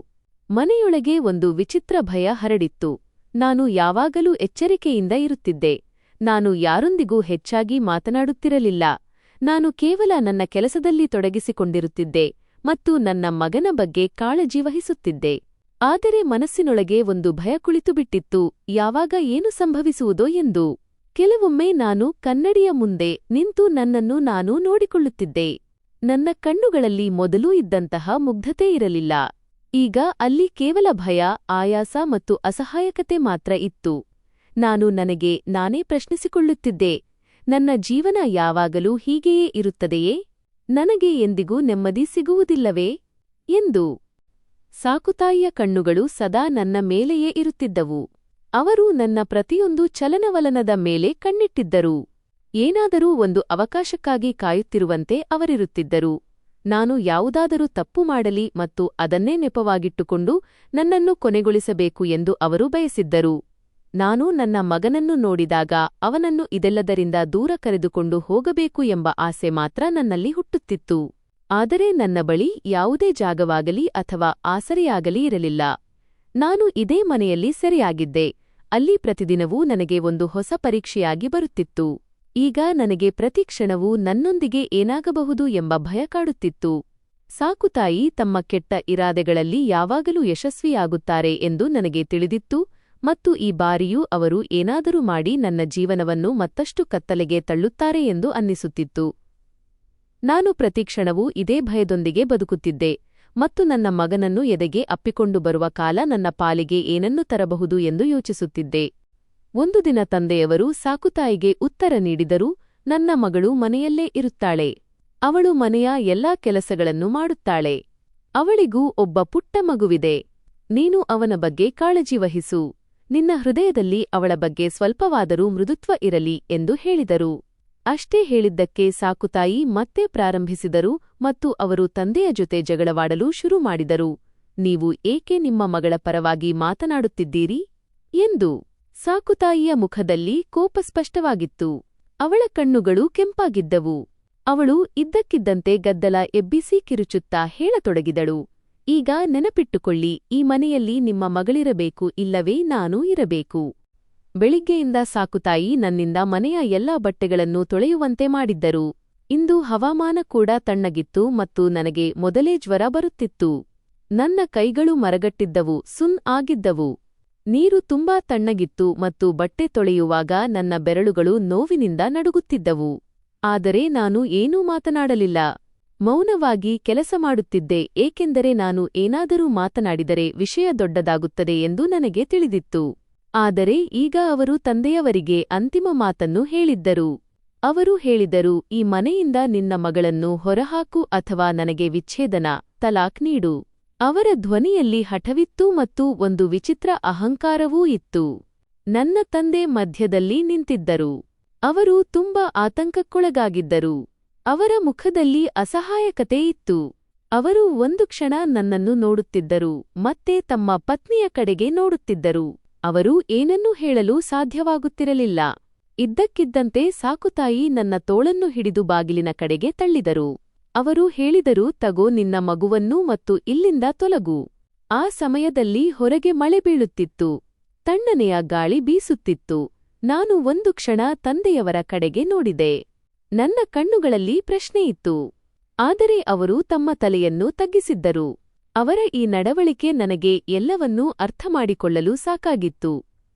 ಮನೆಯೊಳಗೆ ಒಂದು ವಿಚಿತ್ರ ಭಯ ಹರಡಿತ್ತು. ನಾನು ಯಾವಾಗಲೂ ಎಚ್ಚರಿಕೆಯಿಂದ ಇರುತ್ತಿದ್ದೆ. ನಾನು ಯಾರೊಂದಿಗೂ ಹೆಚ್ಚಾಗಿ ಮಾತನಾಡುತ್ತಿರಲಿಲ್ಲ. ನಾನು ಕೇವಲ ನನ್ನ ಕೆಲಸದಲ್ಲಿ ತೊಡಗಿಸಿಕೊಂಡಿರುತ್ತಿದ್ದೆ ಮತ್ತು ನನ್ನ ಮಗನ ಬಗ್ಗೆ ಕಾಳಜಿ ವಹಿಸುತ್ತಿದ್ದೆ. ಆದರೆ ಮನಸ್ಸಿನೊಳಗೆ ಒಂದು ಭಯ ಕುಳಿತುಬಿಟ್ಟಿತ್ತು, ಯಾವಾಗ ಏನು ಸಂಭವಿಸುವುದೋ ಎಂದು. ಕೆಲವೊಮ್ಮೆ ನಾನು ಕನ್ನಡಿಯ ಮುಂದೆ ನಿಂತು ನನ್ನನ್ನು ನಾನು ನೋಡಿಕೊಳ್ಳುತ್ತಿದ್ದೆ. ನನ್ನ ಕಣ್ಣುಗಳಲ್ಲಿ ಮೊದಲೂ ಇದ್ದಂತಹ ಮುಗ್ಧತೆ ಇರಲಿಲ್ಲ. ಈಗ ಅಲ್ಲಿ ಕೇವಲ ಭಯ, ಆಯಾಸ ಮತ್ತು ಅಸಹಾಯಕತೆ ಮಾತ್ರ ಇತ್ತು. ನಾನು ನನಗೆ ನಾನೇ ಪ್ರಶ್ನಿಸಿಕೊಳ್ಳುತ್ತಿದ್ದೆ, ನನ್ನ ಜೀವನ ಯಾವಾಗಲೂ ಹೀಗೆಯೇ ಇರುತ್ತದೆಯೇ? ನನಗೆ ಎಂದಿಗೂ ನೆಮ್ಮದಿ ಸಿಗುವುದಿಲ್ಲವೇ? ಎಂದು. ಸಾಕುತಾಯಿಯ ಕಣ್ಣುಗಳು ಸದಾ ನನ್ನ ಮೇಲೆಯೇ ಇರುತ್ತಿದ್ದವು. ಅವರು ನನ್ನ ಪ್ರತಿಯೊಂದು ಚಲನವಲನದ ಮೇಲೆ ಕಣ್ಣಿಟ್ಟಿದ್ದರು. ಏನಾದರೂ ಒಂದು ಅವಕಾಶಕ್ಕಾಗಿ ಕಾಯುತ್ತಿರುವಂತೆ ಅವರಿರುತ್ತಿದ್ದರು. ನಾನು ಯಾವುದಾದರೂ ತಪ್ಪು ಮಾಡಲಿ ಮತ್ತು ಅದನ್ನೇ ನೆಪವಾಗಿಟ್ಟುಕೊಂಡು ನನ್ನನ್ನು ಕೊನೆಗೊಳಿಸಬೇಕು ಎಂದು ಅವರು ಬಯಸಿದ್ದರು. ನಾನು ನನ್ನ ಮಗನನ್ನು ನೋಡಿದಾಗ ಅವನನ್ನು ಇದೆಲ್ಲದರಿಂದ ದೂರ ಕರೆದುಕೊಂಡು ಹೋಗಬೇಕು ಎಂಬ ಆಸೆ ಮಾತ್ರ ನನ್ನಲ್ಲಿ ಹುಟ್ಟುತ್ತಿತ್ತು. ಆದರೆ ನನ್ನ ಬಳಿ ಯಾವುದೇ ಜಾಗವಾಗಲಿ ಅಥವಾ ಆಸರೆಯಾಗಲಿ ಇರಲಿಲ್ಲ. ನಾನು ಇದೇ ಮನೆಯಲ್ಲಿ ಸೆರೆಯಾಗಿದ್ದೆ. ಅಲ್ಲಿ ಪ್ರತಿದಿನವೂ ನನಗೆ ಒಂದು ಹೊಸ ಪರೀಕ್ಷೆಯಾಗಿ ಬರುತ್ತಿತ್ತು. ಈಗ ನನಗೆ ಪ್ರತಿ ಕ್ಷಣವೂ ನನ್ನೊಂದಿಗೆ ಏನಾಗಬಹುದು ಎಂಬ ಭಯ ಕಾಡುತ್ತಿತ್ತು. ಸಾಕುತಾಯಿ ತಮ್ಮ ಕೆಟ್ಟ ಇರಾದೆಗಳಲ್ಲಿ ಯಾವಾಗಲೂ ಯಶಸ್ವಿಯಾಗುತ್ತಾರೆ ಎಂದು ನನಗೆ ತಿಳಿದಿತ್ತು ಮತ್ತು ಈ ಬಾರಿಯೂ ಅವರು ಏನಾದರೂ ಮಾಡಿ ನನ್ನ ಜೀವನವನ್ನು ಮತ್ತಷ್ಟು ಕತ್ತಲೆಗೆ ತಳ್ಳುತ್ತಾರೆ ಎಂದು ಅನ್ನಿಸುತ್ತಿತ್ತು. ನಾನು ಪ್ರತಿಕ್ಷಣವೂ ಇದೇ ಭಯದೊಂದಿಗೆ ಬದುಕುತ್ತಿದ್ದೆ ಮತ್ತು ನನ್ನ ಮಗನನ್ನು ಎದೆಗೆ ಅಪ್ಪಿಕೊಂಡು ಬರುವ ಕಾಲ ನನ್ನ ಪಾಲಿಗೆ ಏನನ್ನು ತರಬಹುದು ಎಂದು ಯೋಚಿಸುತ್ತಿದ್ದೆ. ಒಂದು ದಿನ ತಂದೆಯವರು ಸಾಕುತಾಯಿಗೆ ಉತ್ತರ ನೀಡಿದರು, ನನ್ನ ಮಗಳು ಮನೆಯಲ್ಲೇ ಇರುತ್ತಾಳೆ. ಅವಳು ಮನೆಯ ಎಲ್ಲಾ ಕೆಲಸಗಳನ್ನು ಮಾಡುತ್ತಾಳೆ. ಅವಳಿಗೂ ಒಬ್ಬ ಪುಟ್ಟ ಮಗುವಿದೆ. ನೀನು ಅವನ ಬಗ್ಗೆ ಕಾಳಜಿ ವಹಿಸು. ನಿನ್ನ ಹೃದಯದಲ್ಲಿ ಅವಳ ಬಗ್ಗೆ ಸ್ವಲ್ಪವಾದರೂ ಮೃದುತ್ವ ಇರಲಿ ಎಂದು ಹೇಳಿದರು. ಅಷ್ಟೇ ಹೇಳಿದ್ದಕ್ಕೆ ಸಾಕುತಾಯಿ ಮತ್ತೆ ಪ್ರಾರಂಭಿಸಿದರು ಮತ್ತು ಅವರು ತಂದೆಯ ಜೊತೆ ಜಗಳವಾಡಲು ಶುರು ಮಾಡಿದರು. ನೀವು ಏಕೆ ನಿಮ್ಮ ಮಗಳ ಪರವಾಗಿ ಮಾತನಾಡುತ್ತಿದ್ದೀರಿ ಎಂದು. ಸಾಕುತಾಯಿಯ ಮುಖದಲ್ಲಿ ಕೋಪ ಸ್ಪಷ್ಟವಾಗಿತ್ತು. ಅವಳ ಕಣ್ಣುಗಳು ಕೆಂಪಾಗಿದ್ದವು. ಅವಳು ಇದ್ದಕ್ಕಿದ್ದಂತೆ ಗದ್ದಲ ಎಬ್ಬಿಸಿ ಕಿರುಚುತ್ತಾ ಹೇಳತೊಡಗಿದಳು, ಈಗ ನೆನಪಿಟ್ಟುಕೊಳ್ಳಿ, ಈ ಮನೆಯಲ್ಲಿ ನಿಮ್ಮ ಮಗಳಿರಬೇಕು, ಇಲ್ಲವೇ ನಾನೂ ಇರಬೇಕು. ಬೆಳಿಗ್ಗೆಯಿಂದ ಸಾಕುತಾಯಿ ನನ್ನಿಂದ ಮನೆಯ ಎಲ್ಲಾ ಬಟ್ಟೆಗಳನ್ನು ತೊಳೆಯುವಂತೆ ಮಾಡಿದ್ದರು. ಇಂದು ಹವಾಮಾನ ಕೂಡ ತಣ್ಣಗಿತ್ತು ಮತ್ತು ನನಗೆ ಮೊದಲೇ ಜ್ವರ ಬರುತ್ತಿತ್ತು. ನನ್ನ ಕೈಗಳು ಮರಗಟ್ಟಿದ್ದವು, ಸುನ್ ಆಗಿದ್ದವು. ನೀರು ತುಂಬಾ ತಣ್ಣಗಿತ್ತು ಮತ್ತು ಬಟ್ಟೆ ತೊಳೆಯುವಾಗ ನನ್ನ ಬೆರಳುಗಳು ನೋವಿನಿಂದ ನಡುಗುತ್ತಿದ್ದವು. ಆದರೆ ನಾನು ಏನೂ ಮಾತನಾಡಲಿಲ್ಲ. ಮೌನವಾಗಿ ಕೆಲಸ ಮಾಡುತ್ತಿದ್ದೆ, ಏಕೆಂದರೆ ನಾನು ಏನಾದರೂ ಮಾತನಾಡಿದರೆ ವಿಷಯ ದೊಡ್ಡದಾಗುತ್ತದೆ ಎಂದು ನನಗೆ ತಿಳಿದಿತ್ತು. ಆದರೆ ಈಗ ಅವರು ತಂದೆಯವರಿಗೆ ಅಂತಿಮ ಮಾತನ್ನು ಹೇಳಿದ್ದರು. ಅವರು ಹೇಳಿದರು, ಈ ಮನೆಯಿಂದ ನಿನ್ನ ಮಗಳನ್ನು ಹೊರಹಾಕು ಅಥವಾ ನನಗೆ ವಿಚ್ಛೇದನ, ತಲಾಕ್ ನೀಡು. ಅವರ ಧ್ವನಿಯಲ್ಲಿ ಹಠವಿತ್ತು ಮತ್ತು ಒಂದು ವಿಚಿತ್ರ ಅಹಂಕಾರವೂ ಇತ್ತು. ನನ್ನ ತಂದೆ ಮಧ್ಯದಲ್ಲಿ ನಿಂತಿದ್ದರು. ಅವರು ತುಂಬಾ ಆತಂಕಕ್ಕೊಳಗಾಗಿದ್ದರು. ಅವರ ಮುಖದಲ್ಲಿ ಅಸಹಾಯಕತೆ ಇತ್ತು. ಅವರು ಒಂದು ಕ್ಷಣ ನನ್ನನ್ನು ನೋಡುತ್ತಿದ್ದರು, ಮತ್ತೆ ತಮ್ಮ ಪತ್ನಿಯ ಕಡೆಗೆ ನೋಡುತ್ತಿದ್ದರು. ಅವರು ಏನನ್ನೂ ಹೇಳಲು ಸಾಧ್ಯವಾಗುತ್ತಿರಲಿಲ್ಲ. ಇದ್ದಕ್ಕಿದ್ದಂತೆ ಸಾಕುತಾಯಿ ನನ್ನ ತೋಳನ್ನು ಹಿಡಿದು ಬಾಗಿಲಿನ ಕಡೆಗೆ ತಳ್ಳಿದರು. ಅವರು ಹೇಳಿದರು, ತಗೋ ನಿನ್ನ ಮಗುವನ್ನೂ ಮತ್ತು ಇಲ್ಲಿಂದ ತೊಲಗು. ಆ ಸಮಯದಲ್ಲಿ ಹೊರಗೆ ಮಳೆ ಬೀಳುತ್ತಿತ್ತು. ತಣ್ಣನೆಯ ಗಾಳಿ ಬೀಸುತ್ತಿತ್ತು. ನಾನು ಒಂದು ಕ್ಷಣ ತಂದೆಯವರ ಕಡೆಗೆ ನೋಡಿದೆ. ನನ್ನ ಕಣ್ಣುಗಳಲ್ಲಿ ಪ್ರಶ್ನೆಯಿತ್ತು. ಆದರೆ ಅವರು ತಮ್ಮ ತಲೆಯನ್ನು ತಗ್ಗಿಸಿದ್ದರು. ಅವರ ಈ ನಡವಳಿಕೆ ನನಗೆ ಎಲ್ಲವನ್ನೂ ಅರ್ಥಮಾಡಿಕೊಳ್ಳಲು ಸಾಕಾಗಿತ್ತು.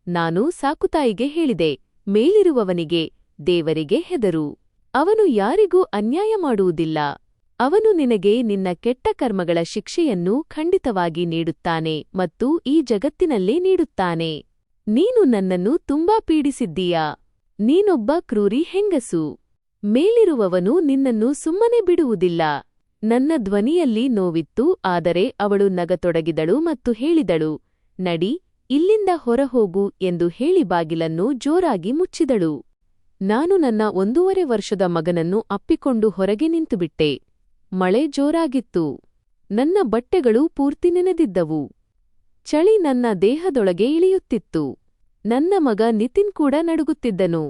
ನಾನು ಸಾಕುತಾಯಿಗೆ ಹೇಳಿದೆ, ಮೇಲಿರುವವನಿಗೆ, ದೇವರಿಗೆ ಹೆದರು. ಅವನು ಯಾರಿಗೂ ಅನ್ಯಾಯ ಮಾಡುವುದಿಲ್ಲ. ಅವನು ನಿನಗೆ ನಿನ್ನ ಕೆಟ್ಟ ಕರ್ಮಗಳ ಶಿಕ್ಷೆಯನ್ನು ಖಂಡಿತವಾಗಿ ನೀಡುತ್ತಾನೆ ಮತ್ತು ಈ ಜಗತ್ತಿನಲ್ಲೇ ನೀಡುತ್ತಾನೆ. ನೀನು ನನ್ನನ್ನು ತುಂಬಾ ಪೀಡಿಸಿದ್ದೀಯಾ. ನೀನೊಬ್ಬ ಕ್ರೂರಿ ಹೆಂಗಸು. ಮೇಲಿರುವವನು ನಿನ್ನನ್ನು ಸುಮ್ಮನೆ ಬಿಡುವುದಿಲ್ಲ. ನನ್ನ ಧ್ವನಿಯಲ್ಲಿ ನೋವಿತ್ತು, ಆದರೆ ಅವಳು ನಗತೊಡಗಿದಳು ಮತ್ತು ಹೇಳಿದಳು, ನಡಿ, ಇಲ್ಲಿಂದ ಹೊರಹೋಗು ಎಂದು ಹೇಳಿ ಬಾಗಿಲನ್ನು ಜೋರಾಗಿ ಮುಚ್ಚಿದಳು. ನಾನು ನನ್ನ 1.5 ವರ್ಷದ ಮಗನನ್ನು ಅಪ್ಪಿಕೊಂಡು ಹೊರಗೆ ನಿಂತುಬಿಟ್ಟೆ. ಮಳೆ ಜೋರಾಗಿತ್ತು. ನನ್ನ ಬಟ್ಟೆಗಳು ಪೂರ್ತಿ ನೆನೆದಿದ್ದವು. ಚಳಿ ನನ್ನ ದೇಹದೊಳಗೆ ಇಳಿಯುತ್ತಿತ್ತು. ನನ್ನ ಮಗ ನಿತಿನ್ ಕೂಡ ನಡುಗುತ್ತಿದ್ದನು.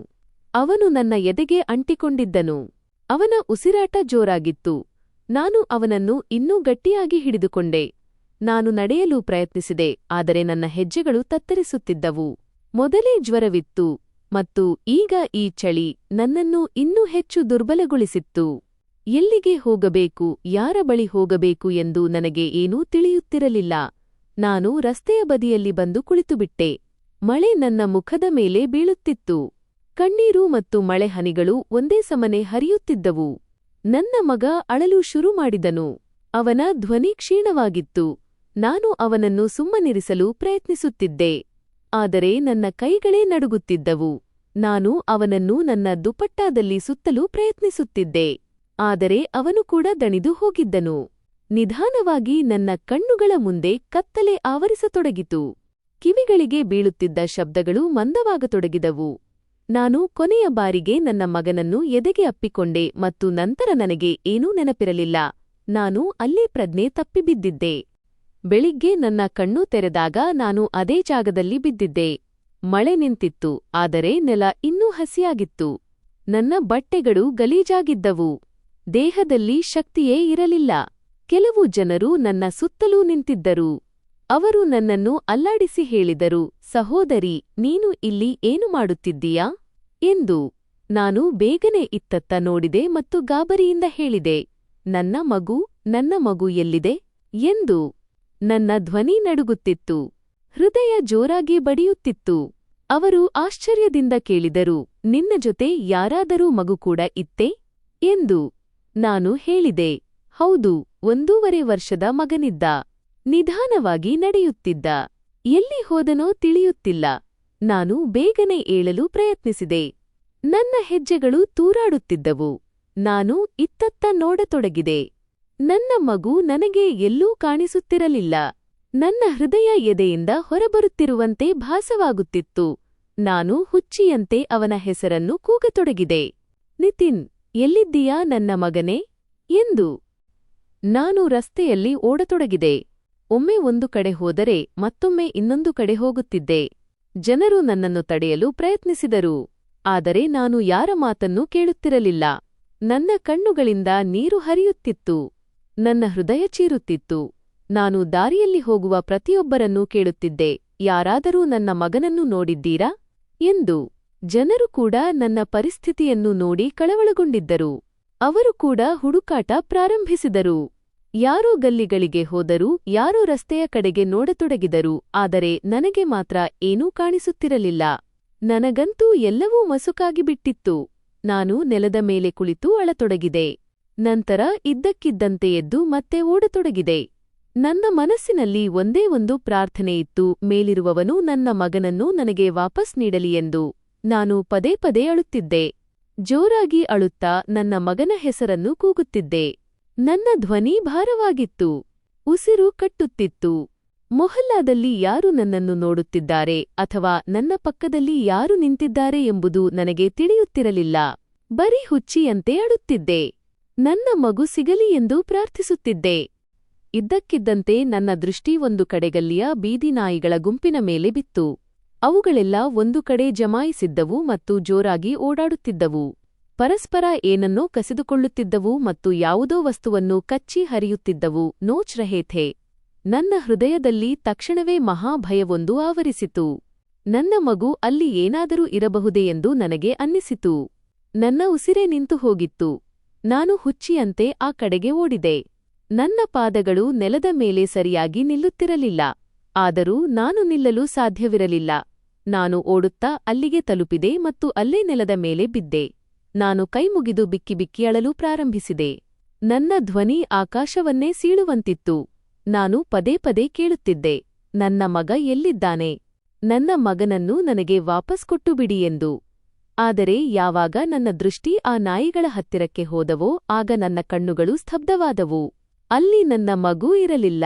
ಅವನು ನನ್ನ ಎದೆಗೆ ಅಂಟಿಕೊಂಡಿದ್ದನು. ಅವನ ಉಸಿರಾಟ ಜೋರಾಗಿತ್ತು. ನಾನು ಅವನನ್ನು ಇನ್ನೂ ಗಟ್ಟಿಯಾಗಿ ಹಿಡಿದುಕೊಂಡೆ. ನಾನು ನಡೆಯಲು ಪ್ರಯತ್ನಿಸಿದೆ, ಆದರೆ ನನ್ನ ಹೆಜ್ಜೆಗಳು ತತ್ತರಿಸುತ್ತಿದ್ದವು. ಮೊದಲೇ ಜ್ವರವಿತ್ತು ಮತ್ತು ಈಗ ಈ ಚಳಿ ನನ್ನನ್ನು ಇನ್ನೂ ಹೆಚ್ಚು ದುರ್ಬಲಗೊಳಿಸಿತ್ತು. ಎಲ್ಲಿಗೆ ಹೋಗಬೇಕು, ಯಾರ ಬಳಿ ಹೋಗಬೇಕು ಎಂದು ನನಗೆ ಏನೂ ತಿಳಿಯುತ್ತಿರಲಿಲ್ಲ. ನಾನು ರಸ್ತೆಯ ಬದಿಯಲ್ಲಿ ಬಂದು ಕುಳಿತುಬಿಟ್ಟೆ. ಮಳೆ ನನ್ನ ಮುಖದ ಮೇಲೆ ಬೀಳುತ್ತಿತ್ತು. ಕಣ್ಣೀರು ಮತ್ತು ಮಳೆ ಹನಿಗಳು ಒಂದೇ ಸಮನೆ ಹರಿಯುತ್ತಿದ್ದವು. ನನ್ನ ಮಗ ಅಳಲು ಶುರು ಮಾಡಿದನು. ಅವನ ಧ್ವನಿ ಕ್ಷೀಣವಾಗಿತ್ತು. ನಾನು ಅವನನ್ನು ಸುಮ್ಮನಿರಿಸಲು ಪ್ರಯತ್ನಿಸುತ್ತಿದ್ದೆ. ಆದರೆ ನನ್ನ ಕೈಗಳೇ ನಡುಗುತ್ತಿದ್ದವು. ನಾನು ಅವನನ್ನು ನನ್ನ ದುಪಟ್ಟಾದಲ್ಲಿ ಸುತ್ತಲು ಪ್ರಯತ್ನಿಸುತ್ತಿದ್ದೆ. ಆದರೆ ಅವನು ಕೂಡ ದಣಿದು ಹೋಗಿದ್ದನು. ನಿಧಾನವಾಗಿ ನನ್ನ ಕಣ್ಣುಗಳ ಮುಂದೆ ಕತ್ತಲೆ ಆವರಿಸತೊಡಗಿತು. ಕಿವಿಗಳಿಗೆ ಬೀಳುತ್ತಿದ್ದ ಶಬ್ದಗಳು ಮಂದವಾಗತೊಡಗಿದವು. ನಾನು ಕೊನೆಯ ಬಾರಿಗೆ ನನ್ನ ಮಗನನ್ನು ಎದೆಗೆ ಅಪ್ಪಿಕೊಂಡೆ ಮತ್ತು ನಂತರ ನನಗೆ ಏನೂ ನೆನಪಿರಲಿಲ್ಲ. ನಾನು ಅಲ್ಲೇ ಪ್ರಜ್ಞೆ ತಪ್ಪಿಬಿದ್ದಿದ್ದೆ. ಬೆಳಿಗ್ಗೆ ನನ್ನ ಕಣ್ಣು ತೆರೆದಾಗ ನಾನು ಅದೇ ಜಾಗದಲ್ಲಿ ಬಿದ್ದಿದ್ದೆ. ಮಳೆ ನಿಂತಿತ್ತು, ಆದರೆ ನೆಲ ಇನ್ನೂ ಹಸಿಯಾಗಿತ್ತು. ನನ್ನ ಬಟ್ಟೆಗಳು ಗಲೀಜಾಗಿದ್ದವು. ದೇಹದಲ್ಲಿ ಶಕ್ತಿಯೇ ಇರಲಿಲ್ಲ. ಕೆಲವು ಜನರು ನನ್ನ ಸುತ್ತಲೂ ನಿಂತಿದ್ದರು. ಅವರು ನನ್ನನ್ನು ಅಲ್ಲಾಡಿಸಿ ಹೇಳಿದರು, ಸಹೋದರಿ, ನೀನು ಇಲ್ಲಿ ಏನು ಮಾಡುತ್ತಿದ್ದೀಯಾ ಎಂದು. ನಾನು ಬೇಗನೆ ಇತ್ತತ್ತ ನೋಡಿದೆ ಮತ್ತು ಗಾಬರಿಯಿಂದ ಹೇಳಿದೆ, ನನ್ನ ಮಗು ಎಲ್ಲಿದೆ ಎಂದು. ನನ್ನ ಧ್ವನಿ ನಡುಗುತ್ತಿತ್ತು. ಹೃದಯ ಜೋರಾಗಿ ಬಡಿಯುತ್ತಿತ್ತು. ಅವರು ಆಶ್ಚರ್ಯದಿಂದ ಕೇಳಿದರು, ನಿನ್ನ ಜೊತೆ ಯಾರಾದರೂ ಮಗು ಕೂಡ ಇತ್ತೇ ಎಂದು. ನಾನು ಹೇಳಿದೆ, ಹೌದು, 1.5 ವರ್ಷದ ಮಗನಿದ್ದ. ನಿಧಾನವಾಗಿ ನಡೆಯುತ್ತಿದ್ದ. ಎಲ್ಲಿ ಹೋದನೋ ತಿಳಿಯುತ್ತಿಲ್ಲ. ನಾನು ಬೇಗನೆ ಏಳಲು ಪ್ರಯತ್ನಿಸಿದೆ. ನನ್ನ ಹೆಜ್ಜೆಗಳು ತೂರಾಡುತ್ತಿದ್ದವು. ನಾನು ಇತ್ತತ್ತ ನೋಡತೊಡಗಿದೆ. ನನ್ನ ಮಗು ನನಗೆ ಎಲ್ಲೂ ಕಾಣಿಸುತ್ತಿರಲಿಲ್ಲ. ನನ್ನ ಹೃದಯ ಎದೆಯಿಂದ ಹೊರಬರುತ್ತಿರುವಂತೆ ಭಾಸವಾಗುತ್ತಿತ್ತು. ನಾನು ಹುಚ್ಚಿಯಂತೆ ಅವನ ಹೆಸರನ್ನು ಕೂಗತೊಡಗಿದೆ. ನಿತಿನ್, ಎಲ್ಲಿದ್ದೀಯಾ ನನ್ನ ಮಗನೇ ಎಂದು. ನಾನು ರಸ್ತೆಯಲ್ಲಿ ಓಡತೊಡಗಿದೆ. ಒಮ್ಮೆ ಒಂದು ಕಡೆ ಹೋದರೆ ಮತ್ತೊಮ್ಮೆ ಇನ್ನೊಂದು ಕಡೆ ಹೋಗುತ್ತಿದ್ದೆ. ಜನರು ನನ್ನನ್ನು ತಡೆಯಲು ಪ್ರಯತ್ನಿಸಿದರು. ಆದರೆ ನಾನು ಯಾರ ಮಾತನ್ನೂ ಕೇಳುತ್ತಿರಲಿಲ್ಲ. ನನ್ನ ಕಣ್ಣುಗಳಿಂದ ನೀರು ಹರಿಯುತ್ತಿತ್ತು. ನನ್ನ ಹೃದಯ ಚೀರುತ್ತಿತ್ತು. ನಾನು ದಾರಿಯಲ್ಲಿ ಹೋಗುವ ಪ್ರತಿಯೊಬ್ಬರನ್ನೂ ಕೇಳುತ್ತಿದ್ದೆ, ಯಾರಾದರೂ ನನ್ನ ಮಗನನ್ನು ನೋಡಿದ್ದೀರಾ ಎಂದು. ಜನರು ಕೂಡ ನನ್ನ ಪರಿಸ್ಥಿತಿಯನ್ನು ನೋಡಿ ಕಳವಳಗೊಂಡಿದ್ದರು. ಅವರು ಕೂಡ ಹುಡುಕಾಟ ಪ್ರಾರಂಭಿಸಿದರು. ಯಾರೋ ಗಲ್ಲಿಗಳಿಗೆ ಹೋದರು, ಯಾರೋ ರಸ್ತೆಯ ಕಡೆಗೆ ನೋಡತೊಡಗಿದರು. ಆದರೆ ನನಗೆ ಮಾತ್ರ ಏನೂ ಕಾಣಿಸುತ್ತಿರಲಿಲ್ಲ. ನನಗಂತೂ ಎಲ್ಲವೂ ಮಸುಕಾಗಿಬಿಟ್ಟಿತ್ತು. ನಾನು ನೆಲದ ಮೇಲೆ ಕುಳಿತು ಅಳತೊಡಗಿದೆ. ನಂತರ ಇದ್ದಕ್ಕಿದ್ದಂತೆ ಎದ್ದು ಮತ್ತೆ ಓಡತೊಡಗಿದೆ. ನನ್ನ ಮನಸ್ಸಿನಲ್ಲಿ ಒಂದೇ ಒಂದು ಪ್ರಾರ್ಥನೆಯಿತ್ತು, ಮೇಲಿರುವವನು ನನ್ನ ಮಗನನ್ನು ನನಗೆ ವಾಪಸ್ ನೀಡಲಿ ಎಂದು. ನಾನು ಪದೇ ಪದೇ ಅಳುತ್ತಿದ್ದೆ. ಜೋರಾಗಿ ಅಳುತ್ತಾ ನನ್ನ ಮಗನ ಹೆಸರನ್ನು ಕೂಗುತ್ತಿದ್ದೆ. ನನ್ನ ಧ್ವನಿ ಭಾರವಾಗಿತ್ತು. ಉಸಿರು ಕಟ್ಟುತ್ತಿತ್ತು. ಮೊಹಲ್ಲಾದಲ್ಲಿ ಯಾರು ನನ್ನನ್ನು ನೋಡುತ್ತಿದ್ದಾರೆ ಅಥವಾ ನನ್ನ ಪಕ್ಕದಲ್ಲಿ ಯಾರು ನಿಂತಿದ್ದಾರೆ ಎಂಬುದು ನನಗೆ ತಿಳಿಯುತ್ತಿರಲಿಲ್ಲ. ಬರೀ ಹುಚ್ಚಿಯಂತೆ ಅಳುತ್ತಿದ್ದೆ. ನನ್ನ ಮಗು ಸಿಗಲಿ ಎಂದು ಪ್ರಾರ್ಥಿಸುತ್ತಿದ್ದೆ. ಇದ್ದಕ್ಕಿದ್ದಂತೆ ನನ್ನ ದೃಷ್ಟಿ ಒಂದು ಕಡೆಗಲ್ಲಿಯ ಬೀದಿನಾಯಿಗಳ ಗುಂಪಿನ ಮೇಲೆ ಬಿತ್ತು. ಅವುಗಳೆಲ್ಲ ಒಂದು ಕಡೆ ಜಮಾಯಿಸಿದ್ದವು ಮತ್ತು ಜೋರಾಗಿ ಓಡಾಡುತ್ತಿದ್ದವು. ಪರಸ್ಪರ ಏನನ್ನೋ ಕಸಿದುಕೊಳ್ಳುತ್ತಿದ್ದವು ಮತ್ತು ಯಾವುದೋ ವಸ್ತುವನ್ನು ಕಚ್ಚಿ ಹರಿಯುತ್ತಿದ್ದವು. ನೋಚ್ ರಹೇ ಥೇ. ನನ್ನ ಹೃದಯದಲ್ಲಿ ತಕ್ಷಣವೇ ಮಹಾಭಯವೊಂದು ಆವರಿಸಿತು. ನನ್ನ ಮಗು ಅಲ್ಲಿ ಏನಾದರೂ ಇರಬಹುದೇ ಎಂದು ನನಗೆ ಅನ್ನಿಸಿತು. ನನ್ನ ಉಸಿರೇ ನಿಂತು ಹೋಗಿತ್ತು. ನಾನು ಹುಚ್ಚಿಯಂತೆ ಆ ಕಡೆಗೆ ಓಡಿದೆ. ನನ್ನ ಪಾದಗಳು ನೆಲದ ಮೇಲೆ ಸರಿಯಾಗಿ ನಿಲ್ಲುತ್ತಿರಲಿಲ್ಲ. ಆದರೂ ನಾನು ನಿಲ್ಲಲು ಸಾಧ್ಯವಿರಲಿಲ್ಲ. ನಾನು ಓಡುತ್ತಾ ಅಲ್ಲಿಗೆ ತಲುಪಿದೆ ಮತ್ತು ಅಲ್ಲೇ ನೆಲದ ಮೇಲೆ ಬಿದ್ದೆ. ನಾನು ಕೈಮುಗಿದು ಬಿಕ್ಕಿ ಬಿಕ್ಕಿ ಅಳಲು ಪ್ರಾರಂಭಿಸಿದೆ. ನನ್ನ ಧ್ವನಿ ಆಕಾಶವನ್ನೇ ಸೀಳುವಂತಿತ್ತು. ನಾನು ಪದೇ ಪದೇ ಕೇಳುತ್ತಿದ್ದೆ, ನನ್ನ ಮಗ ಎಲ್ಲಿದ್ದಾನೆ? ನನ್ನ ಮಗನನ್ನು ನನಗೆ ವಾಪಸ್ ಕೊಟ್ಟುಬಿಡಿ ಎಂದು. ಆದರೆ ಯಾವಾಗ ನನ್ನ ದೃಷ್ಟಿ ಆ ನಾಯಿಗಳ ಹತ್ತಿರಕ್ಕೆ ಹೋದವೋ ಆಗ ನನ್ನ ಕಣ್ಣುಗಳು ಸ್ತಬ್ಧವಾದವು. ಅಲ್ಲಿ ನನ್ನ ಮಗು ಇರಲಿಲ್ಲ.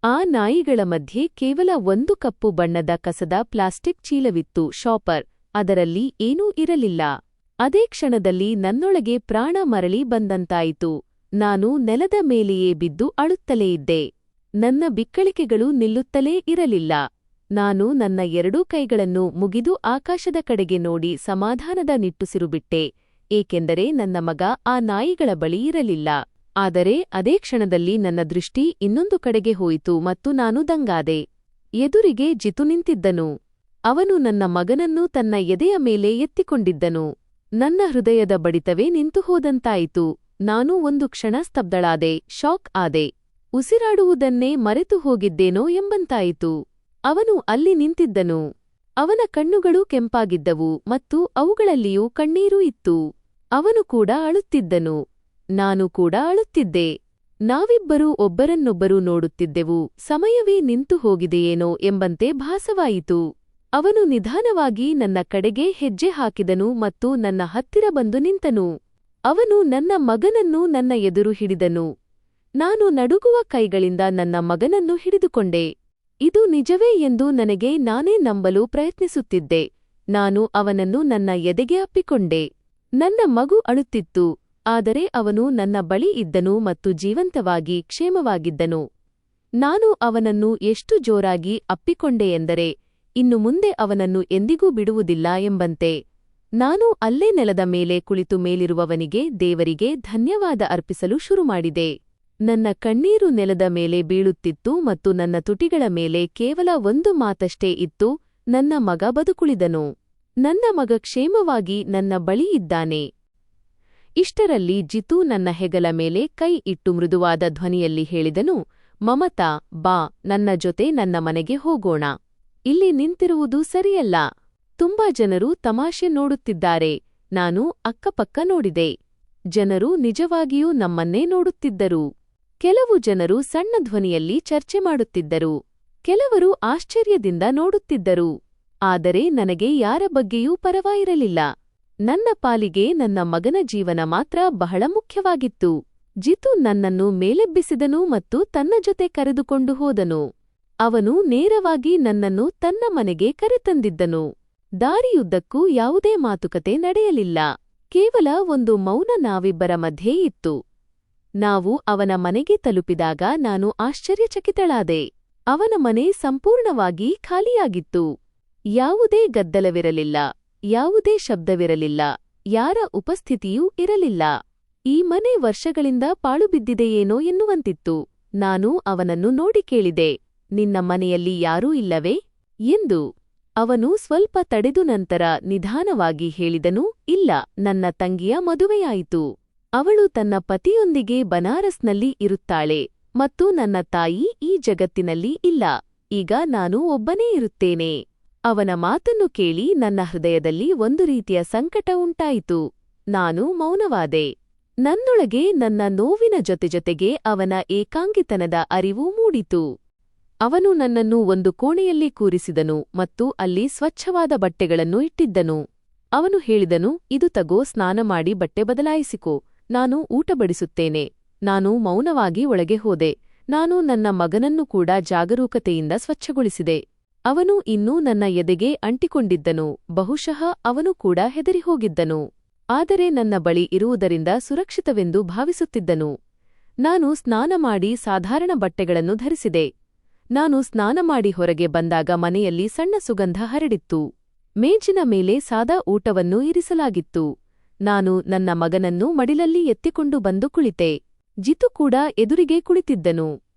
ಆ ನಾಯಿಗಳ ಮಧ್ಯೆ ಕೇವಲ ಒಂದು ಕಪ್ಪು ಬಣ್ಣದ ಕಸದ ಪ್ಲಾಸ್ಟಿಕ್ ಚೀಲವಿತ್ತು. ಶಾಪರ್. ಅದರಲ್ಲಿ ಏನೂ ಇರಲಿಲ್ಲ. ಅದೇ ಕ್ಷಣದಲ್ಲಿ ನನ್ನೊಳಗೆ ಪ್ರಾಣ ಮರಳಿ ಬಂದಂತಾಯಿತು. ನಾನು ನೆಲದ ಮೇಲೆಯೇ ಬಿದ್ದು ಅಳುತ್ತಲೇ ಇದ್ದೆ. ನನ್ನ ಬಿಕ್ಕಳಿಕೆಗಳು ನಿಲ್ಲುತ್ತಲೇ ಇರಲಿಲ್ಲ. ನಾನು ನನ್ನ ಎರಡೂ ಕೈಗಳನ್ನು ಮುಗಿದು ಆಕಾಶದ ಕಡೆಗೆ ನೋಡಿ ಸಮಾಧಾನದ ನಿಟ್ಟುಸಿರು ಬಿಟ್ಟೆ, ಏಕೆಂದರೆ ನನ್ನ ಮಗ ಆ ನಾಯಿಗಳ ಬಳಿ ಇರಲಿಲ್ಲ. ಆದರೆ ಅದೇ ಕ್ಷಣದಲ್ಲಿ ನನ್ನ ದೃಷ್ಟಿ ಇನ್ನೊಂದು ಕಡೆಗೆ ಹೋಯಿತು ಮತ್ತು ನಾನು ದಂಗಾದೆ. ಎದುರಿಗೆ ಜಿತು ನಿಂತಿದ್ದನು. ಅವನು ನನ್ನ ಮಗನನ್ನು ತನ್ನ ಎದೆಯ ಮೇಲೆ ಎತ್ತಿಕೊಂಡಿದ್ದನು. ನನ್ನ ಹೃದಯದ ಬಡಿತವೇ ನಿಂತು ಹೋದಂತಾಯಿತು. ನಾನು ಒಂದು ಕ್ಷಣ ಸ್ತಬ್ಧಳಾದೆ, ಶಾಕ್ ಆದೆ. ಉಸಿರಾಡುವುದನ್ನೇ ಮರೆತು ಹೋಗಿದ್ದೇನೋ ಎಂಬಂತಾಯಿತು. ಅವನು ಅಲ್ಲಿ ನಿಂತಿದ್ದನು. ಅವನ ಕಣ್ಣುಗಳು ಕೆಂಪಾಗಿದ್ದವು ಮತ್ತು ಅವುಗಳಲ್ಲಿಯೂ ಕಣ್ಣೀರೂ ಇತ್ತು. ಅವನು ಕೂಡ ಅಳುತ್ತಿದ್ದನು. ನಾನು ಕೂಡ ಅಳುತ್ತಿದ್ದೆ. ನಾವಿಬ್ಬರೂ ಒಬ್ಬರನ್ನೊಬ್ಬರು ನೋಡುತ್ತಿದ್ದೆವು. ಸಮಯವೇ ನಿಂತು ಹೋಗಿದೆಯೇನೋ ಎಂಬಂತೆ ಭಾಸವಾಯಿತು. ಅವನು ನಿಧಾನವಾಗಿ ನನ್ನ ಕಡೆಗೆ ಹೆಜ್ಜೆ ಹಾಕಿದನು ಮತ್ತು ನನ್ನ ಹತ್ತಿರ ಬಂದು ನಿಂತನು. ಅವನು ನನ್ನ ಮಗನನ್ನು ನನ್ನ ಎದುರು ಹಿಡಿದನು. ನಾನು ನಡುಗುವ ಕೈಗಳಿಂದ ನನ್ನ ಮಗನನ್ನು ಹಿಡಿದುಕೊಂಡೆ. ಇದು ನಿಜವೇ ಎಂದು ನನಗೆ ನಾನೇ ನಂಬಲು ಪ್ರಯತ್ನಿಸುತ್ತಿದ್ದೆ. ನಾನು ಅವನನ್ನು ನನ್ನ ಎದೆಗೆ ಅಪ್ಪಿಕೊಂಡೆ. ನನ್ನ ಮಗು ಅಳುತ್ತಿತ್ತು, ಆದರೆ ಅವನು ನನ್ನ ಬಳಿ ಇದ್ದನು ಮತ್ತು ಜೀವಂತವಾಗಿ ಕ್ಷೇಮವಾಗಿದ್ದನು. ನಾನು ಅವನನ್ನು ಎಷ್ಟು ಜೋರಾಗಿ ಅಪ್ಪಿಕೊಂಡೆಯೆಂದರೆ ಇನ್ನು ಮುಂದೆ ಅವನನ್ನು ಎಂದಿಗೂ ಬಿಡುವುದಿಲ್ಲ ಎಂಬಂತೆ. ನಾನು ಅಲ್ಲೇ ನೆಲದ ಮೇಲೆ ಕುಳಿತು ಮೇಲಿರುವವನಿಗೆ, ದೇವರಿಗೆ ಧನ್ಯವಾದ ಅರ್ಪಿಸಲು ಶುರುಮಾಡಿದೆ. ನನ್ನ ಕಣ್ಣೀರು ನೆಲದ ಮೇಲೆ ಬೀಳುತ್ತಿತ್ತು ಮತ್ತು ನನ್ನ ತುಟಿಗಳ ಮೇಲೆ ಕೇವಲ ಒಂದು ಮಾತಷ್ಟೇ ಇತ್ತು, ನನ್ನ ಮಗ ಬದುಕುಳಿದನು. ನನ್ನ ಮಗ ಕ್ಷೇಮವಾಗಿ ನನ್ನ ಬಳಿ ಇದ್ದಾನೆ. ಇಷ್ಟರಲ್ಲಿ ಜಿತು ನನ್ನ ಹೆಗಲ ಮೇಲೆ ಕೈ ಇಟ್ಟು ಮೃದುವಾದ ಧ್ವನಿಯಲ್ಲಿ ಹೇಳಿದನು, ಮಮತಾ, ಬಾ, ನನ್ನ ಜೊತೆ ನನ್ನ ಮನೆಗೆ ಹೋಗೋಣ. ಇಲ್ಲಿ ನಿಂತಿರುವುದು ಸರಿಯಲ್ಲ. ತುಂಬಾ ಜನರು ತಮಾಷೆ ನೋಡುತ್ತಿದ್ದಾರೆ. ನಾನು ಅಕ್ಕಪಕ್ಕ ನೋಡಿದೆ. ಜನರು ನಿಜವಾಗಿಯೂ ನಮ್ಮನ್ನೇ ನೋಡುತ್ತಿದ್ದರು. ಕೆಲವು ಜನರು ಸಣ್ಣ ಧ್ವನಿಯಲ್ಲಿ ಚರ್ಚೆ ಮಾಡುತ್ತಿದ್ದರು. ಕೆಲವರು ಆಶ್ಚರ್ಯದಿಂದ ನೋಡುತ್ತಿದ್ದರು. ಆದರೆ ನನಗೆ ಯಾರ ಬಗ್ಗೆಯೂ ಪರವಾಗಿರಲಿಲ್ಲ. ನನ್ನ ಪಾಲಿಗೆ ನನ್ನ ಮಗನ ಜೀವನ ಮಾತ್ರ ಬಹಳ ಮುಖ್ಯವಾಗಿತ್ತು. ಜಿತು ನನ್ನನ್ನು ಮೇಲೆಬ್ಬಿಸಿದನು ಮತ್ತು ತನ್ನ ಜೊತೆ ಕರೆದುಕೊಂಡು ಹೋದನು. ಅವನು ನೇರವಾಗಿ ನನ್ನನ್ನು ತನ್ನ ಮನೆಗೆ ಕರೆತಂದಿದ್ದನು. ದಾರಿಯುದ್ದಕ್ಕೂ ಯಾವುದೇ ಮಾತುಕತೆ ನಡೆಯಲಿಲ್ಲ. ಕೇವಲ ಒಂದು ಮೌನ ನಾವಿಬ್ಬರ ಮಧ್ಯೆ ಇತ್ತು. ನಾವು ಅವನ ಮನೆಗೆ ತಲುಪಿದಾಗ ನಾನು ಆಶ್ಚರ್ಯಚಕಿತಳಾದೆ. ಅವನ ಮನೆ ಸಂಪೂರ್ಣವಾಗಿ ಖಾಲಿಯಾಗಿತ್ತು. ಯಾವುದೇ ಗದ್ದಲವಿರಲಿಲ್ಲ, ಯಾವುದೇ ಶಬ್ದವಿರಲಿಲ್ಲ, ಯಾರ ಉಪಸ್ಥಿತಿಯೂ ಇರಲಿಲ್ಲ. ಈ ಮನೆ ವರ್ಷಗಳಿಂದ ಪಾಳುಬಿದ್ದಿದೆಯೇನೋ ಎನ್ನುವಂತಿತ್ತು. ನಾನು ಅವನನ್ನು ನೋಡಿ ಕೇಳಿದೆ, ನಿನ್ನ ಮನೆಯಲ್ಲಿ ಯಾರೂ ಇಲ್ಲವೇ ಎಂದು. ಅವನು ಸ್ವಲ್ಪ ತಡೆದು ನಂತರ ನಿಧಾನವಾಗಿ ಹೇಳಿದನು, ಇಲ್ಲ, ನನ್ನ ತಂಗಿಯ ಮದುವೆಯಾಯಿತು. ಅವಳು ತನ್ನ ಪತಿಯೊಂದಿಗೆ ಬನಾರಸ್ನಲ್ಲಿ ಇರುತ್ತಾಳೆ ಮತ್ತು ನನ್ನ ತಾಯಿ ಈ ಜಗತ್ತಿನಲ್ಲಿ ಇಲ್ಲ. ಈಗ ನಾನು ಒಬ್ಬನೇ ಇರುತ್ತೇನೆ. ಅವನ ಮಾತನ್ನು ಕೇಳಿ ನನ್ನ ಹೃದಯದಲ್ಲಿ ಒಂದು ರೀತಿಯ ಸಂಕಟ ಉಂಟಾಯಿತು. ನಾನು ಮೌನವಾದೆ. ನನ್ನೊಳಗೆ ನನ್ನ ನೋವಿನ ಜೊತೆಜೊತೆಗೆ ಅವನ ಏಕಾಂಗಿತನದ ಅರಿವು ಮೂಡಿತು. ಅವನು ನನ್ನನ್ನು ಒಂದು ಕೋಣೆಯಲ್ಲಿ ಕೂರಿಸಿದನು ಮತ್ತು ಅಲ್ಲಿ ಸ್ವಚ್ಛವಾದ ಬಟ್ಟೆಗಳನ್ನು ಇಟ್ಟಿದ್ದನು. ಅವನು ಹೇಳಿದನು, ಇದು ತಗೋ, ಸ್ನಾನ ಮಾಡಿ ಬಟ್ಟೆ ಬದಲಾಯಿಸಿಕೋ, ನಾನು ಊಟ ಬಡಿಸುತ್ತೇನೆ. ನಾನು ಮೌನವಾಗಿ ಒಳಗೆ ಹೋದೆ. ನಾನು ನನ್ನ ಮಗನನ್ನು ಕೂಡ ಜಾಗರೂಕತೆಯಿಂದ ಸ್ವಚ್ಛಗೊಳಿಸಿದೆ. ಅವನು ಇನ್ನೂ ನನ್ನ ಎದೆಗೆ ಅಂಟಿಕೊಂಡಿದ್ದನು. ಬಹುಶಃ ಅವನು ಕೂಡ ಹೆದರಿಹೋಗಿದ್ದನು. ಆದರೆ ನನ್ನ ಬಳಿ ಇರುವುದರಿಂದ ಸುರಕ್ಷಿತವೆಂದು ಭಾವಿಸುತ್ತಿದ್ದನು. ನಾನು ಸ್ನಾನ ಮಾಡಿ ಸಾಧಾರಣ ಬಟ್ಟೆಗಳನ್ನು ಧರಿಸಿದೆ. ನಾನು ಸ್ನಾನ ಮಾಡಿ ಹೊರಗೆ ಬಂದಾಗ ಮನೆಯಲ್ಲಿ ಸಣ್ಣ ಸುಗಂಧ ಹರಡಿತ್ತು. ಮೇಜಿನ ಮೇಲೆ ಸಾದಾ ಊಟವನ್ನು ಇರಿಸಲಾಗಿತ್ತು. ನಾನು ನನ್ನ ಮಗನನ್ನು ಮಡಿಲಲ್ಲಿ ಎತ್ತಿಕೊಂಡು ಬಂದು ಕುಳಿತೆ. ಜಿತು ಕೂಡ ಎದುರಿಗೆ ಕುಳಿತಿದ್ದನು.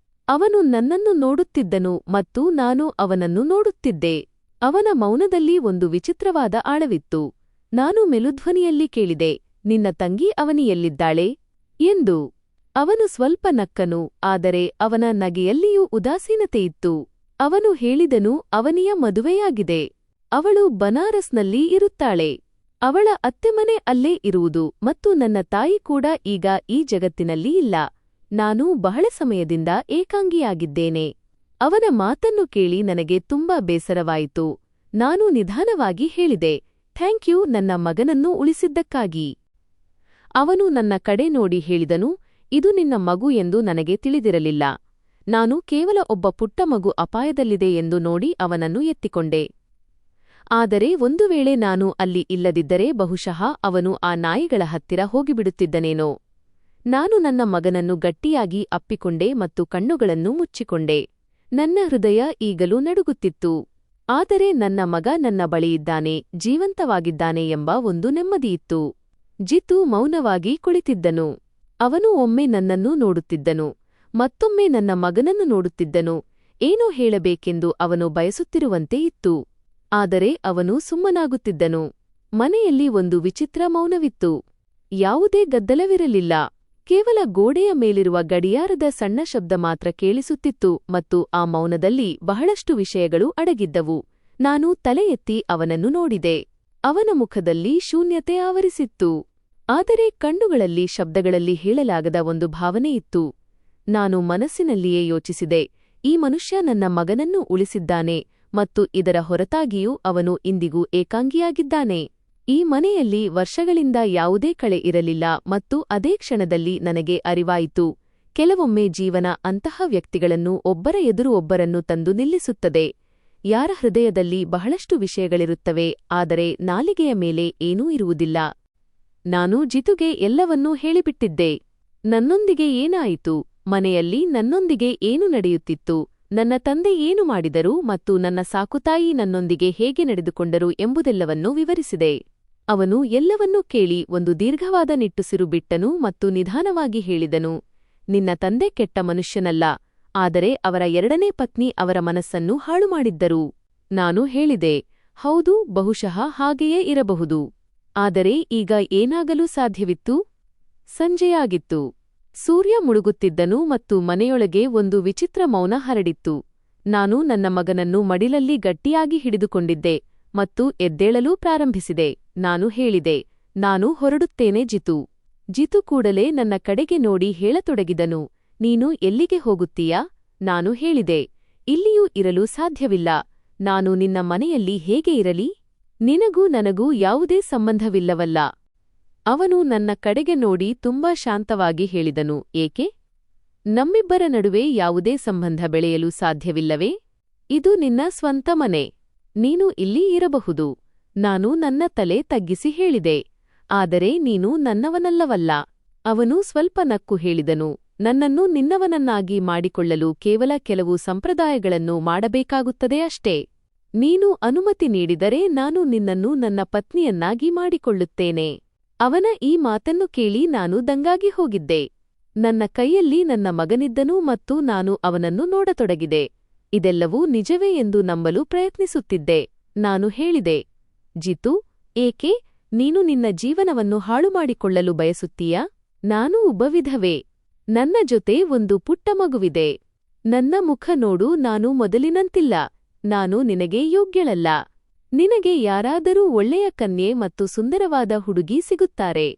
ಅವನು ನನ್ನನ್ನು ನೋಡುತ್ತಿದ್ದನು ಮತ್ತು ನಾನು ಅವನನ್ನು ನೋಡುತ್ತಿದ್ದೆ. ಅವನ ಮೌನದಲ್ಲಿ ಒಂದು ವಿಚಿತ್ರವಾದ ಆಳವಿತ್ತು. ನಾನು ಮೆಲುಧ್ವನಿಯಲ್ಲಿ ಕೇಳಿದೆ, ನಿನ್ನ ತಂಗಿ ಅವನಿ ಎಲ್ಲಿದ್ದಾಳೆ ಎಂದು. ಅವನು ಸ್ವಲ್ಪ ನಕ್ಕನು, ಆದರೆ ಅವನ ನಗೆಯಲ್ಲಿಯೂ ಉದಾಸೀನತೆಯಿತ್ತು. ಅವನು ಹೇಳಿದನು, ಅವನಿಯ ಮದುವೆಯಾಗಿದೆ. ಅವಳು ಬನಾರಸ್ನಲ್ಲಿ ಇರುತ್ತಾಳೆ. ಅವಳ ಅತ್ತೆಮನೆ ಅಲ್ಲೇ ಇರುವುದು ಮತ್ತು ನನ್ನ ತಾಯಿ ಕೂಡ ಈಗ ಈ ಜಗತ್ತಿನಲ್ಲಿ ಇಲ್ಲ. ನಾನು ಬಹಳ ಸಮಯದಿಂದ ಏಕಾಂಗಿಯಾಗಿದ್ದೇನೆ. ಅವನ ಮಾತನ್ನು ಕೇಳಿ ನನಗೆ ತುಂಬಾ ಬೇಸರವಾಯಿತು. ನಾನು ನಿಧಾನವಾಗಿ ಹೇಳಿದೆ, ಥ್ಯಾಂಕ್ಯೂ ನನ್ನ ಮಗನನ್ನು ಉಳಿಸಿದ್ದಕ್ಕಾಗಿ. ಅವನು ನನ್ನ ಕಡೆ ನೋಡಿ ಹೇಳಿದನು, ಇದು ನಿನ್ನ ಮಗು ಎಂದು ನನಗೆ ತಿಳಿದಿರಲಿಲ್ಲ. ನಾನು ಕೇವಲ ಒಬ್ಬ ಪುಟ್ಟ ಮಗು ಅಪಾಯದಲ್ಲಿದೆ ಎಂದು ನೋಡಿ ಅವನನ್ನು ಎತ್ತಿಕೊಂಡೆ. ಆದರೆ ಒಂದು ವೇಳೆ ನಾನು ಅಲ್ಲಿ ಇಲ್ಲದಿದ್ದರೆ ಬಹುಶಃ ಅವನು ಆ ನಾಯಿಗಳ ಹತ್ತಿರ ಹೋಗಿಬಿಡುತ್ತಿದ್ದನೇನೋ. ನಾನು ನನ್ನ ಮಗನನ್ನು ಗಟ್ಟಿಯಾಗಿ ಅಪ್ಪಿಕೊಂಡೆ ಮತ್ತು ಕಣ್ಣುಗಳನ್ನು ಮುಚ್ಚಿಕೊಂಡೆ. ನನ್ನ ಹೃದಯ ಈಗಲೂ ನಡುಗುತ್ತಿತ್ತು. ಆದರೆ ನನ್ನ ಮಗ ನನ್ನ ಬಳಿಯಿದ್ದಾನೆ, ಜೀವಂತವಾಗಿದ್ದಾನೆ ಎಂಬ ಒಂದು ನೆಮ್ಮದಿಯಿತ್ತು. ಜಿತು ಮೌನವಾಗಿ ಕುಳಿತಿದ್ದನು. ಅವನು ಒಮ್ಮೆ ನನ್ನನ್ನು ನೋಡುತ್ತಿದ್ದನು, ಮತ್ತೊಮ್ಮೆ ನನ್ನ ಮಗನನ್ನು ನೋಡುತ್ತಿದ್ದನು. ಏನೋ ಹೇಳಬೇಕೆಂದು ಅವನು ಬಯಸುತ್ತಿರುವಂತೆ ಇತ್ತು. ಆದರೆ ಅವನು ಸುಮ್ಮನಾಗುತ್ತಿದ್ದನು. ಮನೆಯಲ್ಲಿ ಒಂದು ವಿಚಿತ್ರ ಮೌನವಿತ್ತು. ಯಾವುದೇ ಗದ್ದಲವಿರಲಿಲ್ಲ. ಕೇವಲ ಗೋಡೆಯ ಮೇಲಿರುವ ಗಡಿಯಾರದ ಸಣ್ಣ ಶಬ್ದ ಮಾತ್ರ ಕೇಳಿಸುತ್ತಿತ್ತು ಮತ್ತು ಆ ಮೌನದಲ್ಲಿ ಬಹಳಷ್ಟು ವಿಷಯಗಳು ಅಡಗಿದ್ದವು. ನಾನು ತಲೆ ಎತ್ತಿ ಅವನನ್ನು ನೋಡಿದೆ. ಅವನ ಮುಖದಲ್ಲಿ ಶೂನ್ಯತೆ ಆವರಿಸಿತ್ತು. ಆದರೆ ಕಣ್ಣುಗಳಲ್ಲಿ ಶಬ್ದಗಳಲ್ಲಿ ಹೇಳಲಾಗದ ಒಂದು ಭಾವನೆಯಿತ್ತು. ನಾನು ಮನಸ್ಸಿನಲ್ಲಿಯೇ ಯೋಚಿಸಿದೆ, ಈ ಮನುಷ್ಯ ನನ್ನ ಮಗನನ್ನು ಉಳಿಸಿದ್ದಾನೆ ಮತ್ತು ಇದರ ಹೊರತಾಗಿಯೂ ಅವನು ಇಂದಿಗೂ ಏಕಾಂಗಿಯಾಗಿದ್ದಾನೆ. ಈ ಮನೆಯಲ್ಲಿ ವರ್ಷಗಳಿಂದ ಯಾವುದೇ ಕಳೆ ಇರಲಿಲ್ಲ ಮತ್ತು ಅದೇ ಕ್ಷಣದಲ್ಲಿ ನನಗೆ ಅರಿವಾಯಿತು, ಕೆಲವೊಮ್ಮೆ ಜೀವನ ಅಂತಹ ವ್ಯಕ್ತಿಗಳನ್ನು ಒಬ್ಬರ ಎದುರು ಒಬ್ಬರನ್ನು ತಂದು ನಿಲ್ಲಿಸುತ್ತದೆ. ಯಾರ ಹೃದಯದಲ್ಲಿ ಬಹಳಷ್ಟು ವಿಷಯಗಳಿರುತ್ತವೆ, ಆದರೆ ನಾಲಿಗೆಯ ಮೇಲೆ ಏನೂ ಇರುವುದಿಲ್ಲ. ನಾನು ಜಿತುಗೆ ಎಲ್ಲವನ್ನೂ ಹೇಳಿಬಿಟ್ಟಿದ್ದೆ. ನನ್ನೊಂದಿಗೆ ಏನಾಯಿತು, ಮನೆಯಲ್ಲಿ ನನ್ನೊಂದಿಗೆ ಏನು ನಡೆಯುತ್ತಿತ್ತು, ನನ್ನ ತಂದೆ ಏನು ಮಾಡಿದರು ಮತ್ತು ನನ್ನ ಸಾಕುತಾಯಿ ನನ್ನೊಂದಿಗೆ ಹೇಗೆ ನಡೆದುಕೊಂಡರು ಎಂಬುದೆಲ್ಲವನ್ನೂ ವಿವರಿಸಿದೆ. ಅವನು ಎಲ್ಲವನ್ನೂ ಕೇಳಿ ಒಂದು ದೀರ್ಘವಾದ ನಿಟ್ಟುಸಿರು ಬಿಟ್ಟನು ಮತ್ತು ನಿಧಾನವಾಗಿ ಹೇಳಿದನು, ನಿನ್ನ ತಂದೆ ಕೆಟ್ಟ ಮನುಷ್ಯನಲ್ಲ, ಆದರೆ ಅವರ ಎರಡನೇ ಪತ್ನಿ ಅವರ ಮನಸ್ಸನ್ನು ಹಾಳುಮಾಡಿದ್ದರು. ನಾನು ಹೇಳಿದೆ, ಹೌದು, ಬಹುಶಃ ಹಾಗೆಯೇ ಇರಬಹುದು. ಆದರೆ ಈಗ ಏನಾಗಲು ಸಾಧ್ಯವಿತ್ತು? ಸಂಜೆಯಾಗಿತ್ತು. ಸೂರ್ಯ ಮುಳುಗುತ್ತಿದ್ದನು ಮತ್ತು ಮನೆಯೊಳಗೆ ಒಂದು ವಿಚಿತ್ರ ಮೌನ ಹರಡಿತ್ತು. ನಾನು ನನ್ನ ಮಗನನ್ನು ಮಡಿಲಲ್ಲಿ ಗಟ್ಟಿಯಾಗಿ ಹಿಡಿದುಕೊಂಡಿದ್ದೆ ಮತ್ತು ಎದ್ದೇಳಲೂ ಪ್ರಾರಂಭಿಸಿದೆ. ನಾನು ಹೇಳಿದೆ, ನಾನು ಹೊರಡುತ್ತೇನೆ ಜಿತು. ಜಿತು ಕೂಡಲೇ ನನ್ನ ಕಡೆಗೆ ನೋಡಿ ಹೇಳತೊಡಗಿದನು, ನೀನು ಎಲ್ಲಿಗೆ ಹೋಗುತ್ತೀಯಾ? ನಾನು ಹೇಳಿದೆ, ಇಲ್ಲಿಯೂ ಇರಲು ಸಾಧ್ಯವಿಲ್ಲ. ನಾನು ನಿನ್ನ ಮನೆಯಲ್ಲಿ ಹೇಗೆ ಇರಲಿ? ನಿನಗೂ ನನಗೂ ಯಾವುದೇ ಸಂಬಂಧವಿಲ್ಲವಲ್ಲ. ಅವನು ನನ್ನ ಕಡೆಗೆ ನೋಡಿ ತುಂಬಾ ಶಾಂತವಾಗಿ ಹೇಳಿದನು, ಏಕೆ? ನಮ್ಮಿಬ್ಬರ ನಡುವೆ ಯಾವುದೇ ಸಂಬಂಧ ಬೆಳೆಯಲು ಸಾಧ್ಯವಿಲ್ಲವೇ? ಇದು ನಿನ್ನ ಸ್ವಂತ ಮನೆ. ನೀನು ಇಲ್ಲಿ ಇರಬಹುದು. ನಾನು ನನ್ನ ತಲೆ ತಗ್ಗಿಸಿ ಹೇಳಿದೆ. ಆದರೆ ನೀನು ನನ್ನವನಲ್ಲವಲ್ಲ. ಅವನು ಸ್ವಲ್ಪ ನಕ್ಕು ಹೇಳಿದನು, ನನ್ನನ್ನು ನಿನ್ನವನನ್ನಾಗಿ ಮಾಡಿಕೊಳ್ಳಲು ಕೇವಲ ಕೆಲವು ಸಂಪ್ರದಾಯಗಳನ್ನು ಮಾಡಬೇಕಾಗುತ್ತದೆ ಅಷ್ಟೇ. ನೀನು ಅನುಮತಿ ನೀಡಿದರೆ ನಾನು ನಿನ್ನನ್ನು ನನ್ನ ಪತ್ನಿಯನ್ನಾಗಿ ಮಾಡಿಕೊಳ್ಳುತ್ತೇನೆ. ಅವನ ಈ ಮಾತನ್ನು ಕೇಳಿ ನಾನು ದಂಗಾಗಿ ಹೋಗಿದ್ದೆ. ನನ್ನ ಕೈಯಲ್ಲಿ ನನ್ನ ಮಗನಿದ್ದನು ಮತ್ತು ನಾನು ಅವನನ್ನು ನೋಡತೊಡಗಿದೆ. ಇದೆಲ್ಲವೂ ನಿಜವೇ ಎಂದು ನಂಬಲು ಪ್ರಯತ್ನಿಸುತ್ತಿದ್ದೆ. ನಾನು ಹೇಳಿದೆ, ಜಿತು, ಏಕೆ ನೀನು ನಿನ್ನ ಜೀವನವನ್ನು ಹಾಳುಮಾಡಿಕೊಳ್ಳಲು ಬಯಸುತ್ತೀಯಾ? ನಾನು ಒಬ್ಬ ವಿಧವೆ. ನನ್ನ ಜೊತೆ ಒಂದು ಪುಟ್ಟ ಮಗುವಿದೆ. ನನ್ನ ಮುಖ ನೋಡು, ನಾನು ಮೊದಲಿನಂತಿಲ್ಲ. ನಾನು ನಿನಗೆ ಯೋಗ್ಯಳಲ್ಲ. ನಿನಗೆ ಯಾರಾದರೂ ಒಳ್ಳೆಯ ಕನ್ಯೆ ಮತ್ತು ಸುಂದರವಾದ ಹುಡುಗಿ ಸಿಗುತ್ತಾರೆ.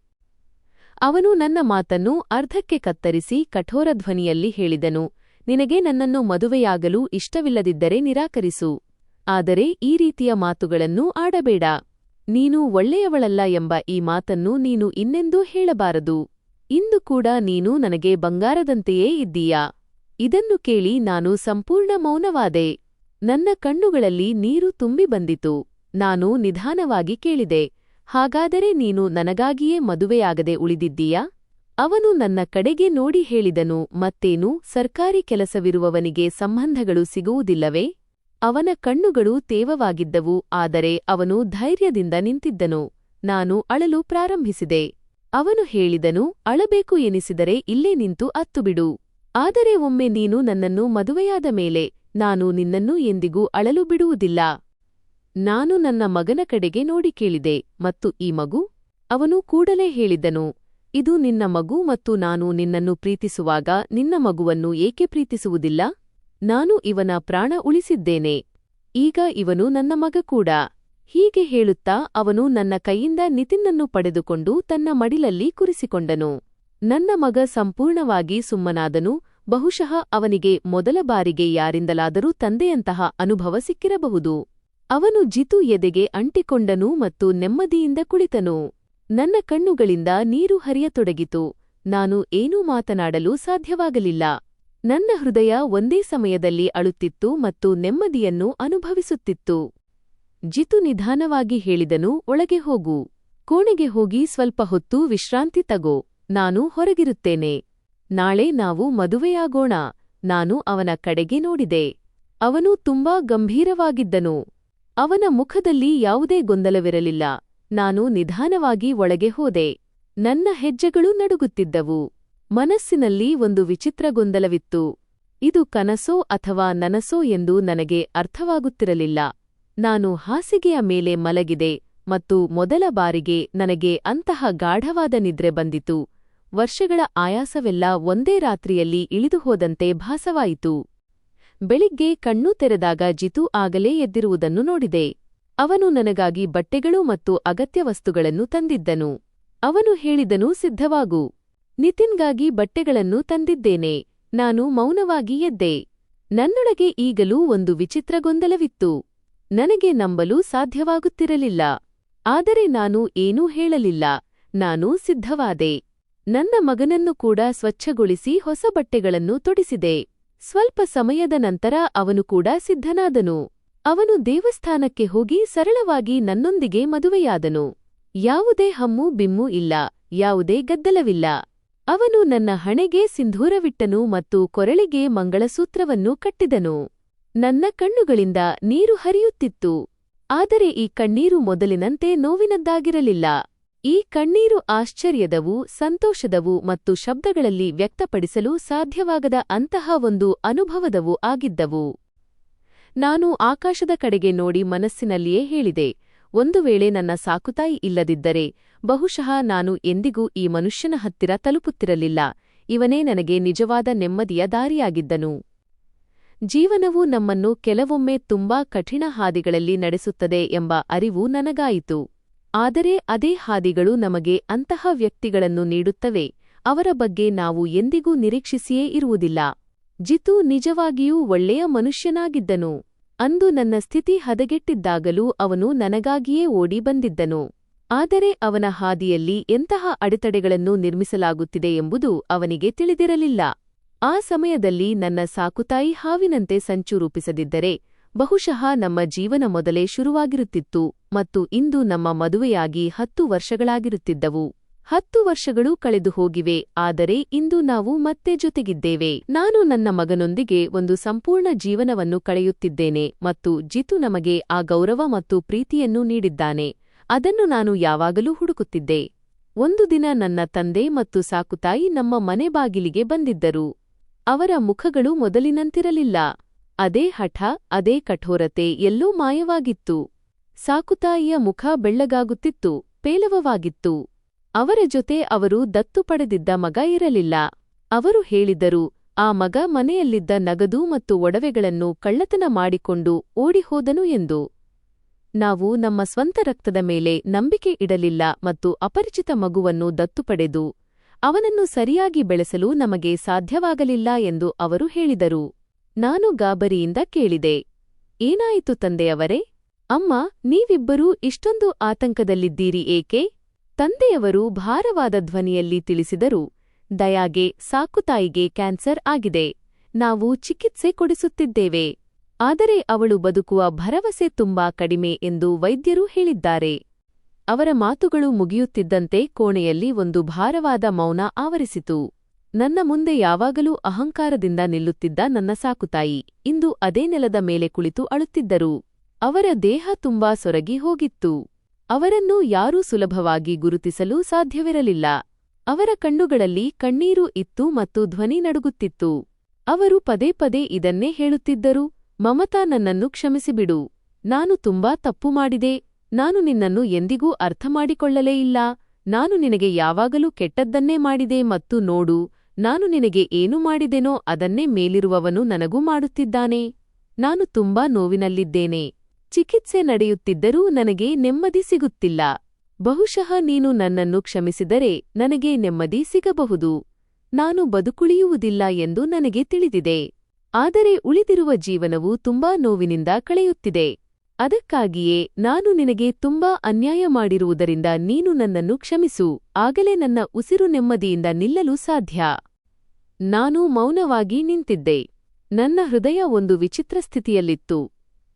ಅವನು ನನ್ನ ಮಾತನ್ನು ಅರ್ಧಕ್ಕೆ ಕತ್ತರಿಸಿ ಕಠೋರ ಧ್ವನಿಯಲ್ಲಿ ಹೇಳಿದನು, ನಿನಗೆ ನನ್ನನ್ನು ಮದುವೆಯಾಗಲು ಇಷ್ಟವಿಲ್ಲದಿದ್ದರೆ ನಿರಾಕರಿಸು. ಆದರೆ ಈ ರೀತಿಯ ಮಾತುಗಳನ್ನು ಆಡಬೇಡ. ನೀನು ಒಳ್ಳೆಯವಳಲ್ಲ ಎಂಬ ಈ ಮಾತನ್ನು ನೀನು ಇನ್ನೆಂದೂ ಹೇಳಬಾರದು. ಇಂದು ಕೂಡ ನೀನು ನನಗೆ ಬಂಗಾರದಂತೆಯೇ ಇದ್ದೀಯಾ? ಇದನ್ನು ಕೇಳಿ ನಾನು ಸಂಪೂರ್ಣ ಮೌನವಾದೆ. ನನ್ನ ಕಣ್ಣುಗಳಲ್ಲಿ ನೀರು ತುಂಬಿ ಬಂದಿತು. ನಾನು ನಿಧಾನವಾಗಿ ಕೇಳಿದೆ, ಹಾಗಾದರೆ ನೀನು ನನಗಾಗಿಯೇ ಮದುವೆಯಾಗದೆ ಉಳಿದಿದ್ದೀಯಾ? ಅವನು ನನ್ನ ಕಡೆಗೆ ನೋಡಿ ಹೇಳಿದನು, ಮತ್ತೇನು, ಸರ್ಕಾರಿ ಕೆಲಸವಿರುವವನಿಗೆ ಸಂಬಂಧಗಳು ಸಿಗುವುದಿಲ್ಲವೇ? ಅವನ ಕಣ್ಣುಗಳು ತೇವವಾಗಿದ್ದವು, ಆದರೆ ಅವನು ಧೈರ್ಯದಿಂದ ನಿಂತಿದ್ದನು. ನಾನು ಅಳಲು ಪ್ರಾರಂಭಿಸಿದೆ. ಅವನು ಹೇಳಿದನು, ಅಳಬೇಕು ಎನಿಸಿದರೆ ಇಲ್ಲೇ ನಿಂತು ಅತ್ತುಬಿಡು. ಆದರೆ ಒಮ್ಮೆ ನೀನು ನನ್ನನ್ನು ಮದುವೆಯಾದ ಮೇಲೆ ನಾನು ನಿನ್ನನ್ನು ಎಂದಿಗೂ ಅಳಲು ಬಿಡುವುದಿಲ್ಲ. ನಾನು ನನ್ನ ಮಗನ ಕಡೆಗೆ ನೋಡಿ ಕೇಳಿದೆ, ಮತ್ತು ಈ ಮಗು? ಅವನು ಕೂಡಲೇ ಹೇಳಿದನು, ಇದು ನಿನ್ನ ಮಗು ಮತ್ತು ನಾನು ನಿನ್ನನ್ನು ಪ್ರೀತಿಸುವಾಗ ನಿನ್ನ ಮಗುವನ್ನು ಏಕೆ ಪ್ರೀತಿಸುವುದಿಲ್ಲ? ನಾನು ಇವನ ಪ್ರಾಣ ಉಳಿಸಿದ್ದೇನೆ. ಈಗ ಇವನು ನನ್ನ ಮಗ ಕೂಡ. ಹೀಗೆ ಹೇಳುತ್ತಾ ಅವನು ನನ್ನ ಕೈಯಿಂದ ನಿತಿನ್ನನ್ನು ಪಡೆದುಕೊಂಡು ತನ್ನ ಮಡಿಲಲ್ಲಿ ಕುರಿಸಿಕೊಂಡನು. ನನ್ನ ಮಗ ಸಂಪೂರ್ಣವಾಗಿ ಸುಮ್ಮನಾದನು. ಬಹುಶಃ ಅವನಿಗೆ ಮೊದಲ ಬಾರಿಗೆ ಯಾರಿಂದಲಾದರೂ ತಂದೆಯಂತಹ ಅನುಭವ ಸಿಕ್ಕಿರಬಹುದು. ಅವನು ಜಿತು ಎದೆಗೆ ಅಂಟಿಕೊಂಡನು ಮತ್ತು ನೆಮ್ಮದಿಯಿಂದ ಕುಳಿತನು. ನನ್ನ ಕಣ್ಣುಗಳಿಂದ ನೀರು ಹರಿಯತೊಡಗಿತು. ನಾನು ಏನೂ ಮಾತನಾಡಲು ಸಾಧ್ಯವಾಗಲಿಲ್ಲ. ನನ್ನ ಹೃದಯ ಒಂದೇ ಸಮಯದಲ್ಲಿ ಅಳುತ್ತಿತ್ತು ಮತ್ತು ನೆಮ್ಮದಿಯನ್ನು ಅನುಭವಿಸುತ್ತಿತ್ತು. ಜಿತು ನಿಧಾನವಾಗಿ ಹೇಳಿದನು, ಒಳಗೆ ಹೋಗು. ಕೋಣೆಗೆ ಹೋಗಿ ಸ್ವಲ್ಪ ಹೊತ್ತು ವಿಶ್ರಾಂತಿ ತಗೋ. ನಾನು ಹೊರಗಿರುತ್ತೇನೆ. ನಾಳೆ ನಾವು ಮದುವೆಯಾಗೋಣ. ನಾನು ಅವನ ಕಡೆಗೆ ನೋಡಿದೆ. ಅವನು ತುಂಬಾ ಗಂಭೀರವಾಗಿದ್ದನು. ಅವನ ಮುಖದಲ್ಲಿ ಯಾವುದೇ ಗೊಂದಲವಿರಲಿಲ್ಲ. ನಾನು ನಿಧಾನವಾಗಿ ಒಳಗೆ ಹೋದೆ. ನನ್ನ ಹೆಜ್ಜೆಗಳು ನಡುಗುತ್ತಿದ್ದವು. ಮನಸ್ಸಿನಲ್ಲಿ ಒಂದು ವಿಚಿತ್ರ ಗೊಂದಲವಿತ್ತು. ಇದು ಕನಸೋ ಅಥವಾ ನನಸೋ ಎಂದು ನನಗೆ ಅರ್ಥವಾಗುತ್ತಿರಲಿಲ್ಲ. ನಾನು ಹಾಸಿಗೆಯ ಮೇಲೆ ಮಲಗಿದೆ ಮತ್ತು ಮೊದಲ ಬಾರಿಗೆ ನನಗೆ ಅಂತಹ ಗಾಢವಾದ ನಿದ್ರೆ ಬಂದಿತು. ವರ್ಷಗಳ ಆಯಾಸವೆಲ್ಲ ಒಂದೇ ರಾತ್ರಿಯಲ್ಲಿ ಇಳಿದುಹೋದಂತೆ ಭಾಸವಾಯಿತು. ಬೆಳಿಗ್ಗೆ ಕಣ್ಣು ತೆರೆದಾಗ ಜಿತು ಆಗಲೇ ಎದ್ದಿರುವುದನ್ನು ನೋಡಿದೆ. ಅವನು ನನಗಾಗಿ ಬಟ್ಟೆಗಳು ಮತ್ತು ಅಗತ್ಯ ವಸ್ತುಗಳನ್ನು ತಂದಿದ್ದನು. ಅವನು ಹೇಳಿದನು, ಸಿದ್ಧವಾಗು. ನಿತಿನ್ಗಾಗಿ ಬಟ್ಟೆಗಳನ್ನು ತಂದಿದ್ದೇನೆ. ನಾನು ಮೌನವಾಗಿ ಎದ್ದೆ. ನನ್ನೊಳಗೆ ಈಗಲೂ ಒಂದು ವಿಚಿತ್ರ ಗೊಂದಲವಿತ್ತು. ನನಗೆ ನಂಬಲು ಸಾಧ್ಯವಾಗುತ್ತಿರಲಿಲ್ಲ. ಆದರೆ ನಾನು ಏನೂ ಹೇಳಲಿಲ್ಲ. ನಾನು ಸಿದ್ಧವಾದೆ. ನನ್ನ ಮಗನನ್ನು ಕೂಡ ಸ್ವಚ್ಛಗೊಳಿಸಿ ಹೊಸ ಬಟ್ಟೆಗಳನ್ನು ತೊಡಿಸಿದೆ. ಸ್ವಲ್ಪ ಸಮಯದ ನಂತರ ಅವನು ಕೂಡ ಸಿದ್ಧನಾದನು. ಅವನು ದೇವಸ್ಥಾನಕ್ಕೆ ಹೋಗಿ ಸರಳವಾಗಿ ನನ್ನೊಂದಿಗೆ ಮದುವೆಯಾದನು. ಯಾವುದೇ ಹಮ್ಮು ಬಿಮ್ಮು ಇಲ್ಲ, ಯಾವುದೇ ಗದ್ದಲವಿಲ್ಲ. ಅವನು ನನ್ನ ಹಣೆಗೆ ಸಿಂಧೂರವಿಟ್ಟನು ಮತ್ತು ಕೊರಳಿಗೆ ಮಂಗಳಸೂತ್ರವನ್ನು ಕಟ್ಟಿದನು. ನನ್ನ ಕಣ್ಣುಗಳಿಂದ ನೀರು ಹರಿಯುತ್ತಿತ್ತು. ಆದರೆ ಈ ಕಣ್ಣೀರು ಮೊದಲಿನಂತೆ ನೋವಿನದ್ದಾಗಿರಲಿಲ್ಲ. ಈ ಕಣ್ಣೀರು ಆಶ್ಚರ್ಯದವು, ಸಂತೋಷದವು ಮತ್ತು ಶಬ್ದಗಳಲ್ಲಿ ವ್ಯಕ್ತಪಡಿಸಲು ಸಾಧ್ಯವಾಗದ ಅಂತಹ ಒಂದು ಅನುಭವದವು ಆಗಿದ್ದವು. ನಾನು ಆಕಾಶದ ಕಡೆಗೆ ನೋಡಿ ಮನಸ್ಸಿನಲ್ಲಿಯೇ ಹೇಳಿದೆ, ಒಂದು ವೇಳೆ ನನ್ನ ಸಾಕುತಾಯಿ ಇಲ್ಲದಿದ್ದರೆ ಬಹುಶಃ ನಾನು ಎಂದಿಗೂ ಈ ಮನುಷ್ಯನ ಹತ್ತಿರ ತಲುಪುತ್ತಿರಲಿಲ್ಲ. ಇವನೇ ನನಗೆ ನಿಜವಾದ ನೆಮ್ಮದಿಯ ದಾರಿಯಾಗಿದ್ದನು. ಜೀವನವು ನಮ್ಮನ್ನು ಕೆಲವೊಮ್ಮೆ ತುಂಬಾ ಕಠಿಣ ಹಾದಿಗಳಲ್ಲಿ ನಡೆಸುತ್ತದೆ ಎಂಬ ಅರಿವು ನನಗಾಯಿತು. ಆದರೆ ಅದೇ ಹಾದಿಗಳು ನಮಗೆ ಅಂತಹ ವ್ಯಕ್ತಿಗಳನ್ನು ನೀಡುತ್ತವೆ, ಅವರ ಬಗ್ಗೆ ನಾವು ಎಂದಿಗೂ ನಿರೀಕ್ಷಿಸಿಯೇ ಇರುವುದಿಲ್ಲ. ಜಿತು ನಿಜವಾಗಿಯೂ ಒಳ್ಳೆಯ ಮನುಷ್ಯನಾಗಿದ್ದನು. ಅಂದು ನನ್ನ ಸ್ಥಿತಿ ಹದಗೆಟ್ಟಿದ್ದಾಗಲೂ ಅವನು ನನಗಾಗಿಯೇ ಓಡಿ ಬಂದಿದ್ದನು. ಆದರೆ ಅವನ ಹಾದಿಯಲ್ಲಿ ಎಂತಹ ಅಡೆತಡೆಗಳನ್ನು ನಿರ್ಮಿಸಲಾಗುತ್ತಿದೆ ಎಂಬುದು ಅವನಿಗೆ ತಿಳಿದಿರಲಿಲ್ಲ. ಆ ಸಮಯದಲ್ಲಿ ನನ್ನ ಸಾಕುತಾಯಿ ಹಾವಿನಂತೆ ಸಂಚು ರೂಪಿಸದಿದ್ದರೆ ಬಹುಶಃ ನಮ್ಮ ಜೀವನ ಮೊದಲೇ ಶುರುವಾಗಿರುತ್ತಿತ್ತು ಮತ್ತು ಇಂದು ನಮ್ಮ ಮದುವೆಯಾಗಿ 10 ವರ್ಷಗಳಾಗಿರುತ್ತಿದ್ದವು. 10 ವರ್ಷಗಳು ಕಳೆದು ಹೋಗಿವೆ, ಆದರೆ ಇಂದು ನಾವು ಮತ್ತೆ ಜೊತೆಗಿದ್ದೇವೆ. ನಾನು ನನ್ನ ಮಗನೊಂದಿಗೆ ಒಂದು ಸಂಪೂರ್ಣ ಜೀವನವನ್ನು ಕಳೆಯುತ್ತಿದ್ದೇನೆ ಮತ್ತು ಜಿತು ನಮಗೆ ಆ ಗೌರವ ಮತ್ತು ಪ್ರೀತಿಯನ್ನು ನೀಡಿದ್ದಾನೆ. ಅದನ್ನು ನಾನು ಯಾವಾಗಲೂ ಹುಡುಕುತ್ತಿದ್ದೆ. ಒಂದು ದಿನ ನನ್ನ ತಂದೆ ಮತ್ತು ಸಾಕುತಾಯಿ ನಮ್ಮ ಮನೆ ಬಾಗಿಲಿಗೆ ಬಂದಿದ್ದರು. ಅವರ ಮುಖಗಳು ಮೊದಲಿನಂತಿರಲಿಲ್ಲ. ಅದೇ ಹಠ, ಅದೇ ಕಠೋರತೆ ಎಲ್ಲೋ ಮಾಯವಾಗಿತ್ತು. ಸಾಕುತಾಯಿಯ ಮುಖ ಬೆಳ್ಳಗಾಗುತ್ತಿತ್ತು, ಪೇಲವವಾಗಿತ್ತು. ಅವರ ಜೊತೆ ಅವರು ದತ್ತು ಪಡೆದಿದ್ದ ಮಗ ಇರಲಿಲ್ಲ. ಅವರು ಹೇಳಿದರು, ಆ ಮಗ ಮನೆಯಲ್ಲಿದ್ದ ನಗದು ಮತ್ತು ಒಡವೆಗಳನ್ನು ಕಳ್ಳತನ ಮಾಡಿಕೊಂಡು ಓಡಿಹೋದನು ಎಂದು. ನಾವು ನಮ್ಮ ಸ್ವಂತ ರಕ್ತದ ಮೇಲೆ ನಂಬಿಕೆ ಇಡಲಿಲ್ಲ ಮತ್ತು ಅಪರಿಚಿತ ಮಗುವನ್ನು ದತ್ತು ಪಡೆದು ಅವನನ್ನು ಸರಿಯಾಗಿ ಬೆಳೆಸಲು ನಮಗೆ ಸಾಧ್ಯವಾಗಲಿಲ್ಲ ಎಂದು ಅವರು ಹೇಳಿದರು. ನಾನು ಗಾಬರಿಯಿಂದ ಕೇಳಿದೆ, ಏನಾಯಿತು ತಂದೆಯವರೇ? ಅಮ್ಮ, ನೀವಿಬ್ಬರೂ ಇಷ್ಟೊಂದು ಆತಂಕದಲ್ಲಿದ್ದೀರಿ ಏಕೆ? ತಂದೆಯವರು ಭಾರವಾದ ಧ್ವನಿಯಲ್ಲಿ ತಿಳಿಸಿದರು, ದಯಾಗೆ ಸಾಕುತಾಯಿಗೆ ಕ್ಯಾನ್ಸರ್ ಆಗಿದೆ. ನಾವು ಚಿಕಿತ್ಸೆ ಕೊಡಿಸುತ್ತಿದ್ದೇವೆ. ಆದರೆ ಅವಳು ಬದುಕುವ ಭರವಸೆ ತುಂಬಾ ಕಡಿಮೆ ಎಂದು ವೈದ್ಯರು ಹೇಳಿದ್ದಾರೆ. ಅವರ ಮಾತುಗಳು ಮುಗಿಯುತ್ತಿದ್ದಂತೆ ಕೋಣೆಯಲ್ಲಿ ಒಂದು ಭಾರವಾದ ಮೌನ ಆವರಿಸಿತು. ನನ್ನ ಮುಂದೆ ಯಾವಾಗಲೂ ಅಹಂಕಾರದಿಂದ ನಿಲ್ಲುತ್ತಿದ್ದ ನನ್ನ ಸಾಕುತಾಯಿ ಇಂದು ಅದೇ ನೆಲದ ಮೇಲೆ ಕುಳಿತು ಅಳುತ್ತಿದ್ದರು. ಅವರ ದೇಹ ತುಂಬಾ ಸೊರಗಿ ಹೋಗಿತ್ತು. ಅವರನ್ನು ಯಾರೂ ಸುಲಭವಾಗಿ ಗುರುತಿಸಲು ಸಾಧ್ಯವಿರಲಿಲ್ಲ. ಅವರ ಕಣ್ಣುಗಳಲ್ಲಿ ಕಣ್ಣೀರು ಇತ್ತು ಮತ್ತು ಧ್ವನಿ ನಡುಗುತ್ತಿತ್ತು. ಅವರು ಪದೇ ಪದೇ ಇದನ್ನೇ ಹೇಳುತ್ತಿದ್ದರು, ಮಮತಾ, ನನ್ನನ್ನು ಕ್ಷಮಿಸಿಬಿಡು. ನಾನು ತುಂಬಾ ತಪ್ಪು ಮಾಡಿದೆ. ನಾನು ನಿನ್ನನ್ನು ಎಂದಿಗೂ ಅರ್ಥಮಾಡಿಕೊಳ್ಳಲೇ ಇಲ್ಲ. ನಾನು ನಿನಗೆ ಯಾವಾಗಲೂ ಕೆಟ್ಟದ್ದನ್ನೇ ಮಾಡಿದೆ ಮತ್ತು ನೋಡು, ನಾನು ನಿನಗೆ ಏನು ಮಾಡಿದೆನೋ ಅದನ್ನೇ ಮೇಲಿರುವವನು ನನಗೂ ಮಾಡುತ್ತಿದ್ದಾನೆ. ನಾನು ತುಂಬಾ ನೋವಿನಲ್ಲಿದ್ದೇನೆ. ಚಿಕಿತ್ಸೆ ನಡೆಯುತ್ತಿದ್ದರೂ ನನಗೆ ನೆಮ್ಮದಿ ಸಿಗುತ್ತಿಲ್ಲ. ಬಹುಶಃ ನೀನು ನನ್ನನ್ನು ಕ್ಷಮಿಸಿದರೆ ನನಗೆ ನೆಮ್ಮದಿ ಸಿಗಬಹುದು. ನಾನು ಬದುಕುಳಿಯುವುದಿಲ್ಲ ಎಂದು ನನಗೆ ತಿಳಿದಿದೆ. ಆದರೆ ಉಳಿದಿರುವ ಜೀವನವು ತುಂಬಾ ನೋವಿನಿಂದ ಕಳೆಯುತ್ತಿದೆ. ಅದಕ್ಕಾಗಿಯೇ ನಾನು ನಿನಗೆ ತುಂಬಾ ಅನ್ಯಾಯ ಮಾಡಿರುವುದರಿಂದ ನೀನು ನನ್ನನ್ನು ಕ್ಷಮಿಸು. ಆಗಲೇ ನನ್ನ ಉಸಿರು ನೆಮ್ಮದಿಯಿಂದ ನಿಲ್ಲಲು ಸಾಧ್ಯ. ನಾನು ಮೌನವಾಗಿ ನಿಂತಿದ್ದೆ. ನನ್ನ ಹೃದಯ ಒಂದು ವಿಚಿತ್ರ ಸ್ಥಿತಿಯಲ್ಲಿತ್ತು.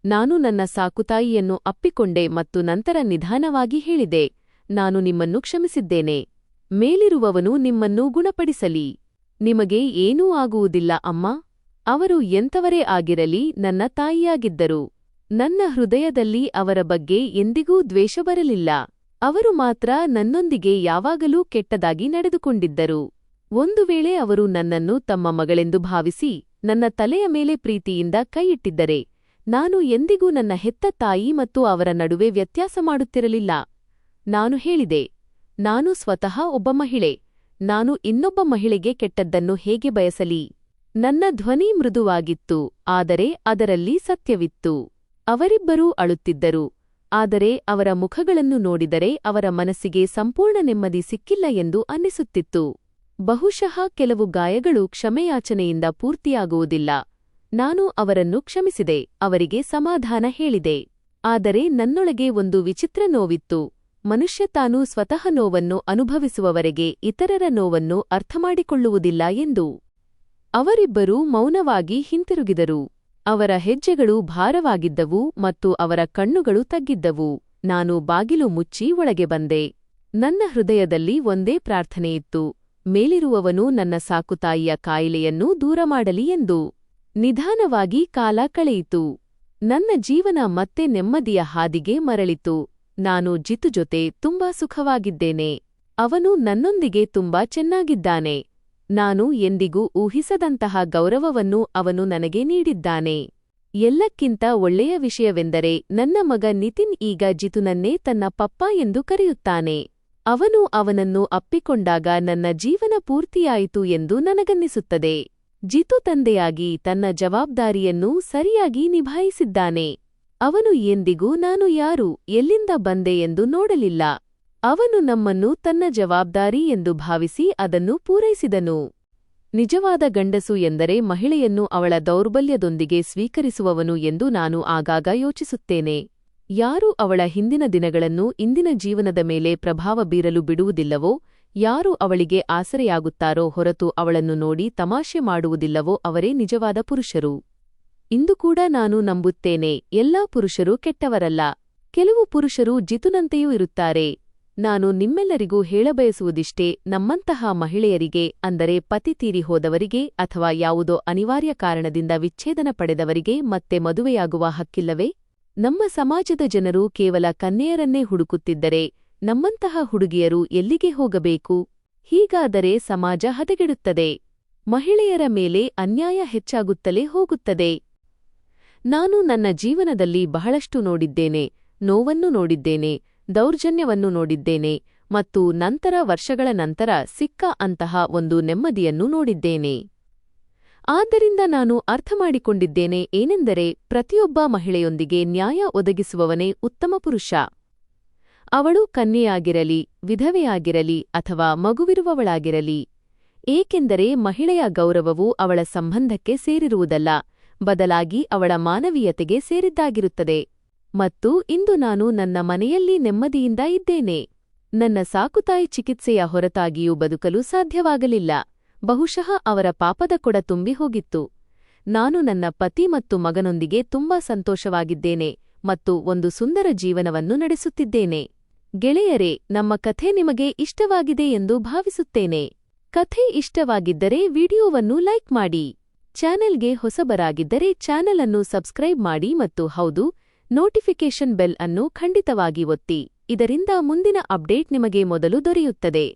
ನಾನು ನನ್ನ ಸಾಕುತಾಯಿಯನ್ನು ಅಪ್ಪಿಕೊಂಡೆ ಮತ್ತು ನಂತರ ನಿಧಾನವಾಗಿ ಹೇಳಿದೆ, ನಾನು ನಿಮ್ಮನ್ನು ಕ್ಷಮಿಸಿದ್ದೇನೆ. ಮೇಲಿರುವವನು ನಿಮ್ಮನ್ನು ಗುಣಪಡಿಸಲಿ. ನಿಮಗೆ ಏನೂ ಆಗುವುದಿಲ್ಲ ಅಮ್ಮ. ಅವರು ಎಂಥವರೇ ಆಗಿರಲಿ ನನ್ನ ತಾಯಿಯಾಗಿದ್ದರು. ನನ್ನ ಹೃದಯದಲ್ಲಿ ಅವರ ಬಗ್ಗೆ ಎಂದಿಗೂ ದ್ವೇಷ ಬರಲಿಲ್ಲ. ಅವರು ಮಾತ್ರ ನನ್ನೊಂದಿಗೆ ಯಾವಾಗಲೂ ಕೆಟ್ಟದಾಗಿ ನಡೆದುಕೊಂಡಿದ್ದರು. ಒಂದು ವೇಳೆ ಅವರು ನನ್ನನ್ನು ತಮ್ಮ ಮಗಳೆಂದು ಭಾವಿಸಿ ನನ್ನ ತಲೆಯ ಮೇಲೆ ಪ್ರೀತಿಯಿಂದ ಕೈಯಿಟ್ಟಿದ್ದರೆ ನಾನು ಎಂದಿಗೂ ನನ್ನ ಹೆತ್ತ ತಾಯಿ ಮತ್ತು ಅವರ ನಡುವೆ ವ್ಯತ್ಯಾಸ ಮಾಡುತ್ತಿರಲಿಲ್ಲ. ನಾನು ಹೇಳಿದೆ, ನಾನು ಸ್ವತಃ ಒಬ್ಬ ಮಹಿಳೆ. ನಾನು ಇನ್ನೊಬ್ಬ ಮಹಿಳೆಗೆ ಕೆಟ್ಟದ್ದನ್ನು ಹೇಗೆ ಬಯಸಲಿ? ನನ್ನ ಧ್ವನಿ ಮೃದುವಾಗಿತ್ತು, ಆದರೆ ಅದರಲ್ಲಿ ಸತ್ಯವಿತ್ತು. ಅವರಿಬ್ಬರೂ ಅಳುತ್ತಿದ್ದರು, ಆದರೆ ಅವರ ಮುಖಗಳನ್ನು ನೋಡಿದರೆ ಅವರ ಮನಸ್ಸಿಗೆ ಸಂಪೂರ್ಣ ನೆಮ್ಮದಿ ಸಿಕ್ಕಿಲ್ಲ ಎಂದು ಅನ್ನಿಸುತ್ತಿತ್ತು. ಬಹುಶಃ ಕೆಲವು ಗಾಯಗಳು ಕ್ಷಮೆಯಾಚನೆಯಿಂದ ಪೂರ್ತಿಯಾಗುವುದಿಲ್ಲ. ನಾನು ಅವರನ್ನು ಕ್ಷಮಿಸಿದೆ, ಅವರಿಗೆ ಸಮಾಧಾನ ಹೇಳಿದೆ. ಆದರೆ ನನ್ನೊಳಗೆ ಒಂದು ವಿಚಿತ್ರ ನೋವಿತ್ತು. ಮನುಷ್ಯ ತಾನು ಸ್ವತಃ ನೋವನ್ನು ಅನುಭವಿಸುವವರೆಗೆ ಇತರರ ನೋವನ್ನು ಅರ್ಥಮಾಡಿಕೊಳ್ಳುವುದಿಲ್ಲ ಎಂದು. ಅವರಿಬ್ಬರೂ ಮೌನವಾಗಿ ಹಿಂತಿರುಗಿದರು. ಅವರ ಹೆಜ್ಜೆಗಳು ಭಾರವಾಗಿದ್ದವು ಮತ್ತು ಅವರ ಕಣ್ಣುಗಳು ತಗ್ಗಿದ್ದವು. ನಾನು ಬಾಗಿಲು ಮುಚ್ಚಿ ಒಳಗೆ ಬಂದೆ. ನನ್ನ ಹೃದಯದಲ್ಲಿ ಒಂದೇ ಪ್ರಾರ್ಥನೆಯಿತ್ತು, ಮೇಲಿರುವವನು ನನ್ನ ಸಾಕುತಾಯಿಯ ಕಾಯಿಲೆಯನ್ನು ದೂರ ಮಾಡಲಿ ಎಂದು. ನಿಧಾನವಾಗಿ ಕಾಲ ಕಳೆಯಿತು. ನನ್ನ ಜೀವನ ಮತ್ತೆ ನೆಮ್ಮದಿಯ ಹಾದಿಗೆ ಮರಳಿತು. ನಾನು ಜಿತು ಜೊತೆ ತುಂಬಾ ಸುಖವಾಗಿದ್ದೇನೆ. ಅವನು ನನ್ನೊಂದಿಗೆ ತುಂಬಾ ಚೆನ್ನಾಗಿದ್ದಾನೆ. ನಾನು ಎಂದಿಗೂ ಊಹಿಸದಂತಹ ಗೌರವವನ್ನು ಅವನು ನನಗೆ ನೀಡಿದ್ದಾನೆ. ಎಲ್ಲಕ್ಕಿಂತ ಒಳ್ಳೆಯ ವಿಷಯವೆಂದರೆ ನನ್ನ ಮಗ ನಿತಿನ್ ಈಗ ಜಿತುನನ್ನೇ ತನ್ನ ಪಪ್ಪ ಎಂದು ಕರೆಯುತ್ತಾನೆ. ಅವನು ಅವನನ್ನು ಅಪ್ಪಿಕೊಂಡಾಗ ನನ್ನ ಜೀವನ ಪೂರ್ತಿಯಾಯಿತು ಎಂದು ನನಗನ್ನಿಸುತ್ತದೆ. ಜಿತು ತಂದೆಯಾಗಿ ತನ್ನ ಜವಾಬ್ದಾರಿಯನ್ನು ಸರಿಯಾಗಿ ನಿಭಾಯಿಸಿದ್ದಾನೆ. ಅವನು ಎಂದಿಗೂ ನಾನು ಯಾರು, ಎಲ್ಲಿಂದ ಬಂದೆ ಎಂದು ನೋಡಲಿಲ್ಲ. ಅವನು ನಮ್ಮನ್ನು ತನ್ನ ಜವಾಬ್ದಾರಿ ಎಂದು ಭಾವಿಸಿ ಅದನ್ನು ಪೂರೈಸಿದನು. ನಿಜವಾದ ಗಂಡಸು ಎಂದರೆ ಮಹಿಳೆಯನ್ನು ಅವಳ ದೌರ್ಬಲ್ಯದೊಂದಿಗೆ ಸ್ವೀಕರಿಸುವವನು ಎಂದು ನಾನು ಆಗಾಗ ಯೋಚಿಸುತ್ತೇನೆ. ಯಾರು ಅವಳ ಹಿಂದಿನ ದಿನಗಳನ್ನು ಇಂದಿನ ಜೀವನದ ಮೇಲೆ ಪ್ರಭಾವ ಬೀರಲು ಬಿಡುವುದಿಲ್ಲವೋ, ಯಾರು ಅವಳಿಗೆ ಆಸರೆಯಾಗುತ್ತಾರೋ ಹೊರತು ಅವಳನ್ನು ನೋಡಿ ತಮಾಷೆ ಮಾಡುವುದಿಲ್ಲವೋ ಅವರೇ ನಿಜವಾದ ಪುರುಷರು. ಇಂದು ಕೂಡ ನಾನು ನಂಬುತ್ತೇನೆ, ಎಲ್ಲಾ ಪುರುಷರು ಕೆಟ್ಟವರಲ್ಲ. ಕೆಲವು ಪುರುಷರು ಜಿತುನಂತೆಯೂ ಇರುತ್ತಾರೆ. ನಾನು ನಿಮ್ಮೆಲ್ಲರಿಗೂ ಹೇಳಬಯಸುವುದಿಷ್ಟೇ, ನಮ್ಮಂತಹ ಮಹಿಳೆಯರಿಗೆ, ಅಂದರೆ ಪತಿ ತೀರಿ ಹೋದವರಿಗೆ ಅಥವಾ ಯಾವುದೋ ಅನಿವಾರ್ಯ ಕಾರಣದಿಂದ ವಿಚ್ಛೇದನ ಪಡೆದವರಿಗೆ ಮತ್ತೆ ಮದುವೆಯಾಗುವ ಹಕ್ಕಿಲ್ಲವೇ? ನಮ್ಮ ಸಮಾಜದ ಜನರು ಕೇವಲ ಕನ್ಯೆಯರನ್ನೇ ಹುಡುಕುತ್ತಿದ್ದರೆ ನಮ್ಮಂತಹ ಹುಡುಗಿಯರು ಎಲ್ಲಿಗೆ ಹೋಗಬೇಕು? ಹೀಗಾದರೆ ಸಮಾಜ ಹದಗೆಡುತ್ತದೆ. ಮಹಿಳೆಯರ ಮೇಲೆ ಅನ್ಯಾಯ ಹೆಚ್ಚಾಗುತ್ತಲೇ ಹೋಗುತ್ತದೆ. ನಾನು ನನ್ನ ಜೀವನದಲ್ಲಿ ಬಹಳಷ್ಟು ನೋಡಿದ್ದೇನೆ, ನೋವನ್ನು ನೋಡಿದ್ದೇನೆ, ದೌರ್ಜನ್ಯವನ್ನು ನೋಡಿದ್ದೇನೆ ಮತ್ತು ನಂತರ ವರ್ಷಗಳ ನಂತರ ಸಿಕ್ಕ ಅಂತಹ ಒಂದು ನೆಮ್ಮದಿಯನ್ನು ನೋಡಿದ್ದೇನೆ. ಆದ್ದರಿಂದ ನಾನು ಅರ್ಥಮಾಡಿಕೊಂಡಿದ್ದೇನೆ ಏನೆಂದರೆ, ಪ್ರತಿಯೊಬ್ಬ ಮಹಿಳೆಯೊಂದಿಗೆ ನ್ಯಾಯ ಒದಗಿಸುವವನೇ ಉತ್ತಮ ಪುರುಷ. ಅವಳು ಕನ್ಯೆಯಾಗಿರಲಿ, ವಿಧವೆಯಾಗಿರಲಿ ಅಥವಾ ಮಗುವಿರುವವಳಾಗಿರಲಿ. ಏಕೆಂದರೆ ಮಹಿಳೆಯ ಗೌರವವು ಅವಳ ಸಂಬಂಧಕ್ಕೆ ಸೇರಿರುವುದಲ್ಲ, ಬದಲಾಗಿ ಅವಳ ಮಾನವೀಯತೆಗೆ ಸೇರಿದ್ದಾಗಿರುತ್ತದೆ. ಮತ್ತು ಇಂದು ನಾನು ನನ್ನ ಮನೆಯಲ್ಲಿ ನೆಮ್ಮದಿಯಿಂದ ಇದ್ದೇನೆ. ನನ್ನ ಸಾಕುತಾಯಿ ಚಿಕಿತ್ಸೆಯ ಹೊರತಾಗಿಯೂ ಬದುಕಲು ಸಾಧ್ಯವಾಗಲಿಲ್ಲ. ಬಹುಶಃ ಅವರ ಪಾಪದ ಕೊಡ ತುಂಬಿ ಹೋಗಿತ್ತು. ನಾನು ನನ್ನ ಪತಿ ಮತ್ತು ಮಗನೊಂದಿಗೆ ತುಂಬಾ ಸಂತೋಷವಾಗಿದ್ದೇನೆ ಮತ್ತು ಒಂದು ಸುಂದರ ಜೀವನವನ್ನು ನಡೆಸುತ್ತಿದ್ದೇನೆ. ಗೆಳೆಯರೇ, ನಮ್ಮ ಕಥೆ ನಿಮಗೆ ಇಷ್ಟವಾಗಿದೆ ಎಂದು ಭಾವಿಸುತ್ತೇನೆ. ಕಥೆ ಇಷ್ಟವಾಗಿದ್ದರೆ ವಿಡಿಯೋವನ್ನು ಲೈಕ್ ಮಾಡಿ. ಚಾನೆಲ್ಗೆ ಹೊಸಬರಾಗಿದ್ದರೆ ಚಾನೆಲ್ ಅನ್ನು ಸಬ್ಸ್ಕ್ರೈಬ್ ಮಾಡಿ ಮತ್ತು ಹೌದು, ನೋಟಿಫಿಕೇಷನ್ ಬೆಲ್ ಅನ್ನು ಖಂಡಿತವಾಗಿ ಒತ್ತಿ. ಇದರಿಂದ ಮುಂದಿನ ಅಪ್ಡೇಟ್ ನಿಮಗೆ ಮೊದಲು ದೊರೆಯುತ್ತದೆ.